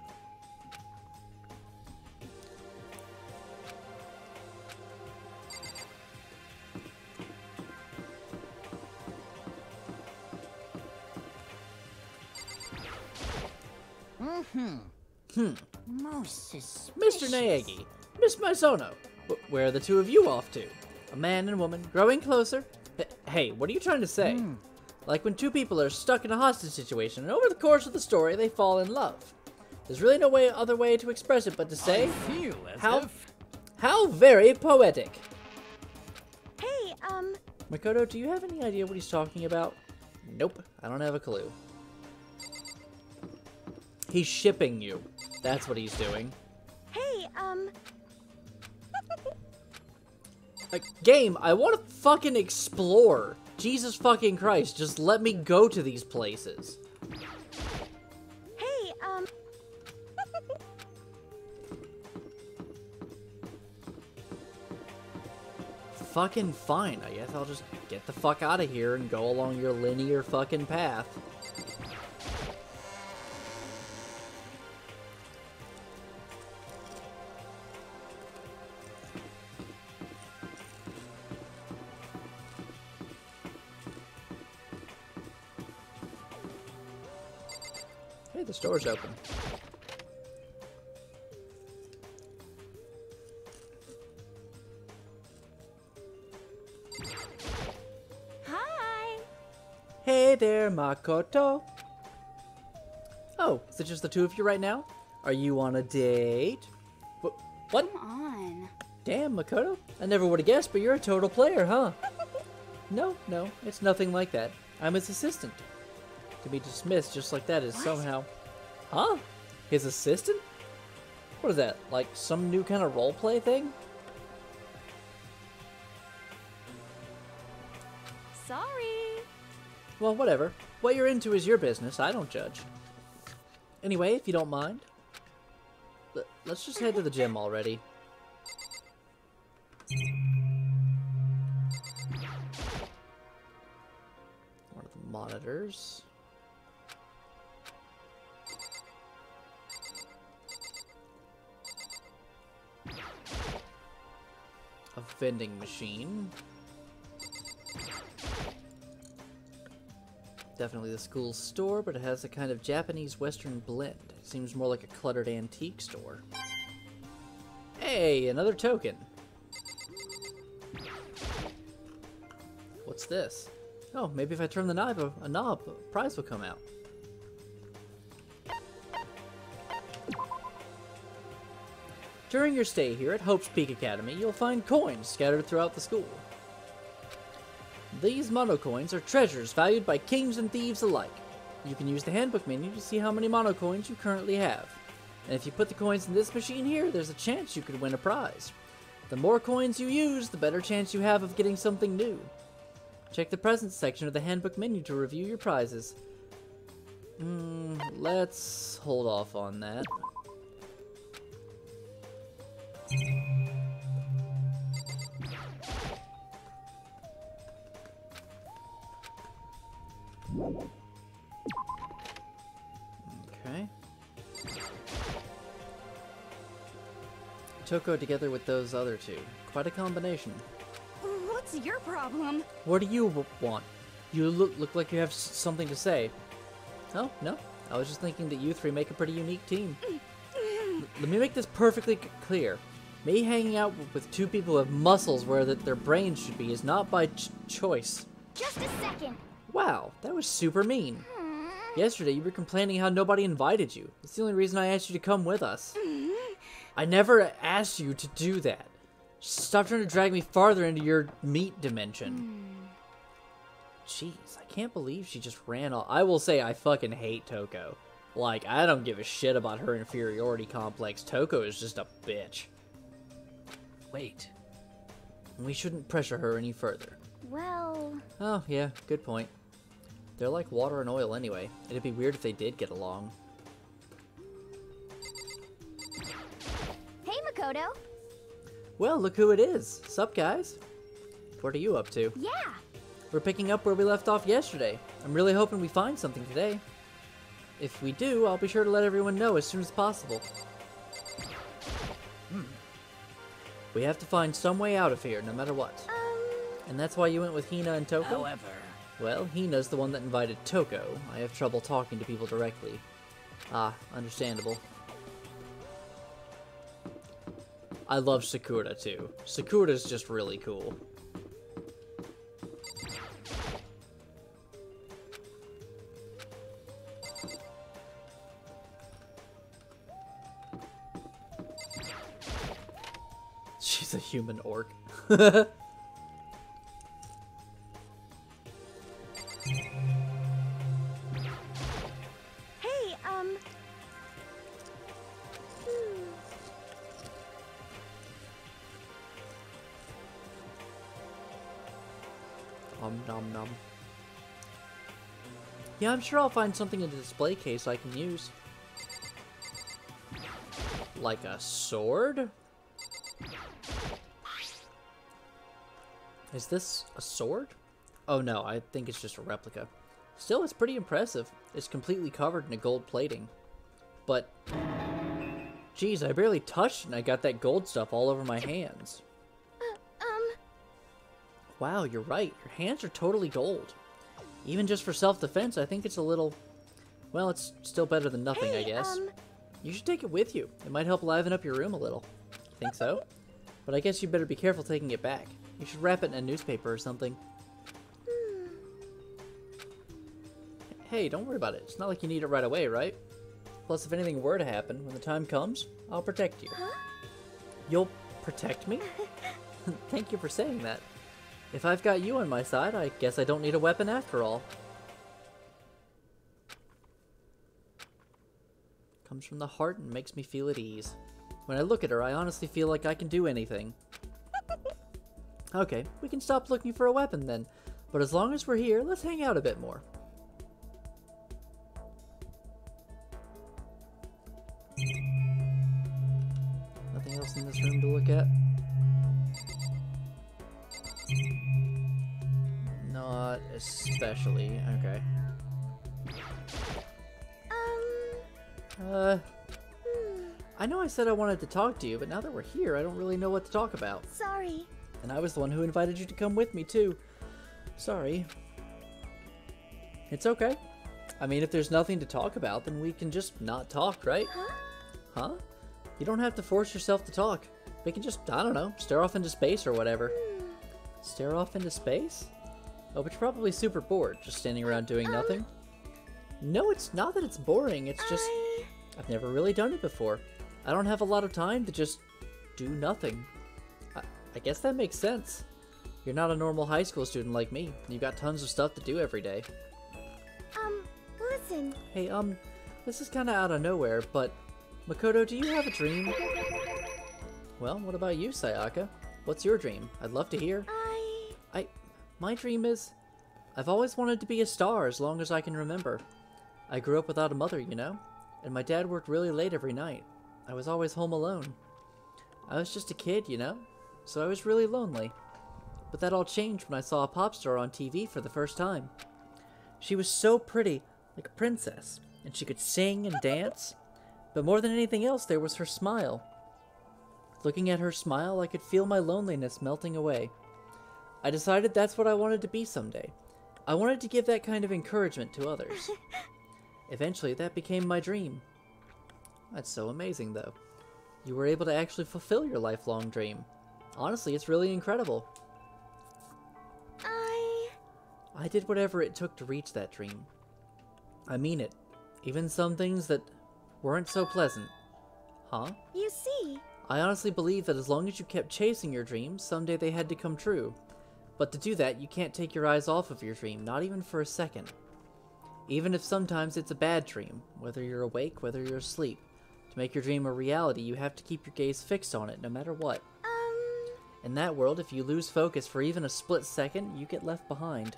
Most suspicious. Mr. Naegi, Miss Misono, where are the two of you off to? A man and woman, growing closer? Hey, what are you trying to say? Like when two people are stuck in a hostage situation, and over the course of the story, they fall in love. There's really no other way to express it but to say, how very poetic. Hey, Makoto, do you have any idea what he's talking about? Nope, I don't have a clue. He's shipping you. That's what he's doing. Hey, Like, game, I want to fucking explore. Jesus fucking Christ, just let me go to these places. Hey, Fucking fine, I guess I'll just get the fuck out of here and go along your linear fucking path. Hey, the store's open. hi. Hey there, Makoto. Oh, is it just the two of you right now? Are you on a date? What? Come on. Damn, Makoto. I never would have guessed, but you're a total player, huh? No, it's nothing like that. I'm his assistant. To be dismissed just like that is somehow... Huh? His assistant? What is that, like some new kind of roleplay thing? Sorry. Well, whatever. What you're into is your business. I don't judge. Anyway, if you don't mind, let's just head to the gym already. One of the monitors. A vending machine. Definitely the school store, but it has a kind of Japanese Western blend. It seems more like a cluttered antique store. Hey, another token. What's this? Oh, maybe if I turn the knob, a prize will come out. During your stay here at Hope's Peak Academy, you'll find coins scattered throughout the school. These monocoins are treasures valued by kings and thieves alike. You can use the handbook menu to see how many monocoins you currently have. And if you put the coins in this machine here, there's a chance you could win a prize. The more coins you use, the better chance you have of getting something new. Check the presents section of the handbook menu to review your prizes. Let's hold off on that. Okay. Toko together with those other two. Quite a combination. What's your problem? What do you want? You look like you have something to say. Oh, no. I was just thinking that you three make a pretty unique team. Let me make this perfectly clear. Me hanging out with two people who have muscles where their brains should be is not by choice. Just a second. Wow, that was super mean. Yesterday you were complaining how nobody invited you. That's the only reason I asked you to come with us. I never asked you to do that. Stop trying to drag me farther into your meat dimension. Jeez, I can't believe she just ran off. I will say I fucking hate Toko. Like, I don't give a shit about her inferiority complex. Toko is just a bitch. Wait. We shouldn't pressure her any further. Well... Oh, yeah, good point. They're like water and oil anyway. It'd be weird if they did get along. Hey, Makoto. Well, look who it is. Sup, guys? What are you up to? Yeah. We're picking up where we left off yesterday. I'm really hoping we find something today. If we do, I'll be sure to let everyone know as soon as possible. We have to find some way out of here, no matter what. And that's why you went with Hina and Toko? However... Well, Hina's the one that invited Toko. I have trouble talking to people directly. Ah, understandable. I love Sakura, too. Sakura's just really cool. She's a human orc. Nom nom. Yeah, I'm sure I'll find something in the display case I can use. Like a sword? Is this a sword? Oh no, I think it's just a replica. Still, it's pretty impressive. It's completely covered in a gold plating. But, geez, I barely touched it and I got that gold stuff all over my hands. Wow, you're right. Your hands are totally gold. Even just for self-defense, I think it's a little... Well, it's still better than nothing, I guess. You should take it with you. It might help liven up your room a little. Think so? But I guess you better be careful taking it back. You should wrap it in a newspaper or something. Hey, don't worry about it. It's not like you need it right away, right? Plus, if anything were to happen, when the time comes, I'll protect you. You'll protect me? Thank you for saying that. If I've got you on my side, I guess I don't need a weapon after all. Comes from the heart and makes me feel at ease. When I look at her, I honestly feel like I can do anything. Okay, we can stop looking for a weapon then. But as long as we're here, let's hang out a bit more. else in this room to look at? Not especially. Okay. I know I said I wanted to talk to you, but now that we're here, I don't really know what to talk about. Sorry. And I was the one who invited you to come with me, too. Sorry. It's okay. I mean, if there's nothing to talk about, then we can just not talk, right? Huh? Huh? You don't have to force yourself to talk. We can just, I don't know, stare off into space or whatever. Stare off into space? Oh, but you're probably super bored, just standing around doing nothing. No, it's not that it's boring, it's just... I've never really done it before. I don't have a lot of time to just do nothing. I guess that makes sense. You're not a normal high school student like me. You've got tons of stuff to do every day. Listen. Hey, this is kind of out of nowhere, but Makoto, do you have a dream? Well, what about you, Sayaka? What's your dream? I'd love to hear. My dream is... I've always wanted to be a star as long as I can remember. I grew up without a mother, you know? And my dad worked really late every night. I was always home alone. I was just a kid, you know? So I was really lonely. But that all changed when I saw a pop star on TV for the first time. She was so pretty, like a princess, and she could sing and dance. But more than anything else, there was her smile. Looking at her smile, I could feel my loneliness melting away. I decided that's what I wanted to be someday. I wanted to give that kind of encouragement to others. Eventually, that became my dream. That's so amazing, though. You were able to actually fulfill your lifelong dream. Honestly, it's really incredible. I did whatever it took to reach that dream. I mean it. Even some things that weren't so pleasant. Huh? You see. I honestly believe that as long as you kept chasing your dreams, someday they had to come true. But to do that, you can't take your eyes off of your dream, not even for a second. Even if sometimes it's a bad dream, whether you're awake, whether you're asleep. To make your dream a reality, you have to keep your gaze fixed on it, no matter what. In that world, if you lose focus for even a split second, you get left behind.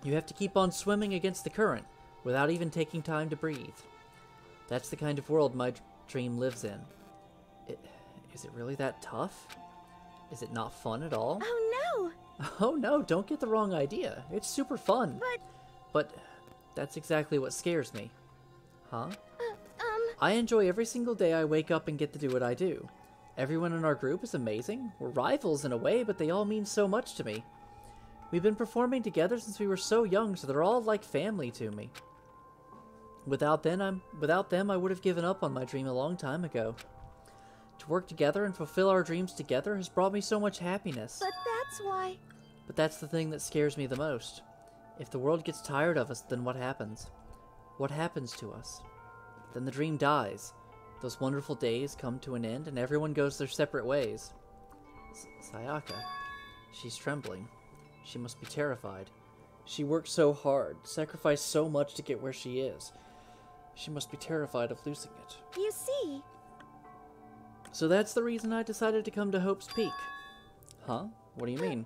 You have to keep on swimming against the current, without even taking time to breathe. That's the kind of world my dream lives in. Is it really that tough? Is it not fun at all? Oh no! Oh no, don't get the wrong idea. It's super fun. But that's exactly what scares me. Huh? I enjoy every single day I wake up and get to do what I do. Everyone in our group is amazing. We're rivals in a way, but they all mean so much to me. We've been performing together since we were so young, so they're all like family to me. Without them, I would have given up on my dream a long time ago. To work together and fulfill our dreams together has brought me so much happiness. But that's why... But that's the thing that scares me the most. If the world gets tired of us, then what happens? What happens to us? Then the dream dies. Those wonderful days come to an end and everyone goes their separate ways. Sayaka. She's trembling. She must be terrified. She worked so hard, sacrificed so much to get where she is. She must be terrified of losing it. You see. So that's the reason I decided to come to Hope's Peak. Huh? What do you mean?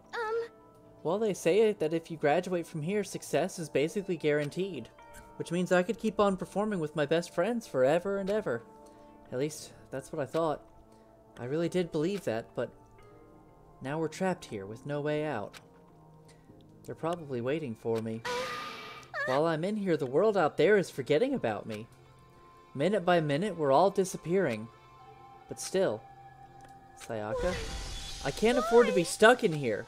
Well, they say that if you graduate from here, success is basically guaranteed. Which means I could keep on performing with my best friends forever and ever. At least, that's what I thought. I really did believe that, but now we're trapped here with no way out. They're probably waiting for me. While I'm in here, the world out there is forgetting about me. Minute by minute, we're all disappearing. But still, Sayaka, I can't afford to be stuck in here.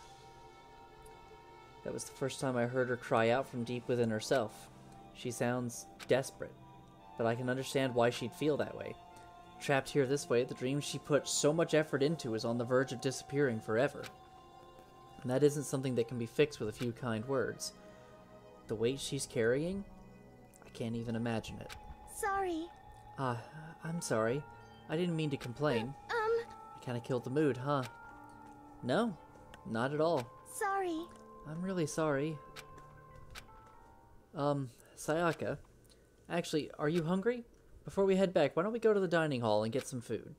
That was the first time I heard her cry out from deep within herself. She sounds desperate, but I can understand why she'd feel that way. Trapped here this way, the dream she put so much effort into is on the verge of disappearing forever. And that isn't something that can be fixed with a few kind words. The weight she's carrying, I can't even imagine it. Sorry. I'm sorry. I didn't mean to complain. I kinda killed the mood, huh? No, not at all. Sorry. I'm really sorry. Sayaka, actually, are you hungry? Before we head back, why don't we go to the dining hall and get some food?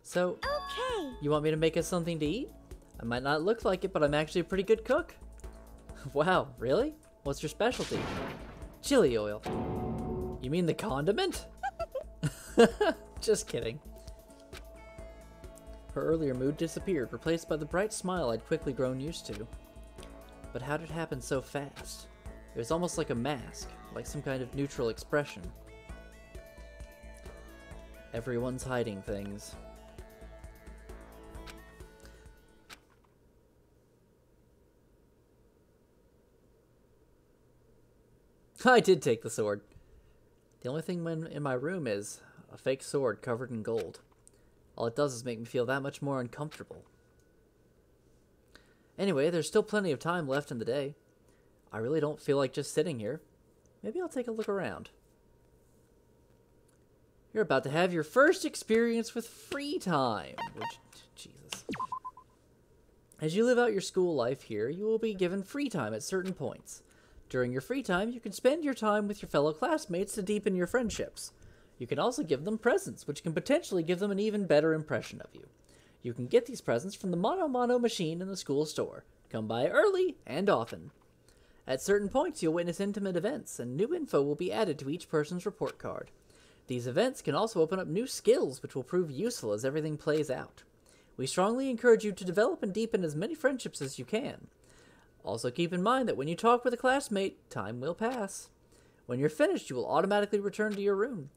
So, okay. You want me to make us something to eat? I might not look like it, but I'm actually a pretty good cook. Wow, really? What's your specialty? Chili oil. You mean the condiment? Just kidding. Her earlier mood disappeared, replaced by the bright smile I'd quickly grown used to. But how did it happen so fast? It was almost like a mask, like some kind of neutral expression. Everyone's hiding things. I did take the sword. The only thing in my room is a fake sword covered in gold. All it does is make me feel that much more uncomfortable. Anyway, there's still plenty of time left in the day. I really don't feel like just sitting here. Maybe I'll take a look around. You're about to have your first experience with free time. Which, Jesus. As you live out your school life here, you will be given free time at certain points. During your free time, you can spend your time with your fellow classmates to deepen your friendships. You can also give them presents, which can potentially give them an even better impression of you. You can get these presents from the Mono machine in the school store. Come by early and often. At certain points, you'll witness intimate events, and new info will be added to each person's report card. These events can also open up new skills, which will prove useful as everything plays out. We strongly encourage you to develop and deepen as many friendships as you can. Also keep in mind that when you talk with a classmate, time will pass. When you're finished, you will automatically return to your room.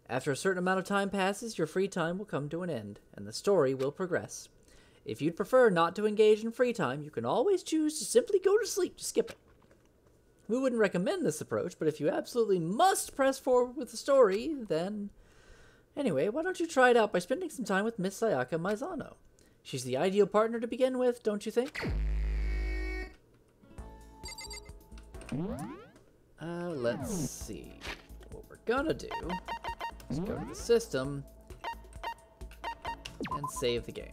After a certain amount of time passes, your free time will come to an end, and the story will progress. If you'd prefer not to engage in free time, you can always choose to simply go to sleep to skip it. We wouldn't recommend this approach, but if you absolutely must press forward with the story, then... Anyway, why don't you try it out by spending some time with Miss Sayaka Maizano? She's the ideal partner to begin with, don't you think? Let's see. What we're gonna do is go to the system and save the game.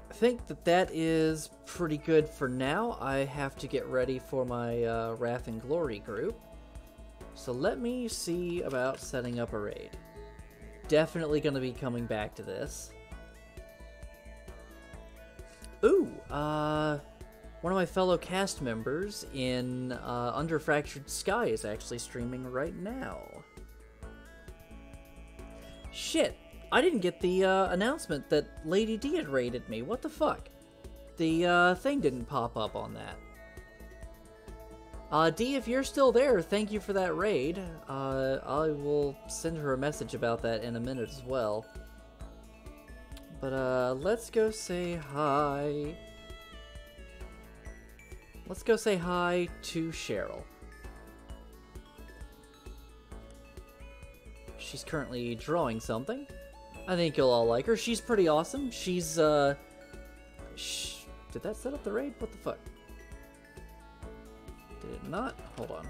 I think that is pretty good for now. I have to get ready for my Wrath and Glory group. So let me see about setting up a raid. Definitely going to be coming back to this. Ooh, one of my fellow cast members in Under Fractured Sky is actually streaming right now. Shit, I didn't get the announcement that Lady D had raided me. What the fuck? The thing didn't pop up on that. D, if you're still there, thank you for that raid. I will send her a message about that in a minute as well. But let's go say hi. Let's go say hi to Cheryl. She's currently drawing something. I think you'll all like her. She's pretty awesome. She's, did that set up the raid? What the fuck? Did it not? Hold on.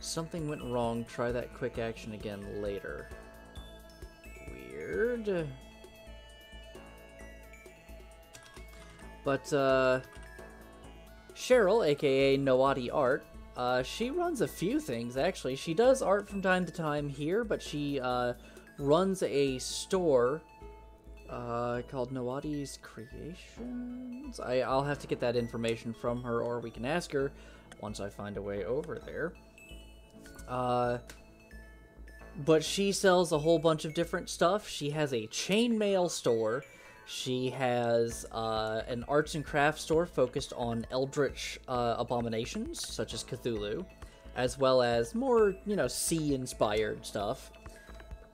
Something went wrong. Try that quick action again later. Weird. But, Cheryl, aka Noati Art, she runs a few things, actually. She does art from time to time here, but she, runs a store, called Noati's Creations? I'll have to get that information from her, or we can ask her once I find a way over there. But she sells a whole bunch of different stuff. She has a chainmail store. She has an arts and crafts store focused on eldritch abominations, such as Cthulhu, as well as more, you know, sea-inspired stuff.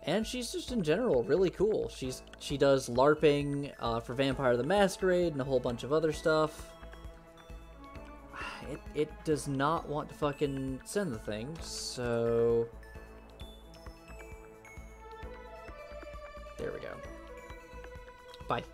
And she's just, in general, really cool. She does LARPing for Vampire the Masquerade and a whole bunch of other stuff. It does not want to fucking send the thing, so... There we go. Bye.